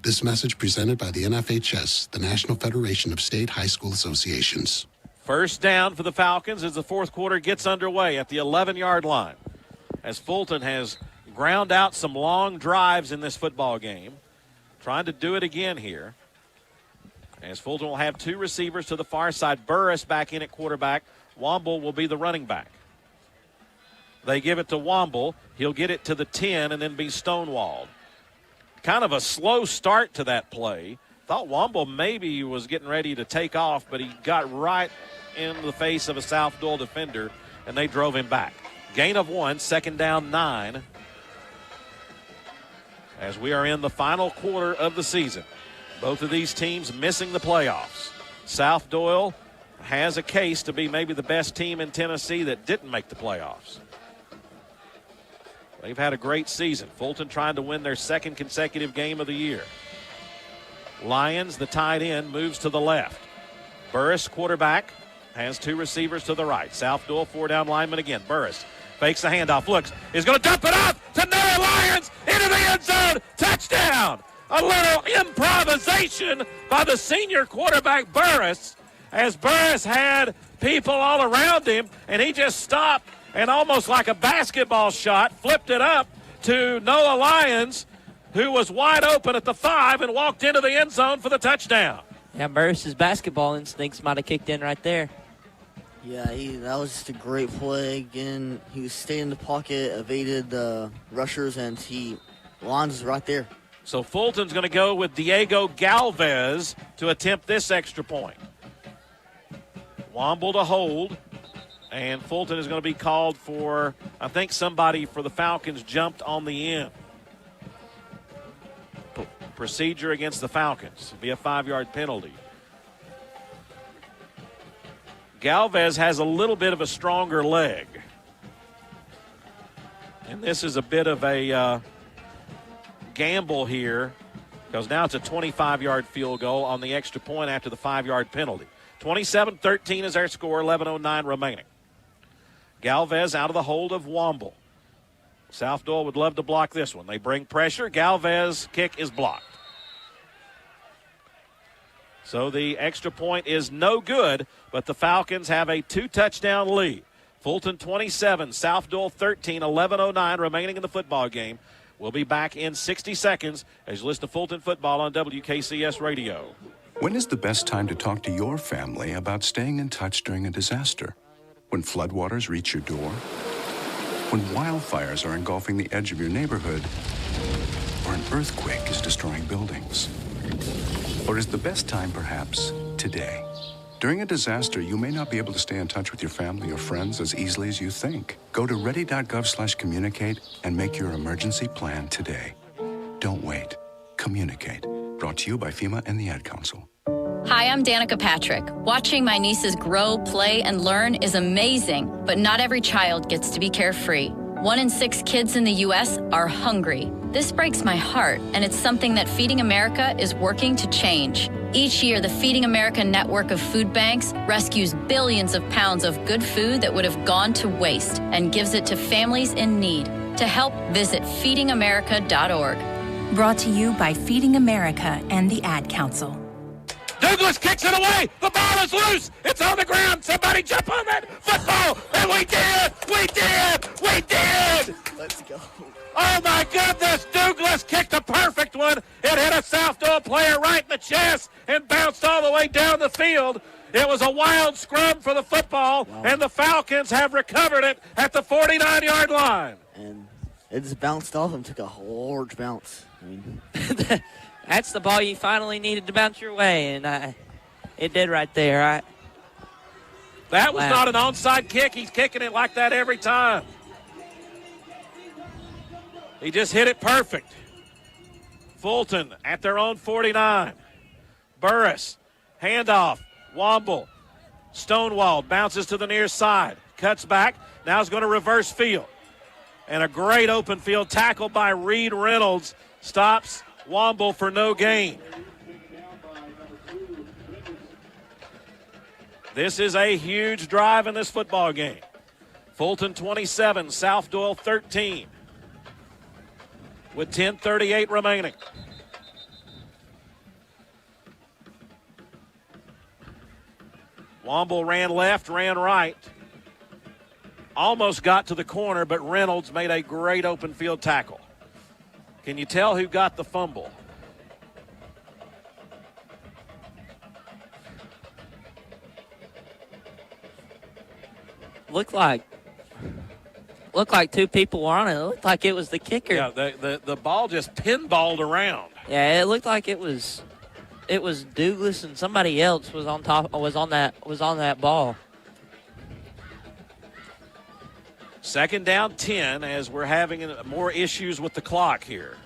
This message presented by the NFHS, the National Federation of State High School Associations. 1st down for the Falcons as the 4th quarter gets underway at the 11-yard line. As Fulton has ground out some long drives in this football game. Trying to do it again here. As Fulton will have 2 receivers to the far side. Burris back in at quarterback. Womble will be the running back. They give it to Womble. He'll get it to the 10 and then be stonewalled. Kind of a slow start to that play. Thought Womble maybe was getting ready to take off, but he got right in the face of a South Doyle defender, and they drove him back. Gain of 1, 2nd down 9. as we are in the final quarter of the season. Both of these teams missing the playoffs. South Doyle has a case to be maybe the best team in Tennessee that didn't make the playoffs. They've had a great season. Fulton trying to win their second consecutive game of the year. Lyons, the tight end, moves to the left. Burris, quarterback, has two receivers to the right. South Doyle, four-down lineman again. Burris fakes the handoff, looks, is going to dump it off to Noah Lyons into the end zone. Touchdown! A little improvisation by the senior quarterback, Burris, as Burris had people all around him, and he just stopped and almost like a basketball shot, flipped it up to Noah Lyons, who was wide open at the 5 and walked into the end zone for the touchdown. Yeah, Burris's basketball instincts might have kicked in right there. Yeah, that was just a great play. Again, he was staying in the pocket, evaded the rushers, and Lyons is right there. So Fulton's going to go with Diego Galvez to attempt this extra point. Womble to hold, and Fulton is going to be called for, I think somebody for the Falcons jumped on the end. Procedure against the Falcons. It'll be a 5-yard penalty. Galvez has a little bit of a stronger leg. And this is a bit of a gamble here, because now it's a 25-yard field goal on the extra point after the 5-yard penalty. 27-13 is our score, 11:09 remaining. Galvez out of the hold of Womble. South Doyle would love to block this one. They bring pressure. Galvez kick is blocked. So the extra point is no good, but the Falcons have a 2-touchdown lead. Fulton 27, South Doyle 13, 11:09 remaining in the football game. We'll be back in 60 seconds as you listen to Fulton football on WKCS Radio. When is the best time to talk to your family about staying in touch during a disaster? When floodwaters reach your door? When wildfires are engulfing the edge of your neighborhood? Or an earthquake is destroying buildings? Or is the best time perhaps today? During a disaster, you may not be able to stay in touch with your family or friends as easily as you think. Go to ready.gov/communicate and make your emergency plan today. Don't wait. Communicate. Brought to you by FEMA and the Ad Council. Hi, I'm Danica Patrick. Watching my nieces grow, play, and learn is amazing, but not every child gets to be carefree. 1 in 6 kids in the U.S. are hungry. This breaks my heart, and it's something that Feeding America is working to change. Each year, the Feeding America network of food banks rescues billions of pounds of good food that would have gone to waste and gives it to families in need. To help, visit feedingamerica.org. Brought to you by Feeding America and the Ad Council. Douglas kicks it away. The ball is loose. It's on the ground. Somebody jump on that football. And we did. We did. We did. Let's go. Oh, my goodness. Douglas kicked a perfect one. It hit a South Doyle player right in the chest and bounced all the way down the field. It was a wild scrum for the football, and the Falcons have recovered it at the 49-yard line. And it just bounced off and took a large bounce. I mean, that's the ball you finally needed to bounce your way, and it did right there. That was not an onside kick. He's kicking it like that every time. He just hit it perfect. Fulton at their own 49. Burris, handoff, Womble, Stonewall bounces to the near side, cuts back, now is going to reverse field. And a great open field tackle by Reed Reynolds stops Womble for no gain. This is a huge drive in this football game. Fulton 27, South Doyle 13. With 10:38 remaining. Womble ran left, ran right. Almost got to the corner, but Reynolds made a great open field tackle. Can you tell who got the fumble? Looked like two people were on it. It looked like it was the kicker. Yeah, the ball just pinballed around. Yeah, it looked like it was Douglas and somebody else was on that ball. Second down 10 as we're having more issues with the clock here.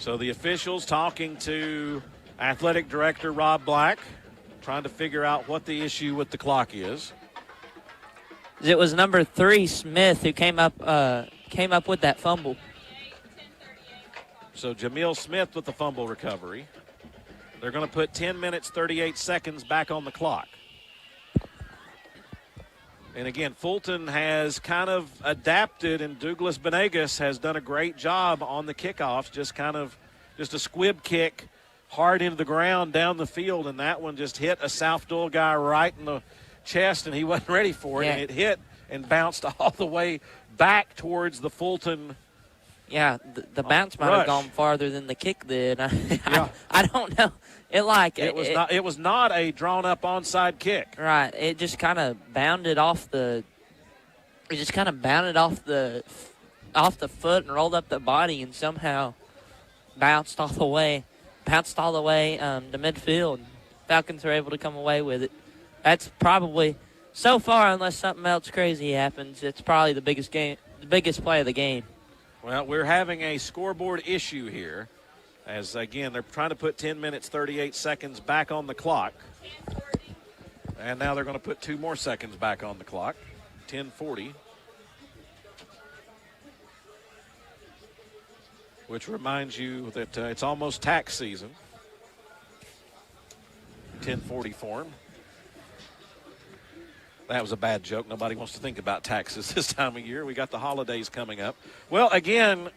So the officials talking to athletic director Rob Black, trying to figure out what the issue with the clock is. It was number 3, Smith, who came up with that fumble. So Jameel Smith with the fumble recovery. They're going to put 10 minutes, 38 seconds back on the clock. And again, Fulton has kind of adapted, and Douglas Benegas has done a great job on the kickoffs, just a squib kick hard into the ground down the field, and that one just hit a South Doyle guy right in the chest, and he wasn't ready for it, and it hit and bounced all the way back towards the Fulton. Yeah, the bounce might have gone farther than the kick did. I don't know. It was not a drawn-up onside kick. Right. It just kind of bounded off the. It just kind of bounded off the foot and rolled up the body, and somehow bounced all the way to midfield. Falcons are able to come away with it. That's probably, so far, unless something else crazy happens, it's probably the biggest play of the game. Well, we're having a scoreboard issue here, as, again, they're trying to put 10 minutes, 38 seconds back on the clock. And now they're going to put 2 more seconds back on the clock, 10:40. Which reminds you that it's almost tax season. 10:40 form. That was a bad joke. Nobody wants to think about taxes this time of year. We got the holidays coming up. Well, again,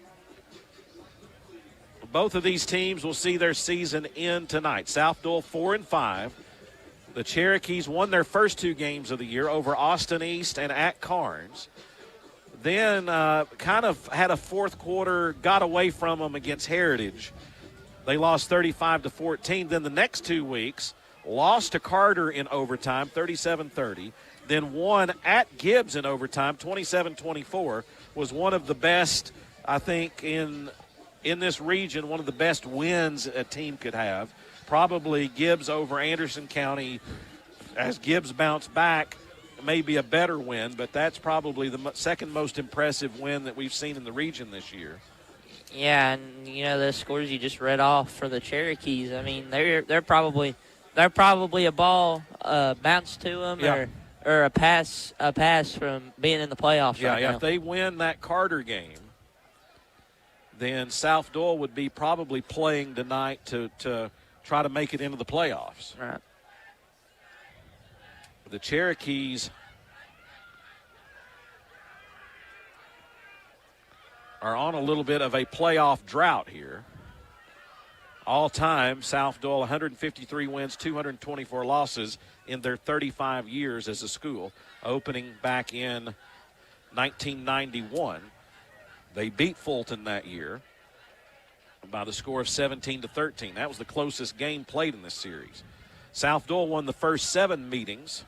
both of these teams will see their season end tonight. South Doyle 4-5. The Cherokees won their first 2 games of the year over Austin East and at Carnes. Then kind of had a fourth quarter, got away from them against Heritage. They lost 35-14. Then the next 2 weeks, lost to Carter in overtime, 37-30. Then won at Gibbs in overtime, 27-24. Was one of the best, I think, in this region, one of the best wins a team could have. Probably Gibbs over Anderson County, as Gibbs bounced back, maybe a better win, but that's probably the second most impressive win that we've seen in the region this year. Yeah, and the scores you just read off for the Cherokees. I mean, they're probably a ball bounce to them, or a pass from being in the playoffs. Right now. If they win that Carter game, then South Doyle would be probably playing tonight to try to make it into the playoffs. Right. The Cherokees are on a little bit of a playoff drought here. All time, South Doyle 153 wins, 224 losses in their 35 years as a school, opening back in 1991. They beat Fulton that year by the score of 17-13. That was the closest game played in this series. South Doyle won the first 7 meetings.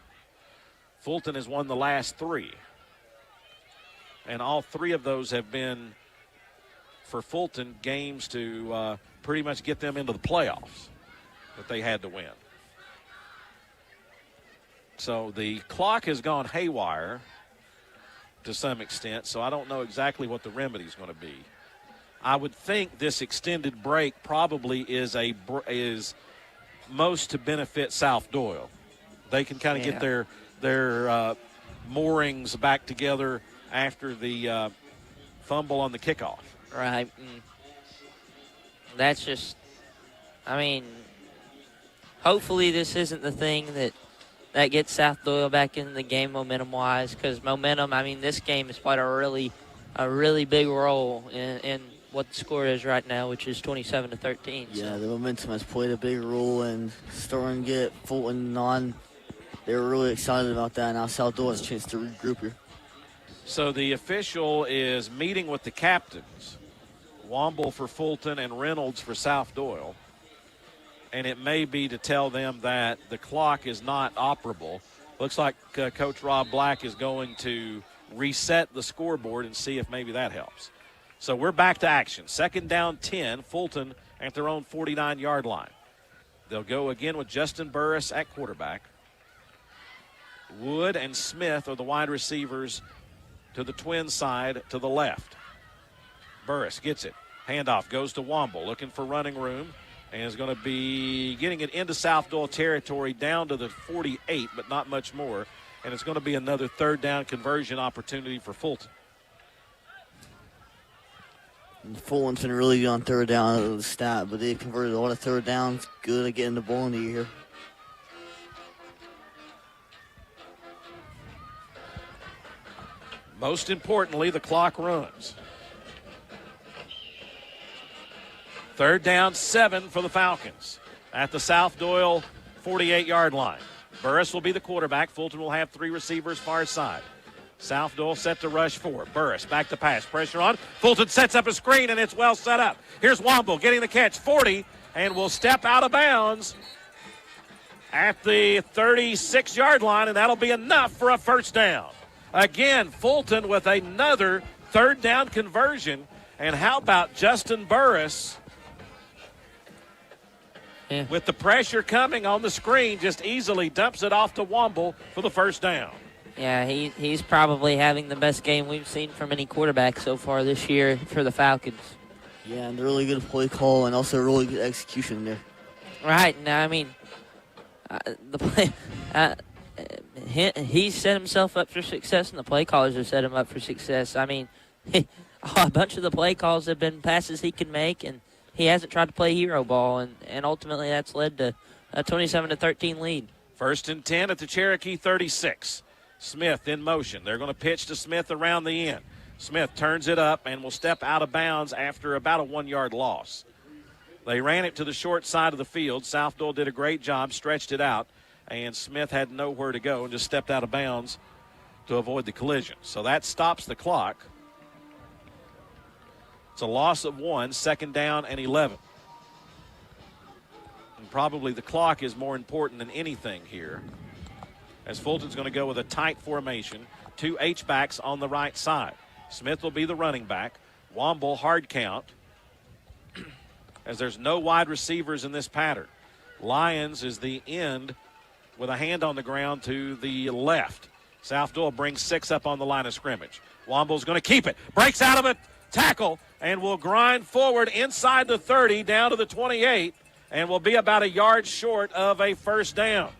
Fulton has won the last 3. And all 3 of those have been, for Fulton, games to pretty much get them into the playoffs that they had to win. So the clock has gone haywire to some extent, so I don't know exactly what the remedy is going to be. I would think this extended break probably is most to benefit South Doyle. They can kind of get their moorings back together after the fumble on the kickoff. Right. That's just, hopefully this isn't the thing that gets South Doyle back in the game momentum-wise, because momentum, this game has played a really big role in what the score is right now, which is 27-13. Yeah, the momentum has played a big role in starting to get Fulton on. They were really excited about that. Now South Doyle has a chance to regroup here. So the official is meeting with the captains, Womble for Fulton and Reynolds for South Doyle. And it may be to tell them that the clock is not operable. Looks like Coach Rob Black is going to reset the scoreboard and see if maybe that helps. So we're back to action. 2nd down 10, Fulton at their own 49-yard line. They'll go again with Justin Burris at quarterback. Wood and Smith are the wide receivers to the twin side to the left. Burris gets it. Handoff goes to Womble, looking for running room, and is going to be getting it into South Doyle territory down to the 48, but not much more. And it's going to be another third down conversion opportunity for Fulton. Fulton's been really good on third down of the stat, but they've converted a lot of third downs. Good at getting the ball in the air. Most importantly, the clock runs. Third down, 7 for the Falcons at the South Doyle 48-yard line. Burris will be the quarterback. Fulton will have 3 receivers far side. South Doyle set to rush 4. Burris back to pass. Pressure on. Fulton sets up a screen, and it's well set up. Here's Womble getting the catch. 40, and will step out of bounds at the 36-yard line, and that'll be enough for a first down. Again, Fulton with another third down conversion. And how about Justin Burris? Yeah. With the pressure coming on the screen, just easily dumps it off to Womble for the first down. Yeah, he's probably having the best game we've seen from any quarterback so far this year for the Falcons. Yeah, and really good play call and also really good execution there. Right. Now, I mean, the play, he set himself up for success, and the play callers have set him up for success. I mean, a bunch of the play calls have been passes he can make, and he hasn't tried to play hero ball, and ultimately that's led to a 27-13 lead. First and 10 at the Cherokee 36. Smith in motion. They're going to pitch to Smith around the end. Smith turns it up and will step out of bounds after about a 1-yard loss. They ran it to the short side of the field. South Doyle did a great job, stretched it out, and Smith had nowhere to go and just stepped out of bounds to avoid the collision. So that stops the clock. It's a loss of 1, second down and 11. And probably the clock is more important than anything here, as Fulton's going to go with a tight formation, 2 H-backs on the right side. Smith will be the running back. Womble hard count, as there's no wide receivers in this pattern. Lyons is the end with a hand on the ground to the left. South Doyle brings 6 up on the line of scrimmage. Womble's going to keep it. Breaks out of a tackle and will grind forward inside the 30 down to the 28 and will be about a yard short of a first down,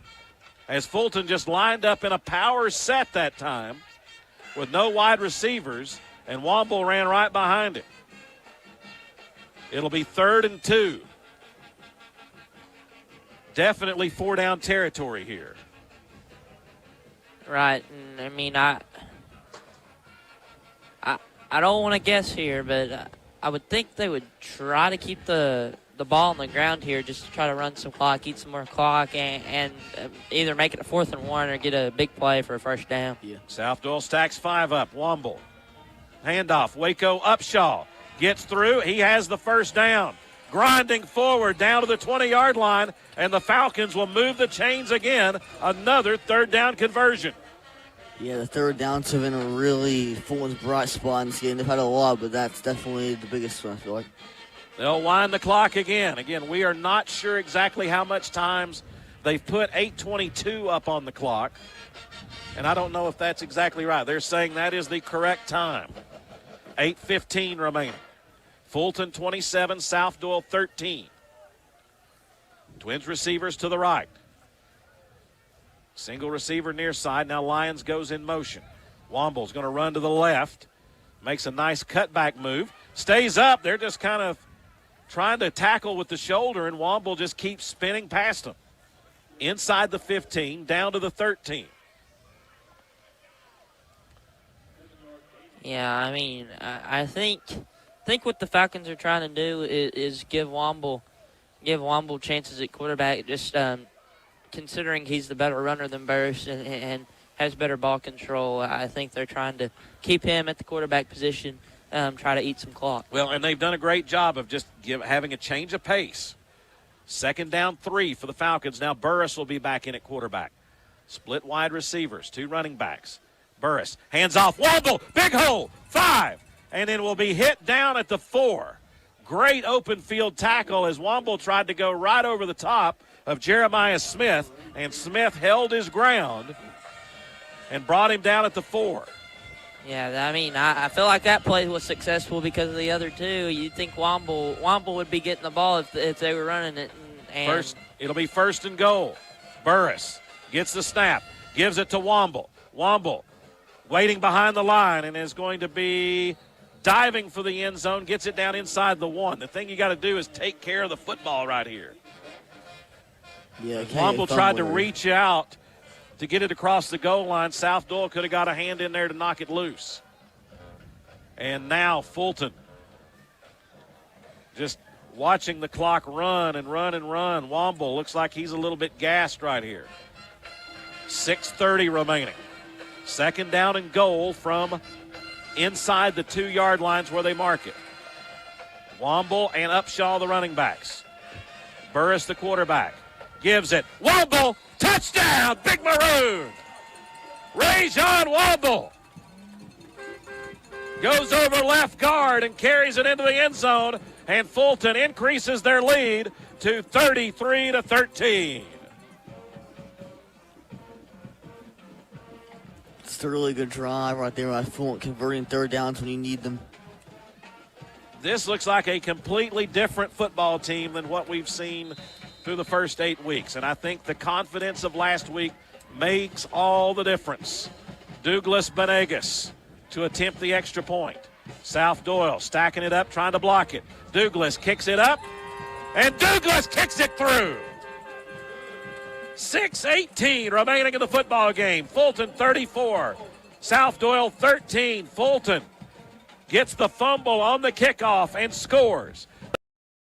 as Fulton just lined up in a power set that time with no wide receivers, and Womble ran right behind him. It'll be 3rd and 2. Definitely 4-down territory here. Right, and I mean, I don't want to guess here, but I would think they would try to keep the ball on the ground here, just to try to run some clock, eat some more clock, and either make it a 4th and 1 or get a big play for a first down. Yeah. South Doyle stacks 5 up. Womble. Handoff. Waco Upshaw gets through. He has the first down. Grinding forward down to the 20-yard line, and the Falcons will move the chains again. Another third down conversion. Yeah, the third downs have been a really Fulton's bright spot in this game. They've had a lot, but that's definitely the biggest one, I feel like. They'll wind the clock again. Again, we are not sure exactly how much times they've put 8:22 up on the clock, and I don't know if that's exactly right. They're saying that is the correct time. 8:15 remaining. Fulton 27, South Doyle 13. Twins receivers to the right. Single receiver near side. Now Lyons goes in motion. Womble's going to run to the left. Makes a nice cutback move. Stays up. They're just kind of trying to tackle with the shoulder, and Womble just keeps spinning past them. Inside the 15, down to the 13. Yeah, I mean, I think what the Falcons are trying to do is give Womble chances at quarterback, just considering he's the better runner than Burris and has better ball control. I think they're trying to keep him at the quarterback position, try to eat some clock. Well, and they've done a great job of just having a change of pace. Second down 3 for the Falcons. Now Burris will be back in at quarterback. Split wide receivers, 2 running backs. Burris hands off. Womble, big hole, 5. And then will be hit down at the 4. Great open field tackle as Womble tried to go right over the top of Jeremiah Smith, and Smith held his ground and brought him down at the 4. Yeah, I mean, I feel like that play was successful because of the other two. You'd think Womble would be getting the ball if they were running it. And it'll be first and goal. Burris gets the snap, gives it to Womble. Womble waiting behind the line and is going to be diving for the end zone, gets it down inside the 1. The thing you got to do is take care of the football right here. Yeah, Womble tried to reach out to get it across the goal line. South Doyle could have got a hand in there to knock it loose. And now Fulton just watching the clock run and run and run. Womble looks like he's a little bit gassed right here. 6:30 remaining. Second down and goal from inside the 2-yard lines where they mark it. Womble and Upshaw, the running backs. Burris, the quarterback, gives it. Womble, touchdown, Big Maroon. Rajon Womble goes over left guard and carries it into the end zone, and Fulton increases their lead to 33-13. It's a really good drive right there by Fulton, converting third downs when you need them. This looks like a completely different football team than what we've seen through the first 8 weeks, and I think the confidence of last week makes all the difference. Douglas Benegas to attempt the extra point. South Doyle stacking it up, trying to block it. Douglas kicks it up, and Douglas kicks it through. 6:18 remaining in the football game. Fulton 34, South Doyle 13. Fulton gets the fumble on the kickoff and scores.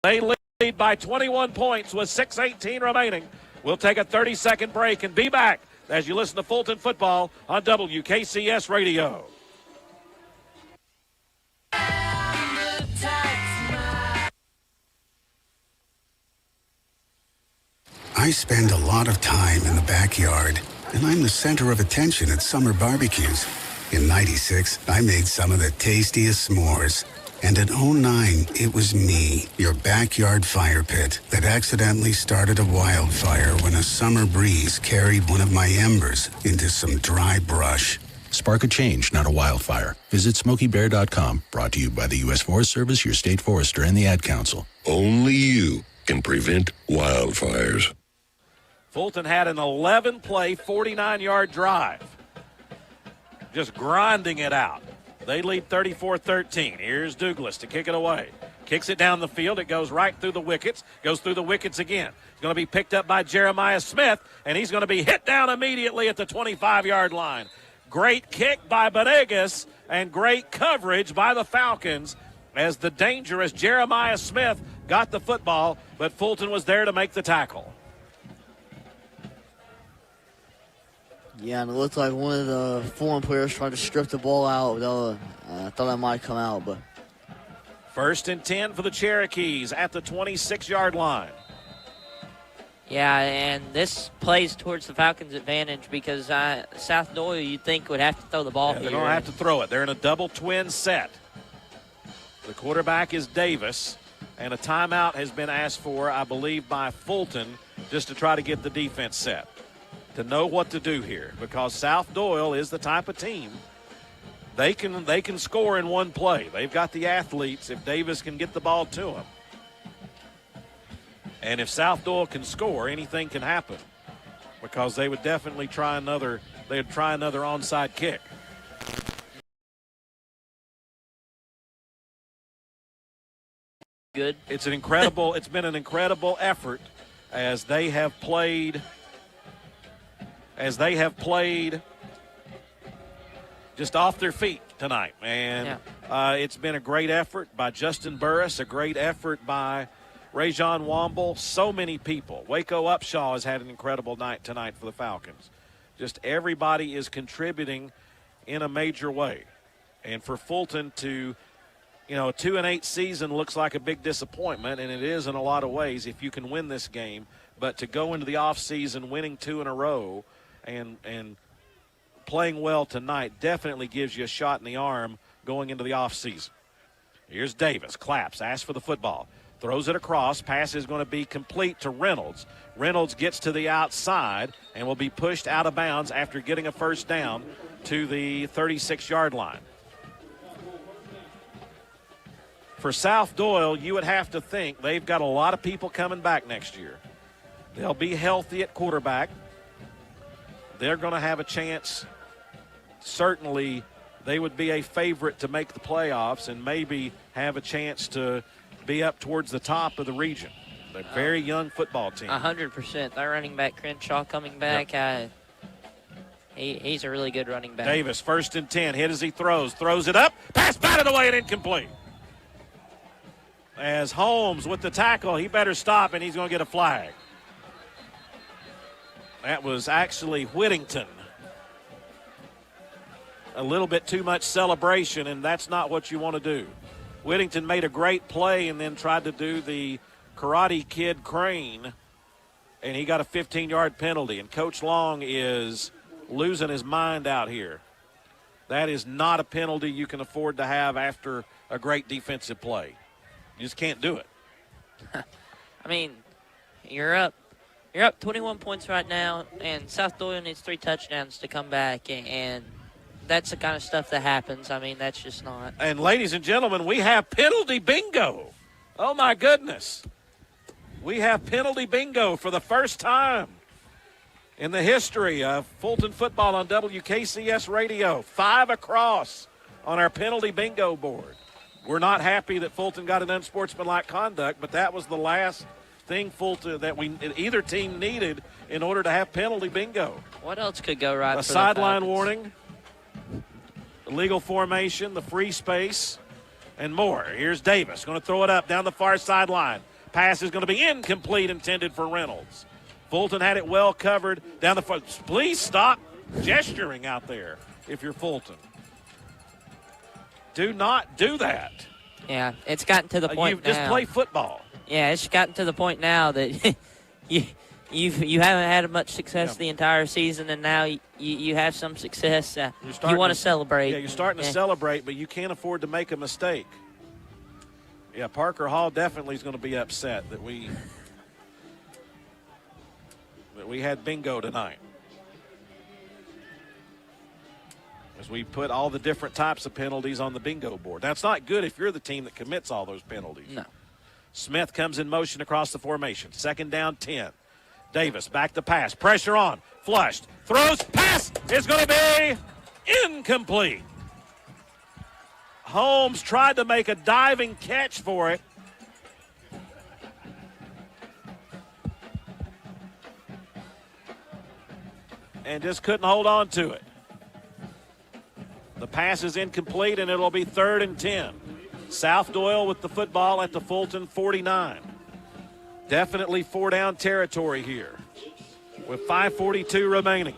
They lead by 21 points with 6:18 remaining. We'll take a 30-second break and be back as you listen to Fulton football on WKCS Radio. I spend a lot of time in the backyard, and I'm the center of attention at summer barbecues. In '96, I made some of the tastiest s'mores. And in '09, it was me, your backyard fire pit, that accidentally started a wildfire when a summer breeze carried one of my embers into some dry brush. Spark a change, not a wildfire. Visit SmokeyBear.com. Brought to you by the U.S. Forest Service, your state forester, and the Ad Council. Only you can prevent wildfires. Fulton had an 11-play, 49-yard drive. Just grinding it out. They lead 34-13. Here's Douglas to kick it away. Kicks it down the field. It goes right through the wickets. Goes through the wickets again. It's going to be picked up by Jeremiah Smith, and he's going to be hit down immediately at the 25-yard line. Great kick by Benegas and great coverage by the Falcons as the dangerous Jeremiah Smith got the football, but Fulton was there to make the tackle. Yeah, and it looked like one of the foreign players tried to strip the ball out. I thought that might come out, but. First and 10 for the Cherokees at the 26-yard line. Yeah, and this plays towards the Falcons' advantage because South Doyle, you'd think, would have to throw the ball here. They don't have to throw it. They're in a double twin set. The quarterback is Davis, and a timeout has been asked for, I believe, by Fulton just to try to get the defense set, to know what to do here, because South Doyle is the type of team they can score in one play. They've got the athletes if Davis can get the ball to them. And if South Doyle can score, anything can happen, because they would definitely try another onside kick. Good. It's been an incredible effort as they have played just off their feet tonight. And it's been a great effort by Justin Burris, a great effort by Rajon Womble, so many people. Waco Upshaw has had an incredible night tonight for the Falcons. Just everybody is contributing in a major way. And for Fulton to, a 2-8 season looks like a big disappointment, and it is in a lot of ways if you can win this game. But to go into the offseason winning 2 in a row and playing well tonight definitely gives you a shot in the arm going into the offseason. Here's Davis, claps, asks for the football. Throws it across. Pass is going to be complete to Reynolds. Reynolds gets to the outside and will be pushed out of bounds after getting a first down to the 36-yard line. For South Doyle, you would have to think they've got a lot of people coming back next year. They'll be healthy at quarterback. They're going to have a chance. Certainly, they would be a favorite to make the playoffs and maybe have a chance to be up towards the top of the region. They're a very young football team. 100%. Their running back, Crenshaw, coming back. Yep. He's a really good running back. Davis, 1st and 10. Hit as he throws. Throws it up. Pass batted away and incomplete. As Holmes with the tackle, he better stop, and he's going to get a flag. That was actually Whittington. A little bit too much celebration, and that's not what you want to do. Whittington made a great play and then tried to do the Karate Kid crane, and he got a 15-yard penalty. And Coach Long is losing his mind out here. That is not a penalty you can afford to have after a great defensive play. You just can't do it. I mean, you're up 21 points right now, and South Doyle needs 3 touchdowns to come back, and that's the kind of stuff that happens. I mean, that's just not. And ladies and gentlemen, we have penalty bingo. Oh my goodness. We have penalty bingo for the first time in the history of Fulton football on WKCS Radio. 5 across on our penalty bingo board. We're not happy that Fulton got an unsportsmanlike conduct, but that was the last thing Fulton that either team needed in order to have penalty bingo. What else could go right? A sideline warning, illegal formation, the free space, and more. Here's Davis going to throw it up down the far sideline. Pass is going to be incomplete, intended for Reynolds. Fulton had it well covered down the far. Please stop gesturing out there if you're Fulton. Do not do that. Yeah, it's gotten to the point now. Just play football. Yeah, it's gotten to the point now that you haven't had much success the entire season, and now you have some success. You want to celebrate. Yeah, you're starting to celebrate, but you can't afford to make a mistake. Yeah, Parker Hall definitely is going to be upset that we had bingo tonight. As we put all the different types of penalties on the bingo board. Now, it's not good if you're the team that commits all those penalties. No. Smith comes in motion across the formation. 2nd down, 10. Davis back to pass. Pressure on. Flushed. Throws. Pass is going to be incomplete. Holmes tried to make a diving catch for it. And just couldn't hold on to it. The pass is incomplete, and it'll be 3rd and 10. South Doyle with the football at the Fulton 49. Definitely 4-down territory here with 5:42 remaining.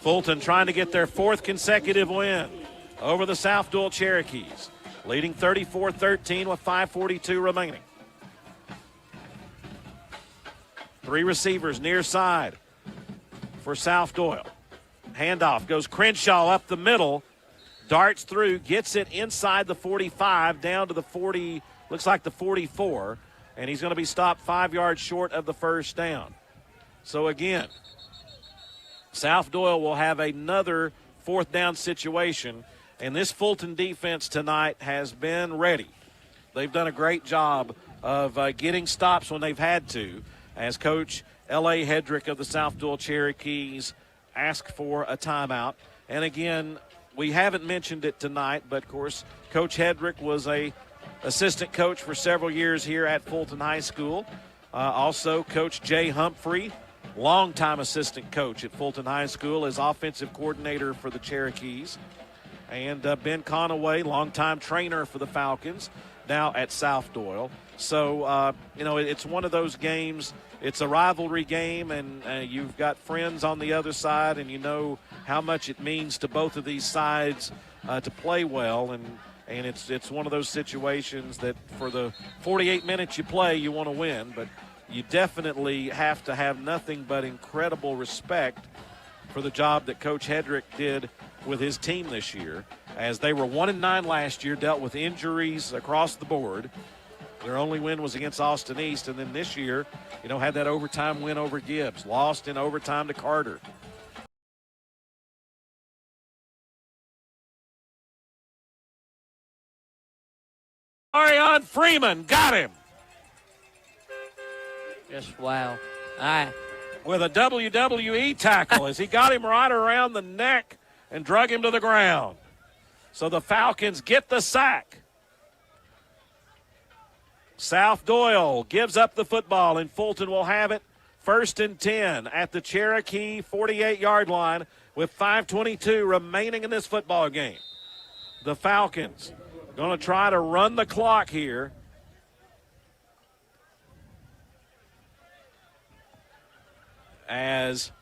Fulton trying to get their 4th consecutive win over the South Doyle Cherokees, leading 34-13 with 5:42 remaining. 3 receivers near side for South Doyle. Handoff goes Crenshaw up the middle, darts through, gets it inside the 45, down to the 40, looks like the 44, and he's going to be stopped 5 yards short of the 1st down. So again, South Doyle will have another 4th down situation, and this Fulton defense tonight has been ready. They've done a great job of getting stops when they've had to, as Coach L.A. Hedrick of the South Doyle Cherokees ask for a timeout. And again, we haven't mentioned it tonight, but of course, Coach Hedrick was a assistant coach for several years here at Fulton High School. Also, Coach Jay Humphrey, longtime assistant coach at Fulton High School, as offensive coordinator for the Cherokees. And Ben Conaway, longtime trainer for the Falcons, now at South Doyle. So, it's one of those games. It's a rivalry game, and you've got friends on the other side, and you know how much it means to both of these sides to play well. And it's one of those situations that for the 48 minutes you play, you want to win. But you definitely have to have nothing but incredible respect for the job that Coach Hedrick did with his team this year, as they were 1-9 last year, dealt with injuries across the board. Their only win was against Austin East, and then this year, had that overtime win over Gibbs, lost in overtime to Carter. Darion Freeman got him. Just wow. With a WWE tackle as he got him right around the neck and drug him to the ground. So the Falcons get the sack. South Doyle gives up the football, and Fulton will have it 1st and 10 at the Cherokee 48-yard line with 5:22 remaining in this football game. The Falcons going to try to run the clock here. As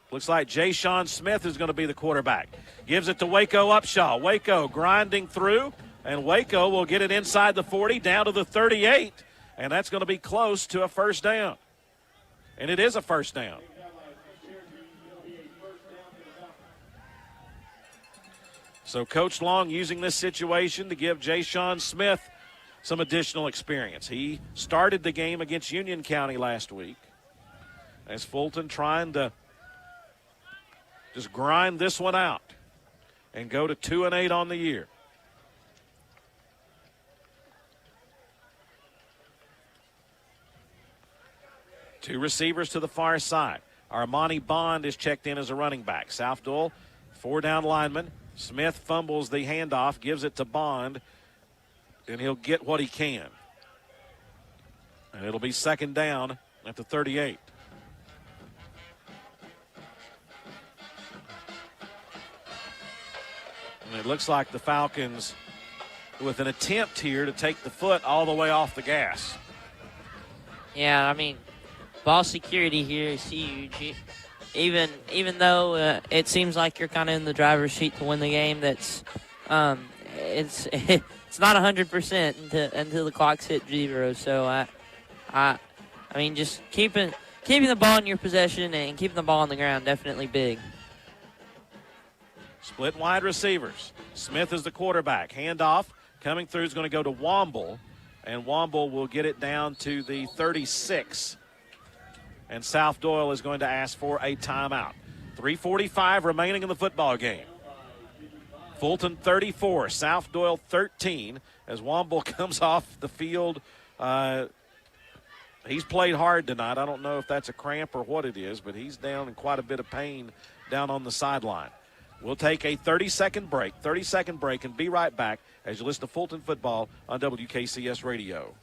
looks like Jay-Sean Smith is going to be the quarterback. Gives it to Waco Upshaw. Waco grinding through, and Waco will get it inside the 40 down to the 38, and that's going to be close to a first down. And it is a first down. So Coach Long using this situation to give Jay-Sean Smith some additional experience. He started the game against Union County last week. As Fulton trying to just grind this one out and go to 2-8 on the year. Two receivers to the far side. Armani Bond is checked in as a running back. South Doyle, 4-down lineman. Smith fumbles the handoff, gives it to Bond, and he'll get what he can. And it'll be 2nd down at the 38. And it looks like the Falcons with an attempt here to take the foot all the way off the gas. Yeah, I mean, ball security here is huge. Even though it seems like you're kind of in the driver's seat to win the game, it's not 100% until the clock's hit 0. So I mean, just keeping the ball in your possession and keeping the ball on the ground, definitely big. Split wide receivers. Smith is the quarterback. Handoff coming through is going to go to Womble, and Womble will get it down to the 36. And South Doyle is going to ask for a timeout. 3:45 remaining in the football game. Fulton 34, South Doyle 13. As Womble comes off the field, he's played hard tonight. I don't know if that's a cramp or what it is, but he's down in quite a bit of pain down on the sideline. We'll take a 30-second break, and be right back as you listen to Fulton football on WKCS Radio.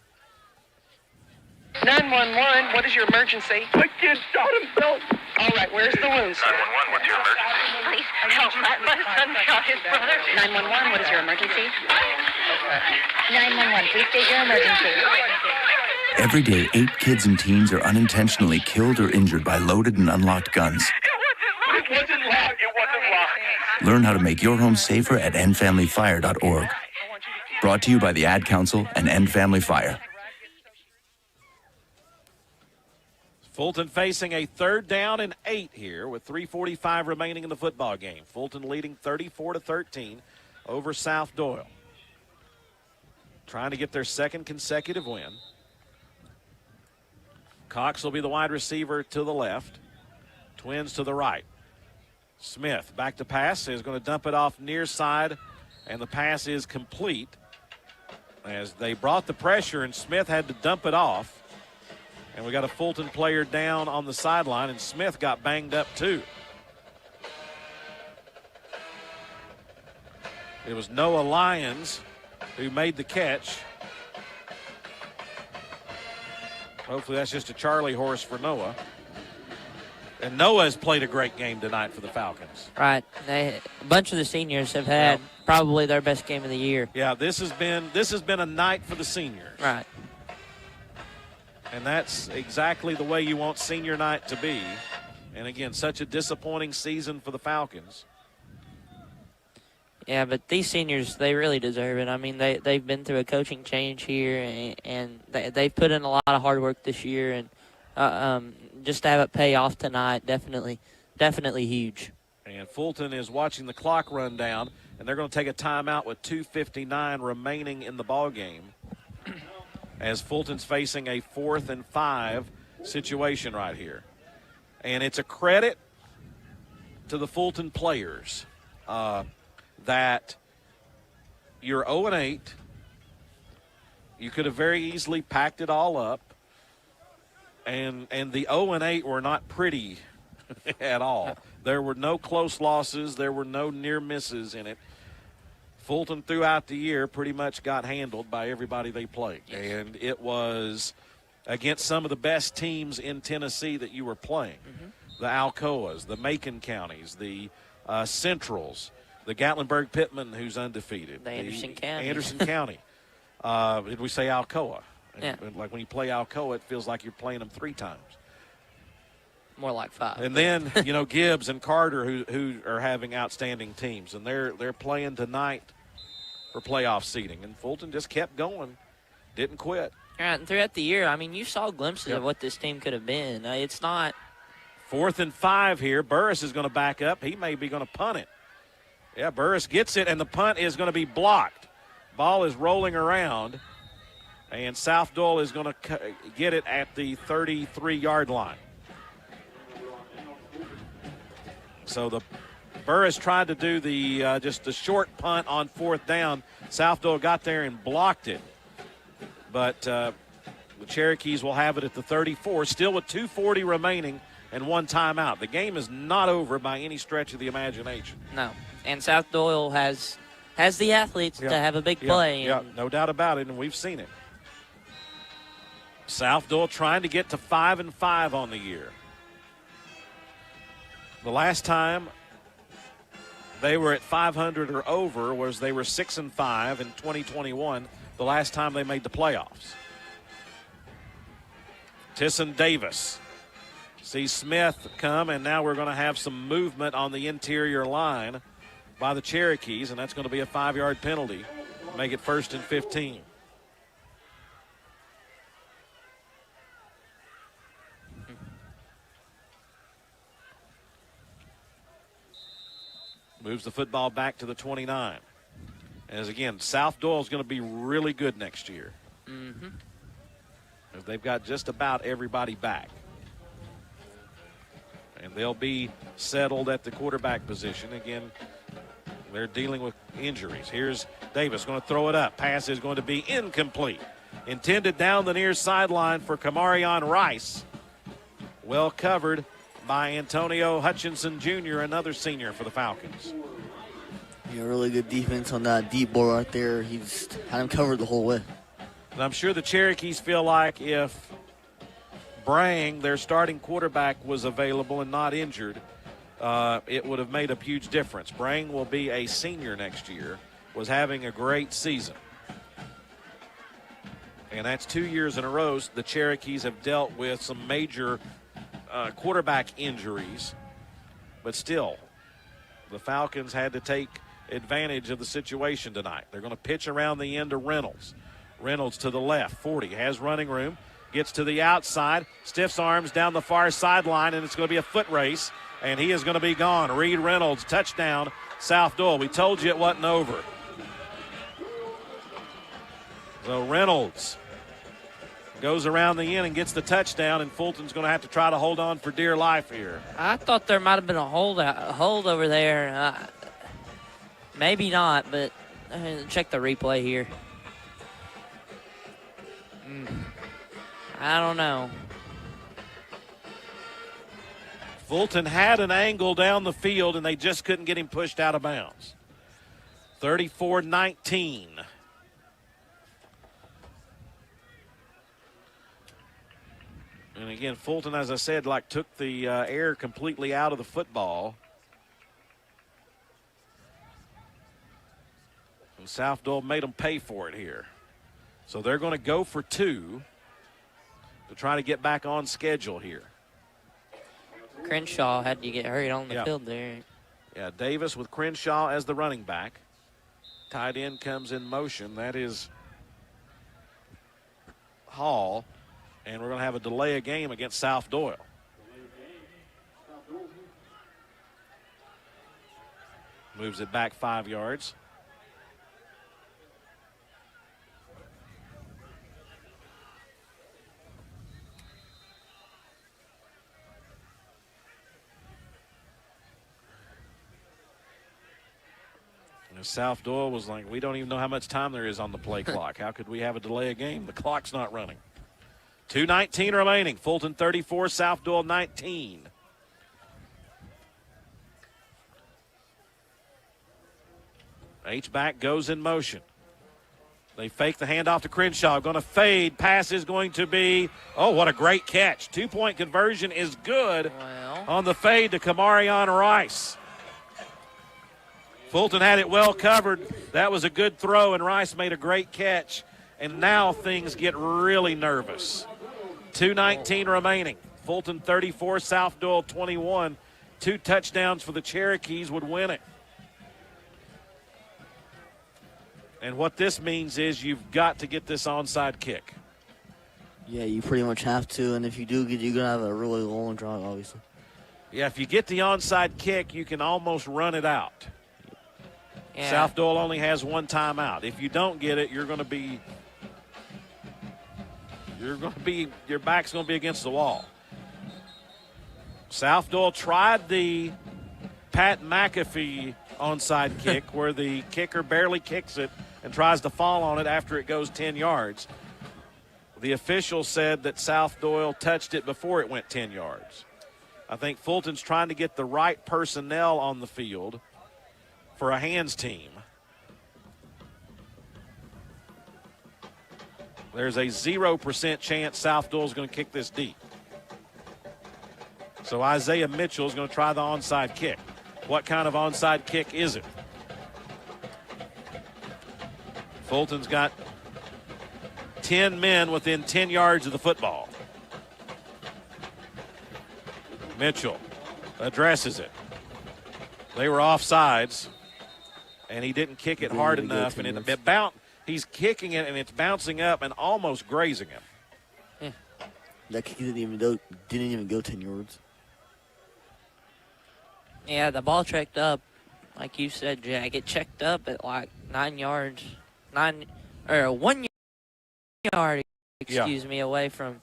911, what is your emergency? My kid shot himself. All right, where's the wound, sir? 911, what's your emergency? Please help, my son shot his brother. 911, what is your emergency? 911, please state your emergency. Every day, 8 kids and teens are unintentionally killed or injured by loaded and unlocked guns. It wasn't locked. Learn how to make your home safer at endfamilyfire.org. Brought to you by the Ad Council and End Family Fire. Fulton facing a 3rd down and 8 here with 3:45 remaining in the football game. Fulton leading 34-13 over South Doyle. Trying to get their 2nd consecutive win. Cox will be the wide receiver to the left. Twins to the right. Smith back to pass, is going to dump it off near side, and the pass is complete as they brought the pressure and Smith had to dump it off. And we got a Fulton player down on the sideline, and Smith got banged up too. It was Noah Lyons who made the catch. Hopefully that's just a Charlie horse for Noah. And Noah has played a great game tonight for the Falcons. Right. A bunch of the seniors have had probably their best game of the year. Yeah, this has been a night for the seniors. Right. And that's exactly the way you want senior night to be. And again, such a disappointing season for the Falcons. Yeah, but these seniors, they really deserve it. I mean, they've been through a coaching change here, and they've put in a lot of hard work this year, and just to have it pay off tonight, definitely huge. And Fulton is watching the clock run down, and they're going to take a timeout with 2:59 remaining in the ball game as Fulton's facing a 4th and 5 situation right here. And it's a credit to the Fulton players that you're 0-8 You could have very easily packed it all up. And the 0-8 were not pretty at all. There were no close losses. There were no near misses in it. Fulton throughout the year pretty much got handled by everybody they played. Yes. And it was against some of the best teams in Tennessee that you were playing. Mm-hmm. The Alcoas, the Macon counties, the Centrals, the Gatlinburg-Pittman, who's undefeated. The Anderson County. Anderson County. Did we say Alcoa? Yeah. Like when you play Alcoa, it feels like you're playing them 3 times. More like 5. And then, Gibbs and Carter who are having outstanding teams. And they're playing tonight for playoff seeding. And Fulton just kept going, didn't quit. All right, and throughout the year, you saw glimpses of what this team could have been. It's not. 4th and 5 here. Burris is going to back up. He may be going to punt it. Yeah, Burris gets it, and the punt is going to be blocked. Ball is rolling around. And South Doyle is going to get it at the 33-yard line. So the Burris tried to do the just the short punt on 4th down. South Doyle got there and blocked it. But the Cherokees will have it at the 34, still with 2:40 remaining and 1 timeout. The game is not over by any stretch of the imagination. No, and South Doyle has the athletes to have a big play. Yeah, no doubt about it, and we've seen it. South Doyle trying to get to 5-5 on the year. The last time they were at 500 or over was they were 6-5 in 2021, the last time they made the playoffs. Tisson Davis sees Smith come, and now we're going to have some movement on the interior line by the Cherokees, and that's going to be a 5-yard penalty. Make it 1st and 15. Moves the football back to the 29. As again, South Doyle is going to be really good next year. Mm-hmm. They've got just about everybody back. And they'll be settled at the quarterback position. Again, they're dealing with injuries. Here's Davis going to throw it up. Pass is going to be incomplete. Intended down the near sideline for Kamarion Rice. Well covered by Antonio Hutchinson Jr., another senior for the Falcons. Yeah, really good defense on that deep ball right there. He just had him covered the whole way. And I'm sure the Cherokees feel like if Brang, their starting quarterback, was available and not injured, it would have made a huge difference. Brang will be a senior next year, was having a great season. And that's 2 years in a row the Cherokees have dealt with some major quarterback injuries. But still, the Falcons had to take advantage of the situation tonight. They're going to pitch around the end to Reynolds. Reynolds to the left, 40, has running room, gets to the outside, stiffs arms down the far sideline, and it's going to be a foot race, and he is going to be gone. Reed Reynolds, touchdown, South Doyle. We told you it wasn't over. So Reynolds goes around the end and gets the touchdown, and Fulton's going to have to try to hold on for dear life here. I thought there might have been a hold over there. Maybe not, but check the replay here. I don't know. Fulton had an angle down the field, and they just couldn't get him pushed out of bounds. 34-19. And again, Fulton, as I said, took the air completely out of the football. And South Doyle made them pay for it here. So they're going to go for 2 to try to get back on schedule here. Crenshaw had to get hurried on the field there. Yeah, Davis with Crenshaw as the running back. Tight end comes in motion. That is Hall. And we're going to have a delay of game against South Doyle. Moves it back 5 yards. South Doyle was like, we don't even know how much time there is on the play clock. How could we have a delay of game? The clock's not running. 2:19 remaining. Fulton 34, South Doyle 19. H-back goes in motion. They fake the handoff to Crenshaw. Going to fade. Pass is going to be, oh, what a great catch. 2-point conversion is good on the fade to Kamarion Rice. Fulton had it well covered. That was a good throw, and Rice made a great catch. And now things get really nervous. 2:19 remaining. Fulton 34, South Doyle 21. 2 touchdowns for the Cherokees would win it. And what this means is you've got to get this onside kick. Yeah, you pretty much have to, and if you do, you're going to have a really long drive, obviously. Yeah, if you get the onside kick, you can almost run it out. Yeah. South Doyle only has 1 timeout. If you don't get it, your back's going to be against the wall. South Doyle tried the Pat McAfee onside kick where the kicker barely kicks it and tries to fall on it after it goes 10 yards. The official said that South Doyle touched it before it went 10 yards. I think Fulton's trying to get the right personnel on the field for a hands team. There's a 0% chance South Doyle's going to kick this deep. So Isaiah Mitchell is going to try the onside kick. What kind of onside kick is it? Fulton's got 10 men within 10 yards of the football. Mitchell addresses it. They were offsides, and he didn't kick it hard enough, and he's kicking it, and it's bouncing up and almost grazing him. Yeah. That kick didn't even go 10 yards. Yeah, the ball checked up, like you said, Jack. It checked up at like 9 yards, 1 yard, away from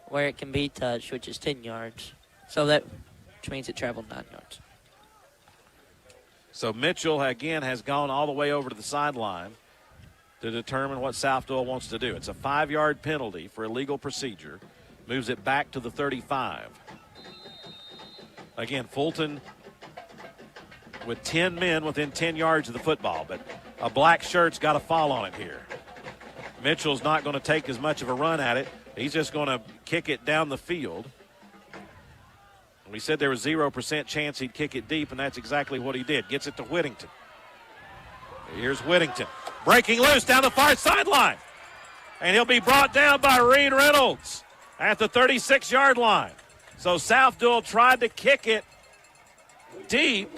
where it can be touched, which is 10 yards. So which means it traveled 9 yards. So Mitchell, again, has gone all the way over to the sideline to determine what South Doyle wants to do. It's a 5-yard penalty for illegal procedure. Moves it back to the 35. Again, Fulton with 10 men within 10 yards of the football, but a black shirt's got to fall on it here. Mitchell's not going to take as much of a run at it. He's just going to kick it down the field. We said there was 0% chance he'd kick it deep, and that's exactly what he did. Gets it to Whittington. Here's Whittington. Breaking loose down the far sideline. And he'll be brought down by Reed Reynolds at the 36-yard line. So South Doyle tried to kick it deep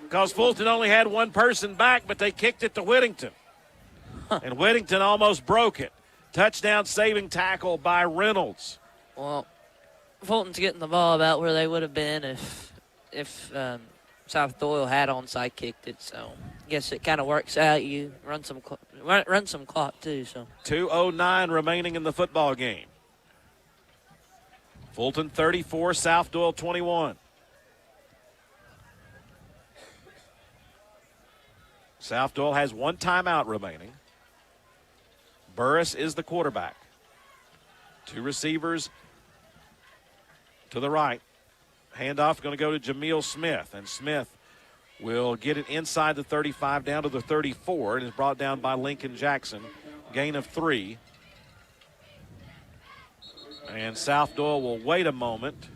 because Fulton only had 1 person back, but they kicked it to Whittington. And Whittington almost broke it. Touchdown saving tackle by Reynolds. Well, Fulton's getting the ball about where they would have been if South Doyle had onside kicked it. So I guess it kind of works out. You run some clock too. So 2:09 remaining in the football game. Fulton 34, South Doyle 21. South Doyle has 1 timeout remaining. Burris is the quarterback. 2 receivers to the right. Handoff going to go to Jameel Smith, and Smith will get it inside the 35 down to the 34 and is brought down by Lincoln Jackson. Gain of 3. And South Doyle will wait a moment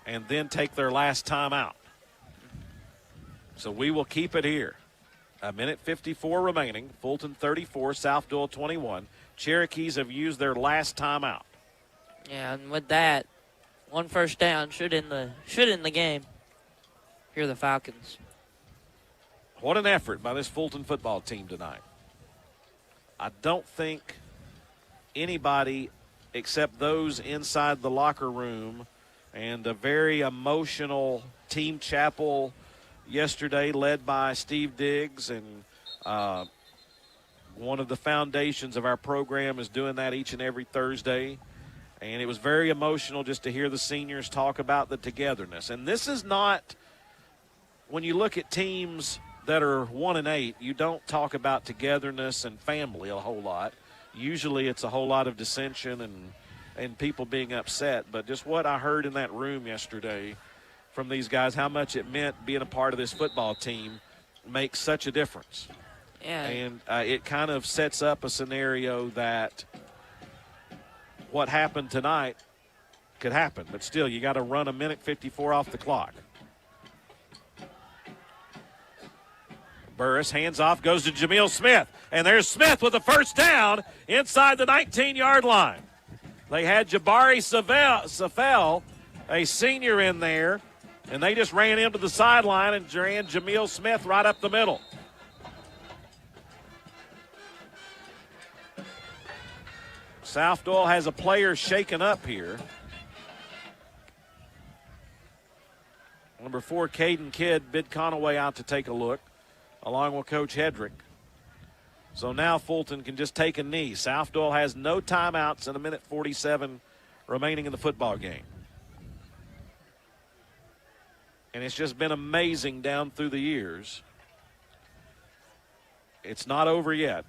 and then take their last timeout. So we will keep it here. 1:54 remaining. Fulton 34, South Doyle 21. Cherokees have used their last timeout. Yeah, and with that, 1 first down should end the game. Here are the Falcons. What an effort by this Fulton football team tonight. I don't think anybody except those inside the locker room and a very emotional team chapel yesterday led by Steve Diggs, and one of the foundations of our program is doing that each and every Thursday. And it was very emotional just to hear the seniors talk about the togetherness. And this is not when you look at teams that are 1-8, you don't talk about togetherness and family a whole lot. Usually it's a whole lot of dissension and people being upset. But just what I heard in that room yesterday from these guys, how much it meant being a part of this football team makes such a difference. Yeah. And it kind of sets up a scenario that what happened tonight could happen. But still, you got to run 1:54 off the clock. Burris hands off, goes to Jameel Smith. And there's Smith with a first down inside the 19-yard line. They had Jabari Safel, a senior, in there, and they just ran him to the sideline and ran Jameel Smith right up the middle. South Doyle has a player shaken up here. Number 4, Caden Kidd, bid Conaway out to take a look, along with Coach Hedrick. So now Fulton can just take a knee. South Doyle has no timeouts and 1:47 remaining in the football game. And it's just been amazing down through the years. It's not over yet.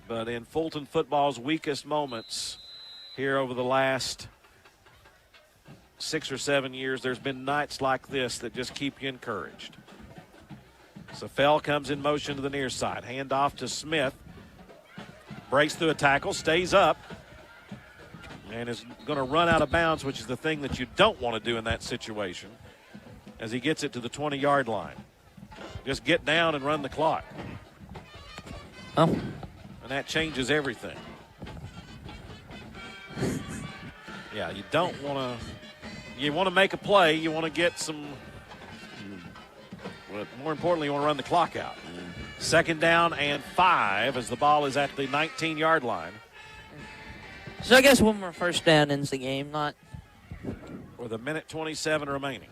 But in Fulton football's weakest moments here over the last 6 or 7 years, there's been nights like this that just keep you encouraged. Safel comes in motion to the near side. Hand off to Smith. Breaks through a tackle, stays up, and is going to run out of bounds, which is the thing that you don't want to do in that situation, as he gets it to the 20-yard line. Just get down and run the clock. Oh. And that changes everything. Yeah, you don't want to. You want to make a play. You want to get some. But more importantly, you want to run the clock out. 2nd down and 5 as the ball is at the 19-yard line. So I guess one more first down ends the game, not. With 1:27 remaining.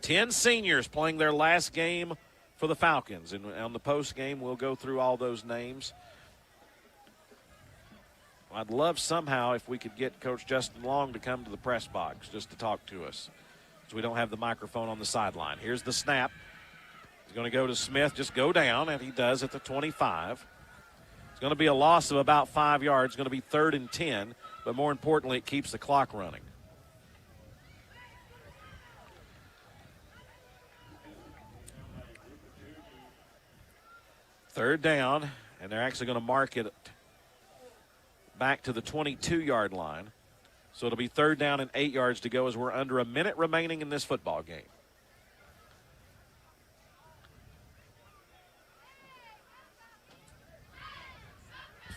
10 seniors playing their last game for the Falcons. And on the post game, we'll go through all those names. I'd love somehow if we could get Coach Justin Long to come to the press box just to talk to us, because we don't have the microphone on the sideline. Here's the snap. He's going to go to Smith, just go down, and he does at the 25. It's going to be a loss of about 5 yards. It's going to be 3rd and 10, but more importantly, it keeps the clock running. Third down, and they're actually going to mark it back to the 22-yard line. So it'll be 3rd down and 8 yards to go as we're under a minute remaining in this football game.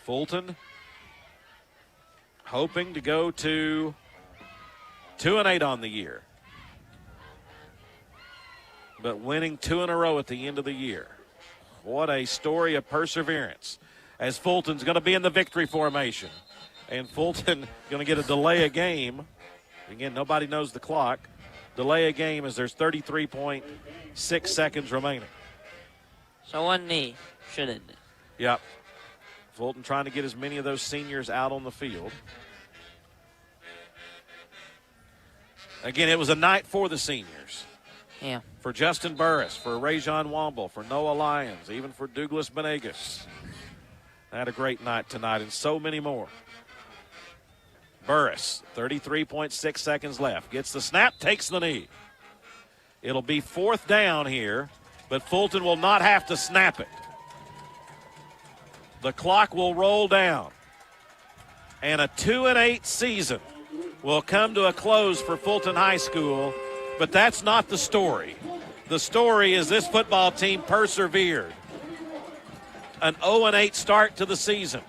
Fulton hoping to go to 2-8 on the year, but winning 2 in a row at the end of the year. What a story of perseverance, as Fulton's going to be in the victory formation. And Fulton going to get a delay a game. Again, nobody knows the clock. Delay a game as there's 33.6 seconds remaining. So one knee should end it. Yep. Fulton trying to get as many of those seniors out on the field. Again, it was a night for the seniors. Yeah. For Justin Burris, for Rajon Womble, for Noah Lyons, even for Douglas Benegas. Had a great night tonight, and so many more. Burris, 33.6 seconds left. Gets the snap, takes the knee. It'll be 4th down here, but Fulton will not have to snap it. The clock will roll down, and a 2-8 season will come to a close for Fulton High School, but that's not the story. The story is this football team persevered. An 0-8 start to the season,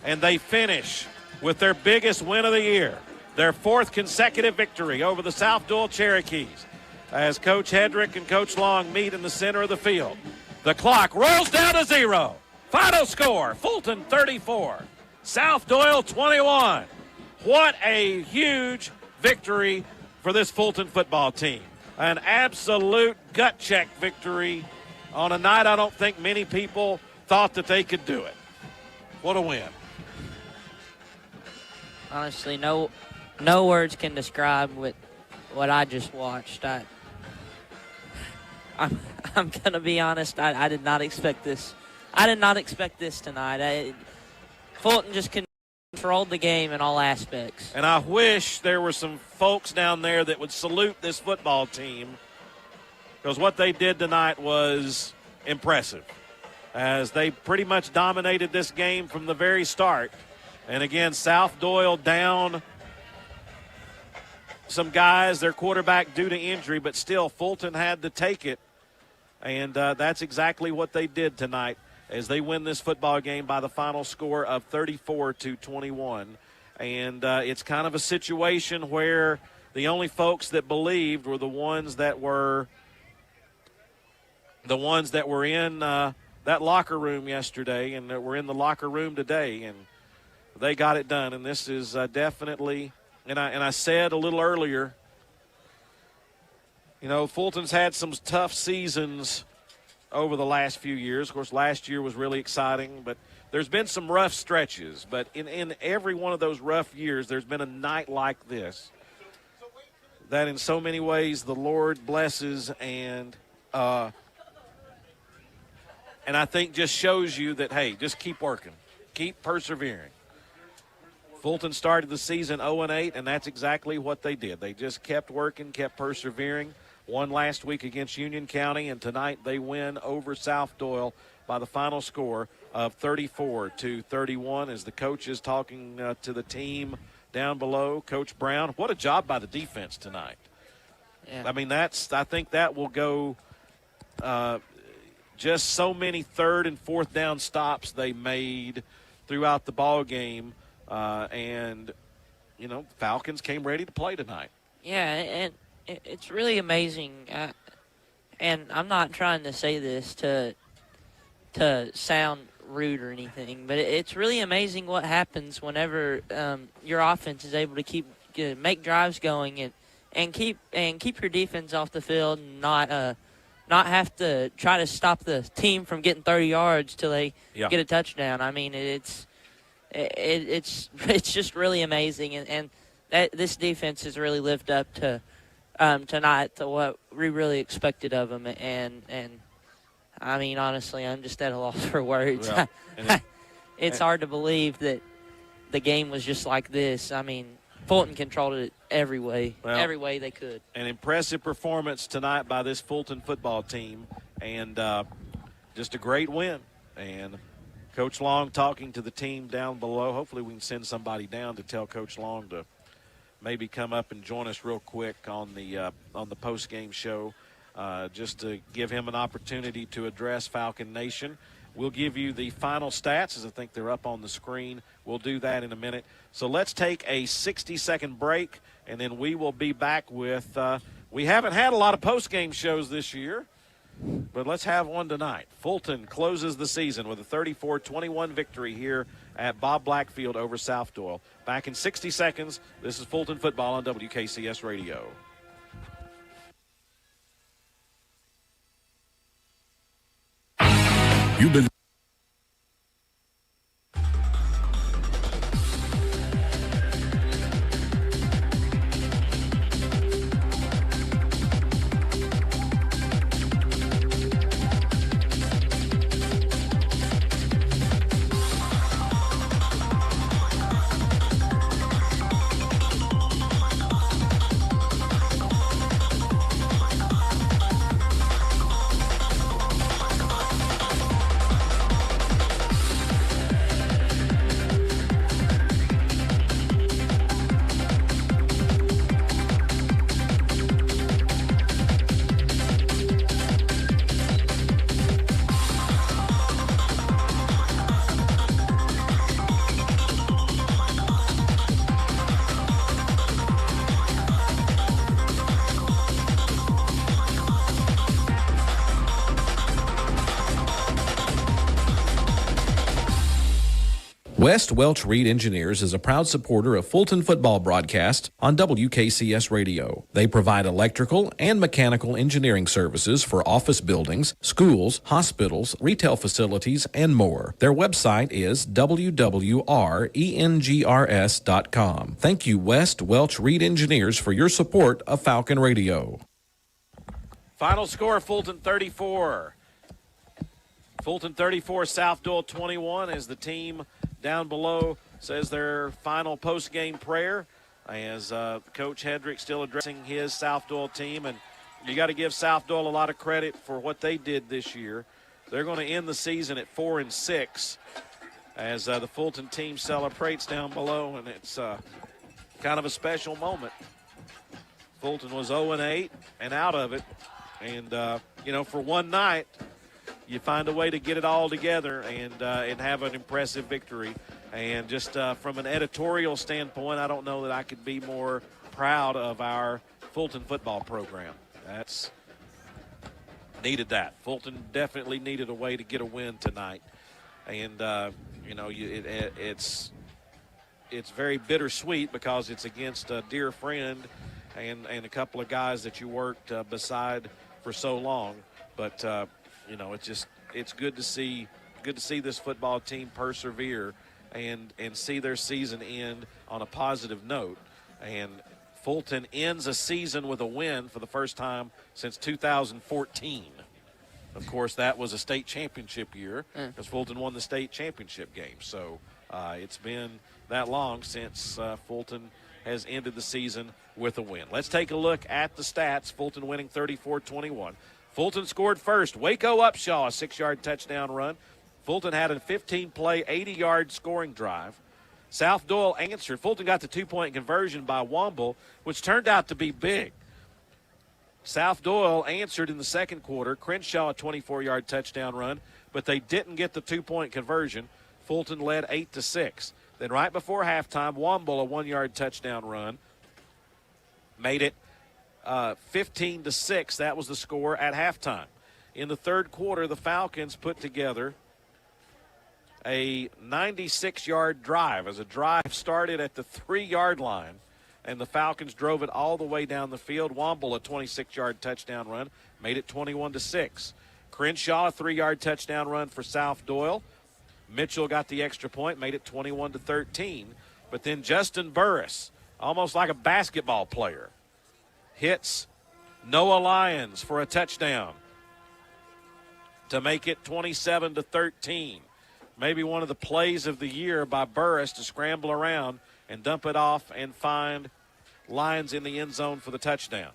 and they finish with their biggest win of the year, their 4th consecutive victory over the South Doyle Cherokees, as Coach Hedrick and Coach Long meet in the center of the field. The clock rolls down to 0. Final score, Fulton 34, South Doyle 21. What a huge victory for this Fulton football team. An absolute gut check victory on a night I don't think many people thought that they could do it. What a win. Honestly, no words can describe what I just watched. I'm gonna be honest. I did not expect this. I did not expect this tonight. Fulton just controlled the game in all aspects. And I wish there were some folks down there that would salute this football team, because what they did tonight was impressive, as they pretty much dominated this game from the very start. And again, South Doyle down some guys, their quarterback due to injury, but still Fulton had to take it. And that's exactly what they did tonight, as they win this football game by the final score of 34-21. And it's kind of a situation where the only folks that believed were the ones that were in that locker room yesterday and that were in the locker room today, and they got it done. And this is definitely, and I said a little earlier, you know, Fulton's had some tough seasons over the last few years. Of course, last year was really exciting, but there's been some rough stretches. But in every one of those rough years, there's been a night like this that in so many ways the Lord blesses and I think just shows you that, hey, just keep working. Keep persevering. Fulton started the season 0-8, and that's exactly what they did. They just kept working, kept persevering. Won last week against Union County, and tonight they win over South Doyle by the final score of 34-31. As the coach is talking to the team down below, Coach Brown, what a job by the defense tonight. Yeah. I mean, I think that will go just so many third and fourth down stops they made throughout the ball game. And, you know, Falcons came ready to play tonight. Yeah, and it's really amazing. And I'm not trying to say this to sound rude or anything, but it's really amazing what happens whenever your offense is able to make drives going and keep your defense off the field and not have to try to stop the team from getting 30 yards till they get a touchdown. I mean, it's just really amazing, and that this defense has really lived up to tonight to what we really expected of them. And I mean, honestly, I'm just at a loss for words. Yeah. It's hard to believe that the game was just like this. I mean, Fulton controlled it every way they could. An impressive performance tonight by this Fulton football team, and just a great win. And Coach Long talking to the team down below. Hopefully we can send somebody down to tell Coach Long to maybe come up and join us real quick on the post-game show, just to give him an opportunity to address Falcon Nation. We'll give you the final stats, as I think they're up on the screen. We'll do that in a minute. So let's take a 60-second break, and then we will be back with we haven't had a lot of post-game shows this year, but let's have one tonight. Fulton closes the season with a 34-21 victory here at Bob Black Field over South Doyle. Back in 60 seconds, this is Fulton Football on WKCS Radio. You've been West Welch Reed Engineers is a proud supporter of Fulton football broadcast on WKCS Radio. They provide electrical and mechanical engineering services for office buildings, schools, hospitals, retail facilities, and more. Their website is www.rengrs.com. Thank you, West Welch Reed Engineers, for your support of Falcon Radio. Final score, Fulton 34. Fulton 34, South Doyle 21, as the team down below says their final post-game prayer, as Coach Hedrick still addressing his South Doyle team. And you got to give South Doyle a lot of credit for what they did this year. They're going to end the season at 4-6 as the Fulton team celebrates down below, and it's kind of a special moment. Fulton was 0-8 and out of it. And, for one night, you find a way to get it all together and have an impressive victory. And just from an editorial standpoint, I don't know that I could be more proud of our Fulton football program. That's needed that. Fulton definitely needed a way to get a win tonight. And, it's very bittersweet because it's against a dear friend and a couple of guys that you worked beside for so long. But, it's good to see this football team persevere and see their season end on a positive note. And Fulton ends a season with a win for the first time since 2014. Of course, that was a state championship year because Fulton won the state championship game. So it's been that long since Fulton has ended the season with a win. Let's take a look at the stats. Fulton winning 34-21. Fulton scored first. Waco Upshaw, a 6-yard touchdown run. Fulton had a 15-play, 80-yard scoring drive. South Doyle answered. Fulton got the 2-point conversion by Womble, which turned out to be big. South Doyle answered in the second quarter. Crenshaw, a 24-yard touchdown run, but they didn't get the 2-point conversion. Fulton led 8-6. Then right before halftime, Womble, a 1-yard touchdown run, made it 15-6. That was the score at halftime. In the third quarter, the Falcons put together a 96-yard drive. As a drive started at the 3-yard line, and the Falcons drove it all the way down the field. Womble, a 26-yard touchdown run, made it 21-6. Crenshaw, a 3-yard touchdown run for South Doyle. Mitchell got the extra point, made it 21-13. But then Justin Burris, almost like a basketball player, hits Noah Lyons for a touchdown to make it 27-13. Maybe one of the plays of the year by Burris to scramble around and dump it off and find Lyons in the end zone for the touchdown.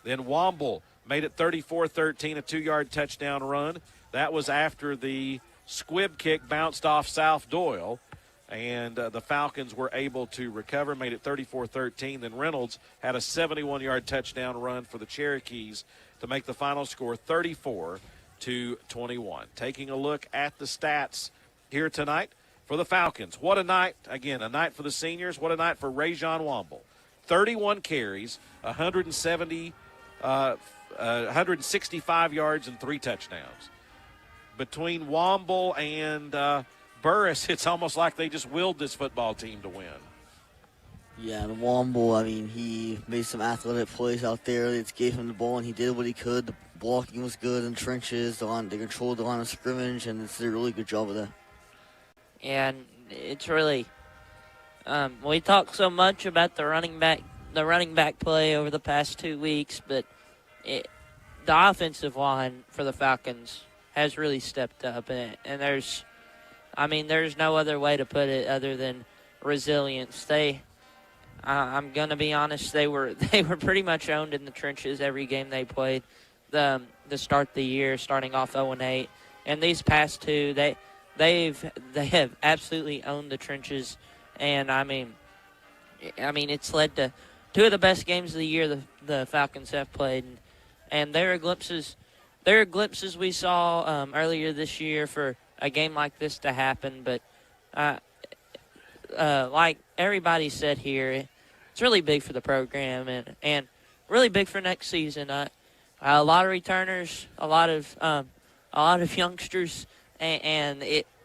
Then Womble made it 34-13, a 2-yard touchdown run. That was after the squib kick bounced off South Doyle, and the Falcons were able to recover, made it 34-13. Then Reynolds had a 71-yard touchdown run for the Cherokees to make the final score 34-21. Taking a look at the stats here tonight for the Falcons. What a night. Again, a night for the seniors. What a night for Rajon Womble. 31 carries, 165 yards, and 3 touchdowns. Between Womble and Burris, it's almost like they just willed this football team to win. Yeah, and Womble, he made some athletic plays out there. They just gave him the ball, and he did what he could. The blocking was good in trenches. They controlled the line of scrimmage, and it's a really good job of that. And it's really we talked so much about the running back play over the past 2 weeks, but the offensive line for the Falcons has really stepped up, and there's no other way to put it other than resilience. I'm gonna be honest, they were pretty much owned in the trenches every game they played. The start of the year, starting off 0-8, and these past two, they have absolutely owned the trenches, and it's led to 2 of the best games of the year the Falcons have played, and there are glimpses we saw earlier this year for a game like this to happen, but like everybody said here, it's really big for the program and really big for next season. A lot of returners, a lot of youngsters, and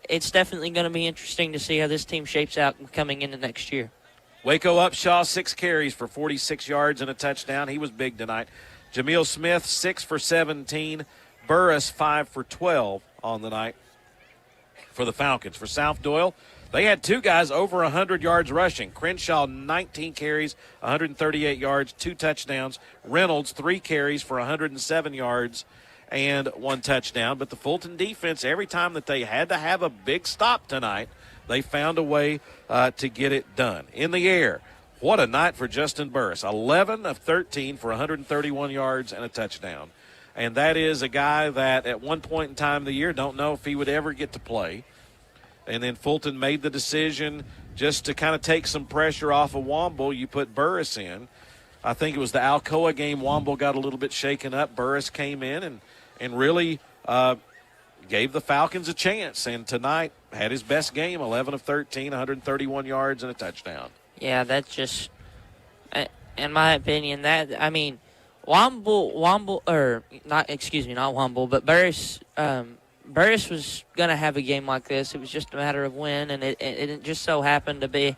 it's definitely going to be interesting to see how this team shapes out coming into next year. Waco Upshaw, 6 carries for 46 yards and a touchdown. He was big tonight. Jameel Smith, 6 for 17. Burris, 5 for 12 on the night for the Falcons. For South Doyle, they had 2 guys over 100 yards rushing. Crenshaw, 19 carries, 138 yards, 2 touchdowns. Reynolds, 3 carries for 107 yards and 1 touchdown. But the Fulton defense, every time that they had to have a big stop tonight, they found a way to get it done. In the air, what a night for Justin Burris. 11 of 13 for 131 yards and a touchdown. And that is a guy that at one point in time of the year don't know if he would ever get to play. And then Fulton made the decision just to kind of take some pressure off of Womble. You put Burris in. I think it was the Alcoa game. Womble got a little bit shaken up. Burris came in and really gave the Falcons a chance. And tonight had his best game, 11 of 13, 131 yards and a touchdown. Yeah, that's just, in my opinion, Womble, or not Womble, but Burris was going to have a game like this. It was just a matter of when, and it just so happened to be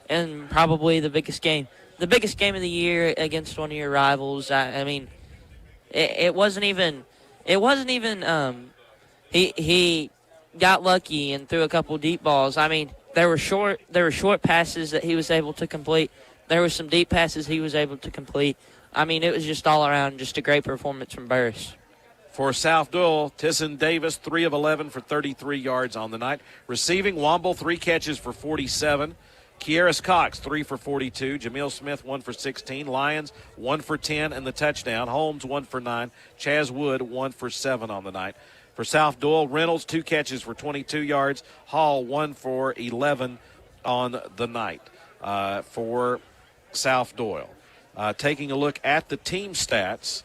in probably the biggest game of the year against one of your rivals. It wasn't even he got lucky and threw a couple deep balls. There were short passes that he was able to complete. There were some deep passes he was able to complete. It was just all around just a great performance from Burris. For South Doyle, Tisson Davis, 3 of 11 for 33 yards on the night. Receiving, Womble, 3 catches for 47. Kieris Cox, 3 for 42. Jameel Smith, 1 for 16. Lyons, 1 for 10 and the touchdown. Holmes, 1 for 9. Chaz Wood, 1 for 7 on the night. For South Doyle, Reynolds, 2 catches for 22 yards. Hall, 1 for 11 on the night for South Doyle. Taking a look at the team stats,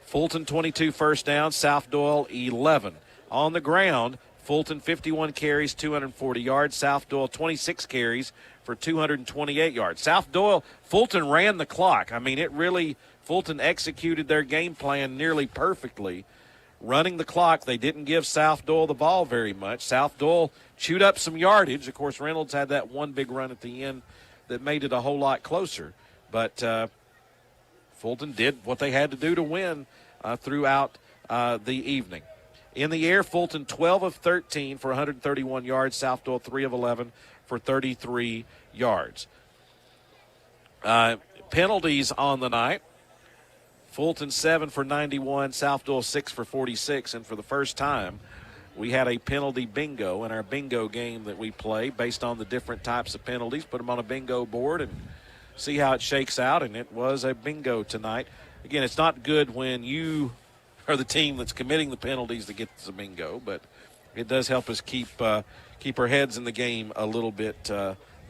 Fulton 22 first downs, South Doyle 11. On the ground, Fulton 51 carries, 240 yards. South Doyle 26 carries for 228 yards. South Doyle, Fulton ran the clock. Fulton executed their game plan nearly perfectly. Running the clock, they didn't give South Doyle the ball very much. South Doyle chewed up some yardage. Of course, Reynolds had that one big run at the end that made it a whole lot closer. But Fulton did what they had to do to win throughout the evening. In the air, Fulton 12 of 13 for 131 yards. South Doyle 3 of 11 for 33 yards. Penalties on the night. Fulton 7 for 91, South Doyle 6 for 46. And for the first time, we had a penalty bingo in our bingo game that we play based on the different types of penalties. Put them on a bingo board and see how it shakes out, and it was a bingo tonight. Again, it's not good when you are the team that's committing the penalties that gets the bingo, but it does help us keep our heads in the game a little bit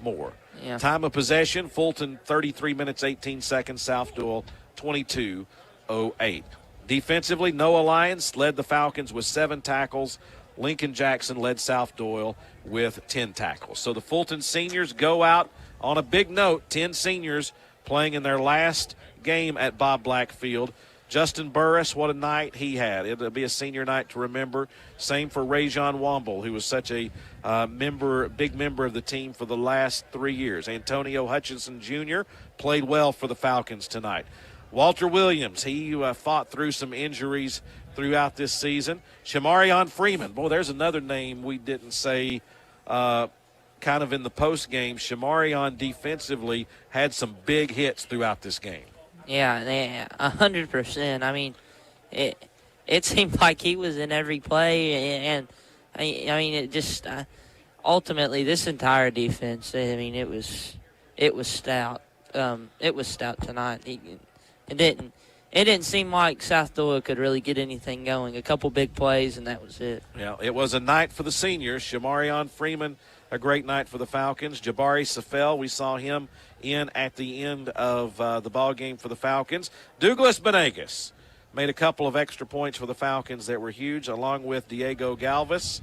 more. Yeah. Time of possession, Fulton 33 minutes, 18 seconds, South Doyle 22:08. Defensively, Noah Lyons led the Falcons with 7 tackles. Lincoln Jackson led South Doyle with 10 tackles. So the Fulton seniors go out on a big note, 10 seniors playing in their last game at Bob Black Field. Justin Burris, what a night he had. It'll be a senior night to remember. Same for Rajon Womble, who was such a big member of the team for the last 3 years. Antonio Hutchinson Jr. played well for the Falcons tonight. Walter Williams, he fought through some injuries throughout this season. Shamarion Freeman, boy, there's another name we didn't say kind of in the post game. Shamarion defensively had some big hits throughout this game. Yeah, 100%. It seemed like he was in every play, and it just ultimately this entire defense. It was stout. It was stout tonight. It didn't seem like South Doyle could really get anything going. A couple big plays, and that was it. Yeah, it was a night for the seniors. Shamarion Freeman, a great night for the Falcons. Jabari Safel, we saw him in at the end of the ball game for the Falcons. Douglas Benegas made a couple of extra points for the Falcons that were huge, along with Diego Galvis.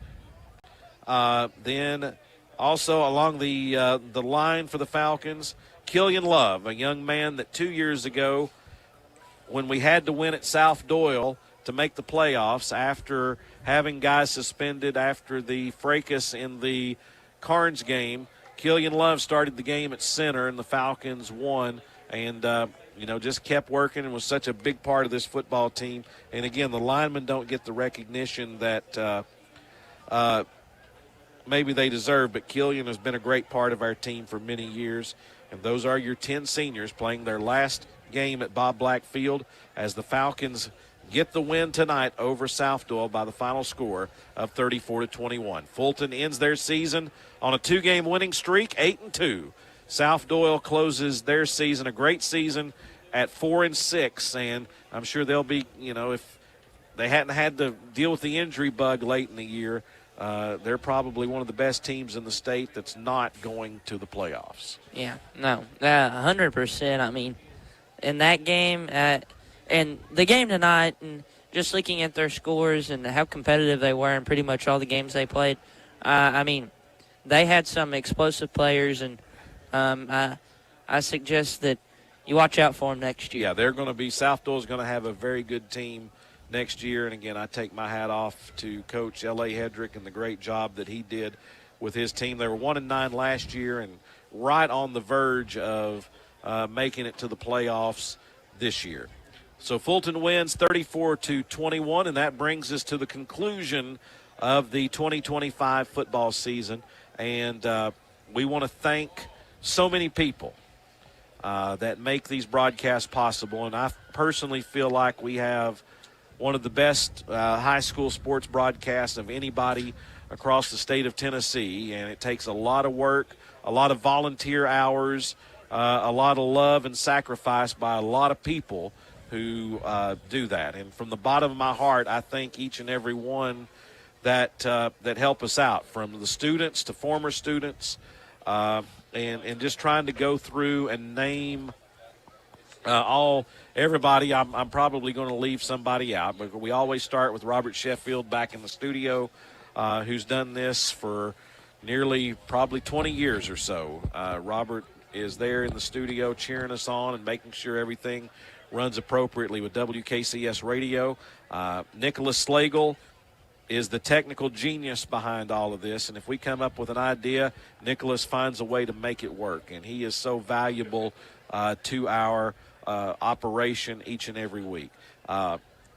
Then also along the line for the Falcons, Killian Love, a young man that 2 years ago, when we had to win at South Doyle, to make the playoffs after having guys suspended after the fracas in the Carnes game. Killian Love started the game at center, and the Falcons won. And, just kept working and was such a big part of this football team. And, again, the linemen don't get the recognition that maybe they deserve, but Killian has been a great part of our team for many years. And those are your 10 seniors playing their last game at Bob Black Field as the Falcons get the win tonight over South Doyle by the final score of 34-21. Fulton ends their season on a 2-game winning streak, 8-2. South Doyle closes their season, a great season, at 4-6, and I'm sure they'll be, if they hadn't had to deal with the injury bug late in the year, they're probably one of the best teams in the state that's not going to the playoffs. Yeah, no, 100%. I mean, in that game, and the game tonight, and just looking at their scores and how competitive they were in pretty much all the games they played, I mean, they had some explosive players, and I suggest that you watch out for them next year. Yeah, they're going to be – South Doyle's going to have a very good team next year. And, again, I take my hat off to Coach L.A. Hedrick and the great job that he did with his team. They were 1-9 last year and right on the verge of making it to the playoffs this year. So Fulton wins 34-21, and that brings us to the conclusion of the 2025 football season. And we want to thank so many people that make these broadcasts possible. And I personally feel like we have one of the best high school sports broadcasts of anybody across the state of Tennessee. And it takes a lot of work, a lot of volunteer hours, a lot of love and sacrifice by a lot of people who do that. And from the bottom of my heart, I thank each and every one that help us out, from the students to former students, and just trying to go through and name everybody. I'm probably going to leave somebody out, but we always start with Robert Sheffield back in the studio, who's done this for nearly probably 20 years or so. Robert is there in the studio cheering us on and making sure everything runs appropriately with WKCS Radio. Nicholas Slagle is the technical genius behind all of this, and if we come up with an idea, Nicholas finds a way to make it work, and he is so valuable to our operation each and every week.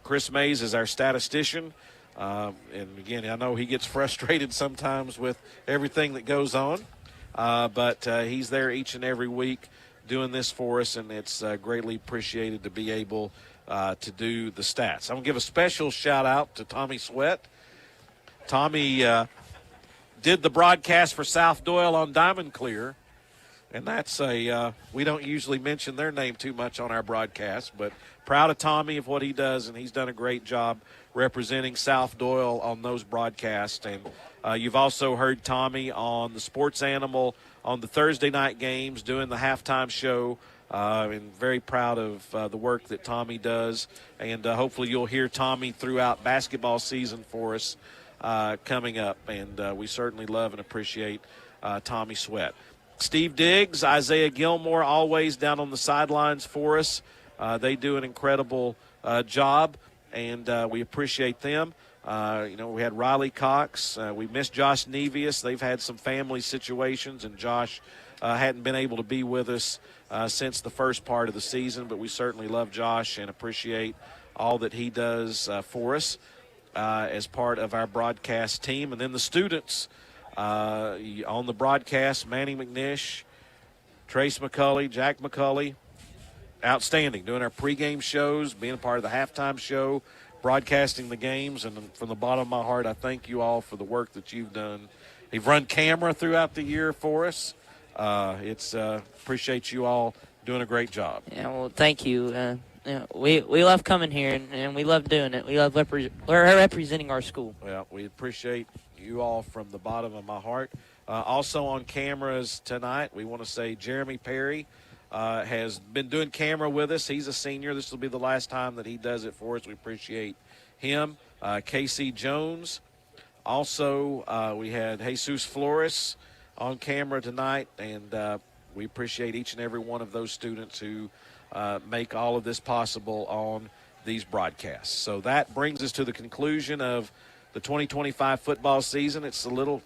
Chris Mays is our statistician, and again, I know he gets frustrated sometimes with everything that goes on, but he's there each and every week doing this for us, and it's greatly appreciated to be able to do the stats. I'm going to give a special shout-out to Tommy Sweat. Tommy did the broadcast for South Doyle on Diamond Clear, and that's we don't usually mention their name too much on our broadcast, but proud of Tommy of what he does, and he's done a great job representing South Doyle on those broadcasts. And you've also heard Tommy on the Sports Animal on the Thursday night games doing the halftime show, and very proud of the work that Tommy does. And hopefully you'll hear Tommy throughout basketball season for us coming up. And we certainly love and appreciate Tommy Sweat. Steve Diggs, Isaiah Gilmore, always down on the sidelines for us. They do an incredible job, and we appreciate them. We had Riley Cox. We missed Josh Nevius. They've had some family situations, and Josh hadn't been able to be with us since the first part of the season, but we certainly love Josh and appreciate all that he does for us as part of our broadcast team. And then the students on the broadcast, Manny McNish, Trace McCulley, Jack McCulley, outstanding, doing our pregame shows, being a part of the halftime show, broadcasting the games. And from the bottom of my heart, I thank you all for the work that you've done. You've run camera throughout the year for us. Appreciate you all doing a great job. Yeah, well, thank you. We love coming here, and we love doing it. We love representing our school. Well, we appreciate you all from the bottom of my heart. Also on cameras tonight, we want to say Jeremy Perry has been doing camera with us. He's a senior. This will be the last time that he does it for us. We appreciate him. Casey Jones. Also, we had Jesus Flores on camera tonight, and we appreciate each and every one of those students who make all of this possible on these broadcasts. So that brings us to the conclusion of the 2025 football season. It's a little,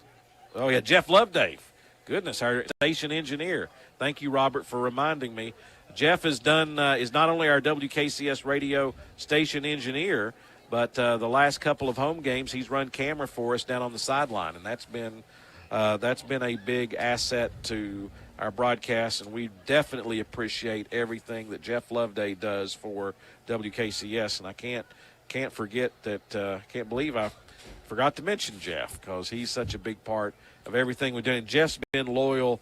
Jeff Loveday. Goodness, our station engineer. Thank you, Robert, for reminding me. Jeff is not only our WKCS radio station engineer, but the last couple of home games he's run camera for us down on the sideline, and that's been a big asset to our broadcast, and we definitely appreciate everything that Jeff Loveday does for WKCS. And I can't forget that. Can't believe I forgot to mention Jeff, because he's such a big part of everything we're doing. Jeff's been loyal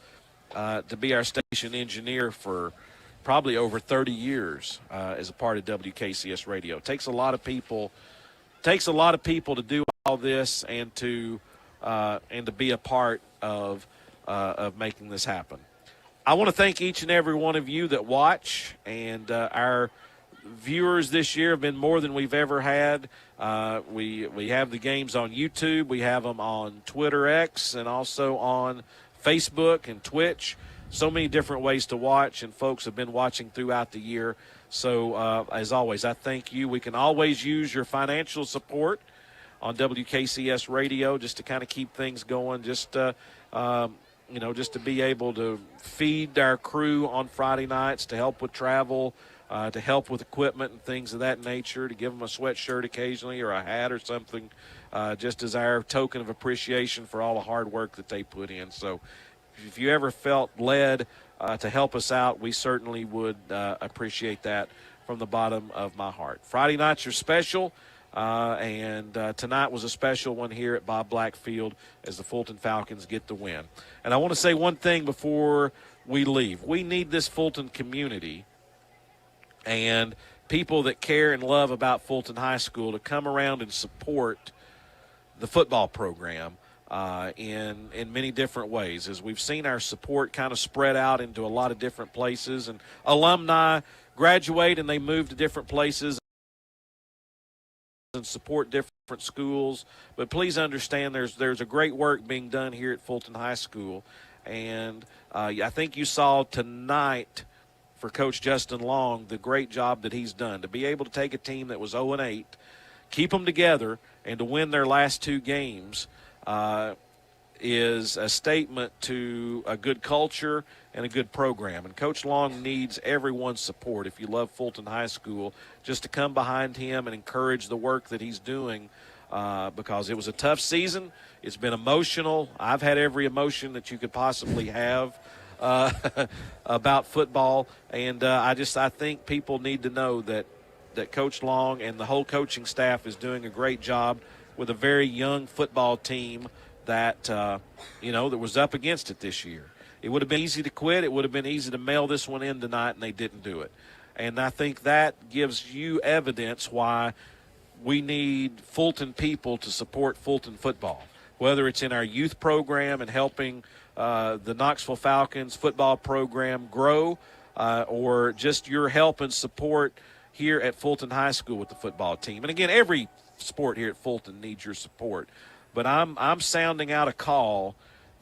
to be our station engineer for probably over 30 years as a part of WKCS Radio. It takes a lot of people to do all this and to be a part of making this happen. I want to thank each and every one of you that watch, and our viewers this year have been more than we've ever had. We have the games on YouTube. We have them on Twitter X and also on Facebook and Twitch. So many different ways to watch, and folks have been watching throughout the year. So, as always, I thank you. We can always use your financial support on WKCS Radio just to kind of keep things going, just to be able to feed our crew on Friday nights, to help with travel, to help with equipment and things of that nature, to give them a sweatshirt occasionally or a hat or something, just as our token of appreciation for all the hard work that they put in. So if you ever felt led to help us out, we certainly would appreciate that from the bottom of my heart. Friday nights are special, and tonight was a special one here at Bob Black Field as the Fulton Falcons get the win. And I want to say one thing before we leave. We need this Fulton community and people that care and love about Fulton High School to come around and support the football program in many different ways. As we've seen our support kind of spread out into a lot of different places, and alumni graduate and they move to different places and support different schools. But please understand there's a great work being done here at Fulton High School, and I think you saw tonight for Coach Justin Long the great job that he's done to be able to take a team that was 0-8, keep them together, and to win their last two games is a statement to a good culture and a good program. And Coach Long needs everyone's support, if you love Fulton High School, just to come behind him and encourage the work that he's doing, because it was a tough season. It's been emotional. I've had every emotion that you could possibly have about football, and I think people need to know that Coach Long and the whole coaching staff is doing a great job with a very young football team that that was up against it this year. It would have been easy to quit. It would have been easy to mail this one in tonight, and they didn't do it. And I think that gives you evidence why we need Fulton people to support Fulton football, whether it's in our youth program and helping the Knoxville Falcons football program grow, or just your help and support here at Fulton High School with the football team. And again, every sport here at Fulton needs your support. But I'm sounding out a call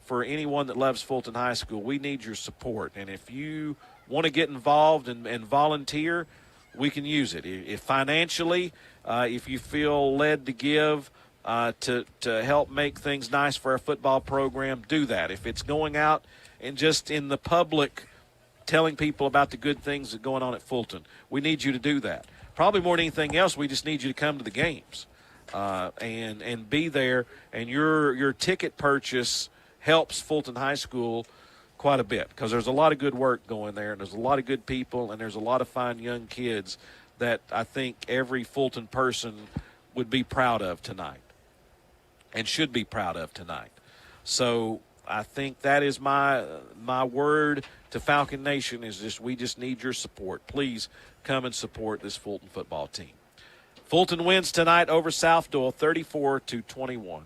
for anyone that loves Fulton High School. We need your support. And if you want to get involved and volunteer, we can use it. If financially, if you feel led to give to help make things nice for our football program, do that. If it's going out and just in the public telling people about the good things that are going on at Fulton, we need you to do that. Probably more than anything else, we just need you to come to the games and be there. And your ticket purchase helps Fulton High School quite a bit, because there's a lot of good work going there, and there's a lot of good people, and there's a lot of fine young kids that I think every Fulton person would be proud of tonight and should be proud of tonight. So I think that is my word to Falcon Nation is we just need your support. Please come and support this Fulton football team. Fulton wins tonight over South Doyle 34-21.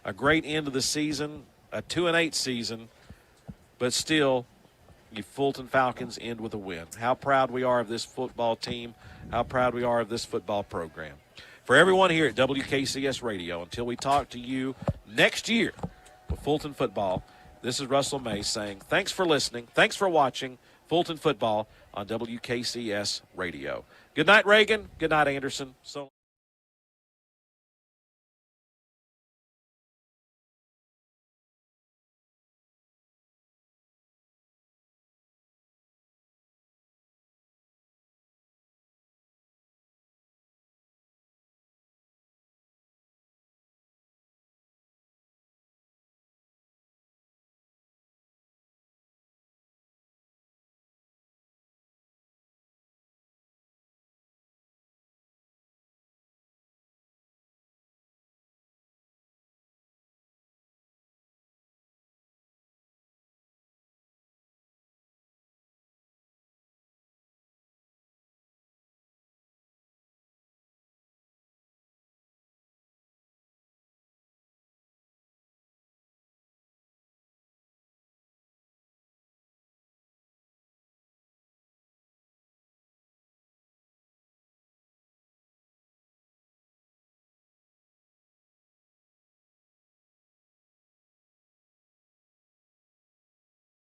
A great end of the season, a 2-8 season, but still you Fulton Falcons end with a win. How proud we are of this football team, how proud we are of this football program. For everyone here at WKCS Radio, until we talk to you next year with Fulton football, this is Russell May saying thanks for listening, thanks for watching, Fulton football on WKCS Radio. Good night, Reagan. Good night, Anderson. So.